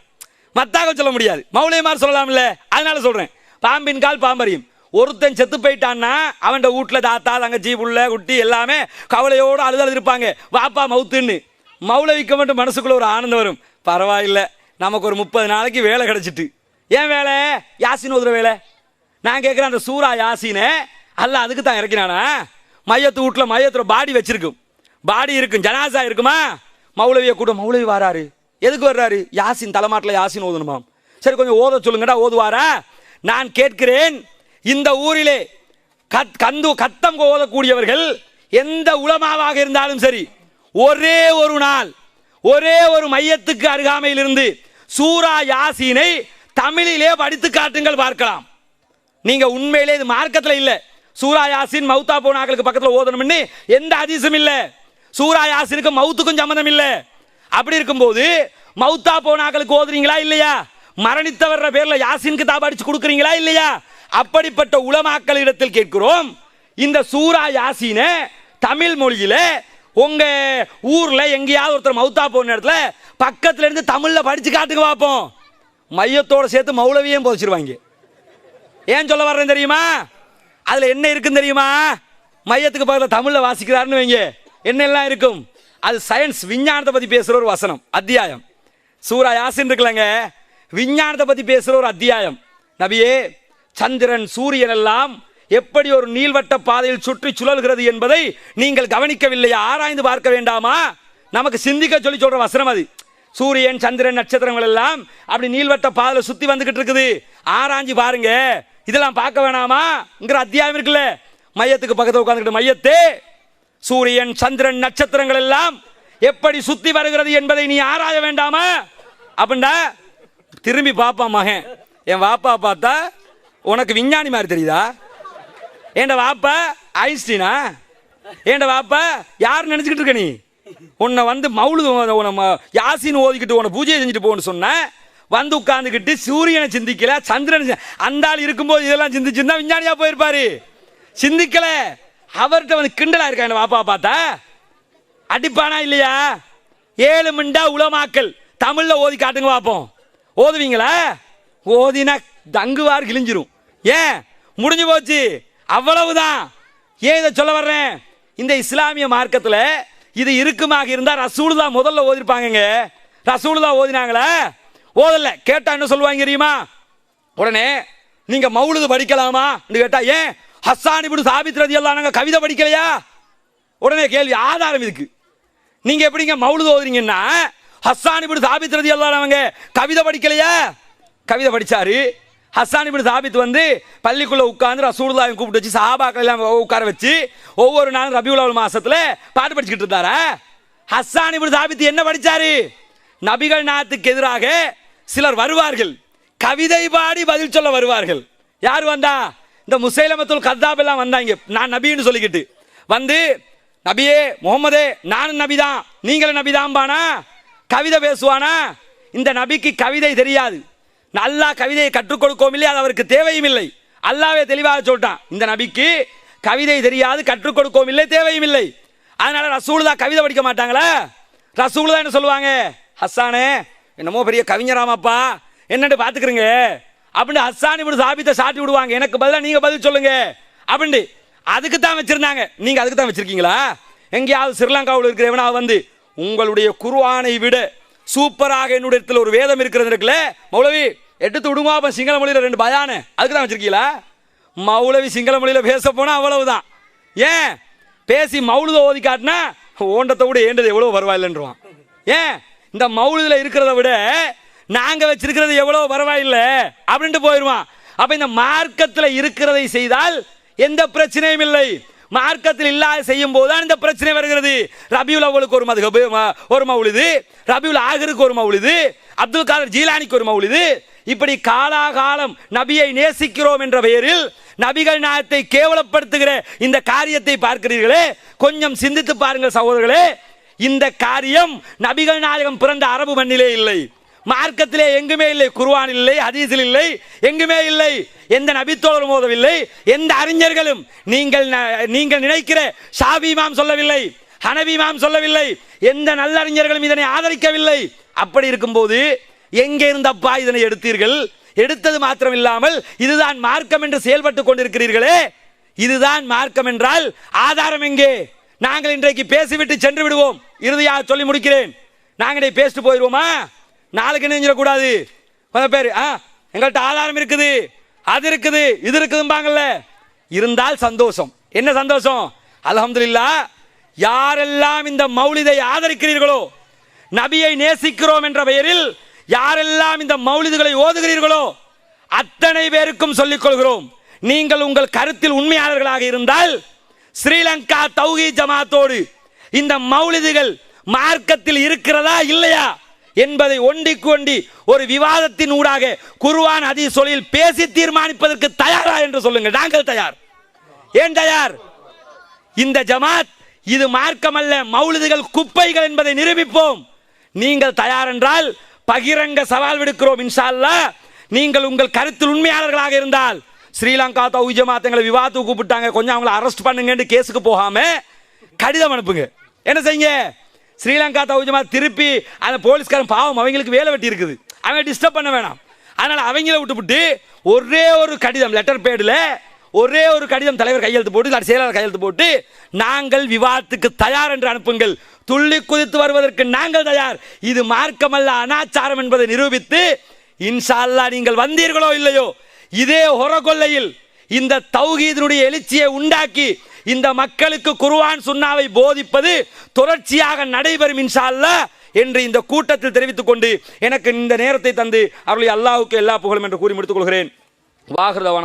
Speaker 1: மத்தாக சொல்ல முடியாது, மௌலியமார் சொல்லலாம் இல்ல, அதனால சொல்றேன். பாம்பின் கால் பாம்பறியும். ஒருத்தன் செத்து போயிட்டான்னா அவன் வீட்டுல தாத்தா தங்கச்சி புள்ள குட்டி எல்லாமே கவலையோடு அழுது இருப்பாங்க, வாப்பா மவுத்துன்னு. மௌலவிக்க மட்டும் மனசுக்குள்ள ஒரு ஆனந்தம் வரும், பரவாயில்ல நமக்கு ஒரு 30 நாளைக்கு வேலை கிடைச்சிட்டு. ஏன் வேலை? யாசின் ஓதுற வேலை. நான் கேட்கிறேன், அந்த சூரா யாசினே அல்ல அதுக்கு தான் இறக்கினானா? மையத்து வீட்டில் மையத்தில் பாடி வச்சிருக்கும், பாடி இருக்கும், ஜனாசா இருக்குமா, மௌலவியை கூட மௌலவி வராரு, எதுக்கு வர்றாரு? யாசின் தலைமாட்டில் யாசின் ஓதணுமா? சரி கொஞ்சம் ஓத சொல்லுங்கடா, ஓதுவாரா? நான் கேட்கிறேன், இந்த ஊரிலே கத்தம் ஓதக்கூடியவர்கள் எந்த உலமாவாக இருந்தாலும் சரி, ஒரே ஒரு நாள் ஒரே ஒரு மையத்துக்கு அருகாமையில் இருந்து சூரா யாசீனை தமிழிலே படித்து காட்டுங்கள் பார்க்கலாம். நீங்க உண்மையிலே இது மார்க்கத்தில் இல்ல, சூரா யாசின் மௌத்தா போனாக்களுக்கு பக்கத்தில் ஓதணும்னு எந்த ஹதீஸும் இல்ல, சூரா யாசினுக்கு மௌத்துக்கும் சம்பந்தம் இல்ல. அப்படி இருக்கும்போது மௌத்தா போனாக்களுக்கு ஓதுறீங்களா இல்லையா? மரணித்தவர பேர்ல யாசின் கிதாப் அடிச்சு கொடுக்குறீங்களா இல்லையா? அப்படிப்பட்ட உலமாக்களிடத்தில் கேட்கிறோம், இந்த சூரா யாசீனை தமிழ் மொழியில உங்க ஊர்ல எங்கேயாவது ஒருத்தர் மௌத்தா போன இடத்துல பக்கத்துல இருந்து தமிழ்ல படிச்சு காட்டுங்க பார்ப்போம். மையத்தோட சேர்த்து மௌலவியும் போதிச்சிருவாங்க. ஏன் சொல்ல வர்றேன் தெரியுமா? அதுல என்ன இருக்குன்னு தெரியுமா? மையத்துக்கு பக்கத்தில் தமிழ்ல வாசிக்கிறாருன்னு வைங்க, என்னெல்லாம் இருக்கும்? அது சயின்ஸ் விஞ்ஞானத்தை பத்தி பேசுற ஒரு வசனம் அத்தியாயம். சூரா யாசின் இருக்குல்லங்க, விஞ்ஞானத்தை பத்தி பேசுற ஒரு அத்தியாயம். நபியே, சந்திரன் சூரியன் எல்லாம் எப்படி ஒரு நீள்வட்ட பாதையில் சுற்றி சுழல்கிறது என்பதை நீங்கள் கவனிக்கவில்லையா? ஆராய்ந்து பார்க்க வேண்டாமா? நமக்கு சிந்திக்க சொல்லி சொல்ற வசனம் அது. சூரியன் சந்திரன் நட்சத்திரங்கள் எல்லாம் அப்படி நீள்வட்ட பாதையில் சுத்தி வந்துகிட்டு இருக்குது, ஆராய்ஞ்சு பாருங்க, இதெல்லாம் பார்க்க வேணாமாங்கிற அத்தியாயம் இருக்குல்ல. மையத்துக்கு பக்கத்தில் உட்கார்ந்துக்கிட்டு, மையத்தே சூரியன் சந்திரன் நட்சத்திரங்கள் எல்லாம் எப்படி சுத்தி வருகிறது என்பதை நீ ஆராய வேண்டாமா? அப்படின்டா திரும்பி பாப்பா மகன், என் வாப்பா பார்த்தா உனக்கு விஞ்ஞானி மாதிரி தெரியுதா? ஏண்ட வாப்பா ஐன்ஸ்டீனா? ஏண்ட வாப்பா யார் நினைச்சுக்கிட்டு இருக்க நீ? உன்னை வந்து மவுளுது யாசின் ஓதிக்கிட்டு உன்னை பூஜை செஞ்சுட்டு போன்னு சொன்ன, வந்து உட்கார்ந்துக்கிட்டு சூரியனை சிந்திக்கல, சந்திரன் அந்த ஆள் இருக்கும்போது இதெல்லாம் சிந்திச்சிருந்தா விஞ்ஞானியா போயிருப்பாரு. சிந்திக்கல, அவர்கிட்ட வந்து கிண்டலா இருக்கா என் வாப்பா பார்த்தா? அடிப்பானா இல்லையா? 7 மிண்டா உலமாக்கல் தமிழ்ல ஓதி காட்டுங்க பார்ப்போம். ஓதுவீங்களா? ஓதினா தங்குவார் கிழிஞ்சிரும். ஏன்? முடிஞ்சு போச்சு, அவ்வளவுதான். ஏன் இதை சொல்ல வர்றேன்? இந்த இஸ்லாமிய மார்க்கத்தில் இது இருக்குமாக இருந்தா ரசூலுல்லாஹ் முதல்ல ஓதிருப்பாங்க. ரசூலுல்லாஹ் ஓதினாங்களா? ஓதல. கேட்டா என்ன சொல்லுவாங்க தெரியுமா? உடனே நீங்க மௌலுது படிக்கலாமா கேட்டா, ஏன் ஹஸ்ஸான் இப்னு சாபித் ரலியல்லாஹு அன்ஹு கவிதை படிக்கலையா? உடனே கேள்வி, ஆதாரம் இதுக்கு. நீங்க எப்படிங்க மௌலுது ஓதுறீங்கன்னா ஹஸ்ஸான் இப்னு சாபித் ரலியல்லாஹு அன்ஹு கவிதை படிக்கலையா? கவிதை படிச்சாரு. ஹஸ்ஸான் இப்னு சாபித் வந்து பள்ளிக்குள்ள உட்கார்ந்து ரசூலுல்லாஹை கூப்பிட்டு வச்சு சஹாபாக்கள் எல்லாம் உட்கார வச்சு ஒவ்வொரு நாளும் ரபியுல் அவ்வல் மாசத்துல பாட்டு படிச்சுக்கிட்டு இருந்தாரா? ஹஸ்ஸான் இப்னு சாபித் என்ன படிச்சாரு? நபிகள் நாயகத்துக்கு எதிராக சிலர் வருவார்கள், கவிதை பாடி பதில் சொல்ல வருவார்கள். யார் வந்தா? இந்த முசைலமத்துல் கத்தாப் எல்லாம் வந்தாங்க, நான் நபின்னு சொல்லிக்கிட்டு வந்து, நபியே முகமதே நானும் நபிதான் நீங்களும் நபிதான் பானா? கவிதை பேசுவானா? இந்த நபிக்கு கவிதை தெரியாது, அல்லாஹ் கவிதையை கற்றுக் கொடுக்கவும் இல்லை, அது அவருக்கு தேவையும் இல்லை. அல்லாஹ்வே தெளிவாக சொல்லிட்டான், இந்த நபிக்கு கவிதை தெரியாது, கற்றுக் கொடுக்கவும் இல்லை, தேவையும் இல்லை. அதனால ரசூலுல்லாஹ் கவிதை படிக்க மாட்டாங்களா? ரசூலுல்லாஹ் என்ன சொல்லுவாங்க? ஹஸ்ஸானே என்னமோ பெரிய கவிஞராமாப்பா, என்னன்னு பாத்துக்கிறீங்க அப்படின்னு ஹஸ்ஸான் இப்னு சாபித்தை சாட்டி விடுவாங்க. எனக்கு பதிலா நீங்க பதில் சொல்லுங்க அப்படின்னு. அதுக்கு தான் வச்சிருந்தாங்க. நீங்க அதுக்கு தான் வச்சிருக்கீங்களா? எங்கேயாவது ஸ்ரீலங்காவில் இருக்கிறவனா வந்து உங்களுடைய குர்ஆனை விட சூப்பராக என்னுடைய இடத்துல ஒரு வேதம் இருக்கிறது இருக்குல்ல மௌலவி, எடுத்து விடுமா அப்ப சிங்கள மொழியில 2 பயானு, அதுக்கு தான் வச்சிருக்கீங்களா? மௌலவி சிங்கள மொழியில பேச போனா அவ்வளவுதான். ஏன் பேசி மௌலுத ஓதி காட்டினா ஓண்டத்தை விட ஏண்டது எவ்வளவு பரவாயில்லைன்றான். ஏன் இந்த மௌலுதுல இருக்கிறத விட நாங்க வச்சிருக்கிறது எவ்வளவு பரவாயில்லை அப்படின்ட்டு போயிடுவான். அப்ப இந்த மார்க்கத்தில் இருக்கிறதை செய்தால் எந்த பிரச்சனையும் இல்லை, மார்க்கத்தில் இல்லாத செய்யும் போதுதான் இந்த பிரச்சனை வருகிறது. ரபியுல் அவ்வலுக்கு ஒரு மதுஹப் ஒரு மௌலிது, ரபியுல் ஆகிருக்கு ஒரு மௌலிது, அப்துல் காதர் ஜீலானிக்கு ஒரு மௌலிது, இப்படி காலாகாலம் நபியை நேசிக்கிறோம் என்ற பெயரில் நபிகள் நாயகத்தை கேவலப்படுத்துகிற இந்த காரியத்தை பார்க்கிறீர்களே, கொஞ்சம் சிந்தித்து பாருங்கள் சகோதரர்களே. இந்த காரியம் நபிகள் நாயகம் பிறந்த அரபு மண்ணிலே இல்லை, மார்க்கத்திலே எங்குமே இல்லை, குர்ஆனில் இல்லை, ஹதீஸில் இல்லை, எங்குமே இல்லை. எந்த நபித்தோழரும் ஓதவில்லை, எந்த அறிஞர்களும் நீங்கள் நினைக்கிற ஷாஃபி இமாம் சொல்லவில்லை, ஹனபி இமாம் சொல்லவில்லை, எந்த நல்லறிஞர்களும் இதனை ஆதரிக்கவில்லை. அப்படி இருக்கும்போது எங்கே இருந்தப்பா இதனை எடுத்தீர்கள்? எடுத்தது மாத்திரம் இல்லாமல் இதுதான் மார்க்கம் என்று செயல்பட்டுக் கொண்டிருக்கிறீர்களே, இதுதான் மார்க்கம் என்றால் ஆதாரம் எங்கே? நாங்கள் இன்றைக்கு பேசிவிட்டு சென்று விடுவோம். இறுதியாக சொல்லி முடிக்கிறேன். நாங்கள் பேசிட்டு போயிடுவோமா? நாளைக்கு நினைஞ்சிடக்கூடாது. கொஞ்சம் பேர் எங்கள்கிட்ட ஆதாரம் இருக்குது, அது இருக்குது, இது இருக்குதும்பாங்கல்ல. இருந்தால் சந்தோஷம். என்ன சந்தோஷம்? அல்ஹம்துலில்லாஹ். யாரெல்லாம் இந்த மௌலிதை ஆதரிக்கிறீர்களோ, நபியை நேசிக்கிறோம் என்ற பெயரில் யாரெல்லாம் இந்த மௌலிதுகளை ஓதுகிறீர்களோ அத்தனை பேருக்கும் சொல்லிக் கொள்கிறோம், நீங்கள் உங்கள் கருத்தில் உண்மையாளர்களாக இருந்தால் ஸ்ரீலங்கா தௌஹீத் ஜமாத்தோடு இந்த மௌலிதுகள் மார்க்கத்தில் இருக்கிறதா இல்லையா என்பதை ஒண்டிக்கு ஒண்டி ஒரு விவாதத்தின் ஊடாக குர்ஆன் ஹதீஸ் சொல்லில் பேசி தீர்மானிப்பதற்கு தயாரா என்று சொல்லுங்கள். நாங்கள் தயார். ஏன் தயார்? இந்த ஜமாத் இது மார்க்கம் அல்ல, மௌலிதுகள் குப்பைகள் என்பதை நிரூபிப்போம். நீங்கள் தயார் என்றால் பகிரங்க சவால் விடுக்கிறோம். இன்ஷா அல்லாஹ் நீங்கள் உங்கள் கருத்தில் உண்மையாளர்களாக இருந்தால் ஸ்ரீலங்கா தௌஹீத் ஜமாத் எங்களை விவாதத்துக்கு கூப்பிட்டாங்க, கொஞ்சம் அவங்களை அரெஸ்ட் பண்ணுங்கன்னு கேஸுக்கு போகாம கடிதம் அனுப்புங்க. என்ன செய்யுங்க? ஸ்ரீலங்கா தௌஹீத் ஜமாத் திருப்பி அந்த போலீஸ்காரன் பாவம் அவங்களுக்கு வேலை வெட்டி இருக்குது, அவங்க டிஸ்டர்ப் பண்ண வேணாம். அதனால அவங்கள விட்டுவிட்டு ஒரே ஒரு கடிதம், லெட்டர் பேடில் ஒரே ஒரு கடிதம் தலைவர் கையெழுத்து போட்டு செயலாளர் கையெழுத்து போட்டு நாங்கள் விவாதத்துக்கு தயார் என்று அனுப்புங்கள். துள்ளி குதித்து வருவதற்கு நாங்கள் தயார். இது மார்க்கமல்ல, அனாச்சாரம் என்பதை நிரூபித்து இன்ஷா அல்லாஹ் நீங்கள் வந்தீர்களோ இல்லையோ, இதே ஹொரகொல்லையில் இந்த தௌஹீதினுடைய எழுச்சியை உண்டாக்கி இந்த மக்களுக்கு குர்ஆன் சுன்னாவை போதிப்பது தொடர்ச்சியாக நடைபெறும் இன்ஷா அல்லாஹ் என்று இந்த கூட்டத்தில் தெரிவித்துக் கொண்டு எனக்கு இந்த நேரத்தை தந்து அருளி அல்லாஹ்வுக்கு எல்லா புகழும் என்று கூறி முடித்துக் கொள்கிறேன். வாஹிர் தவானா.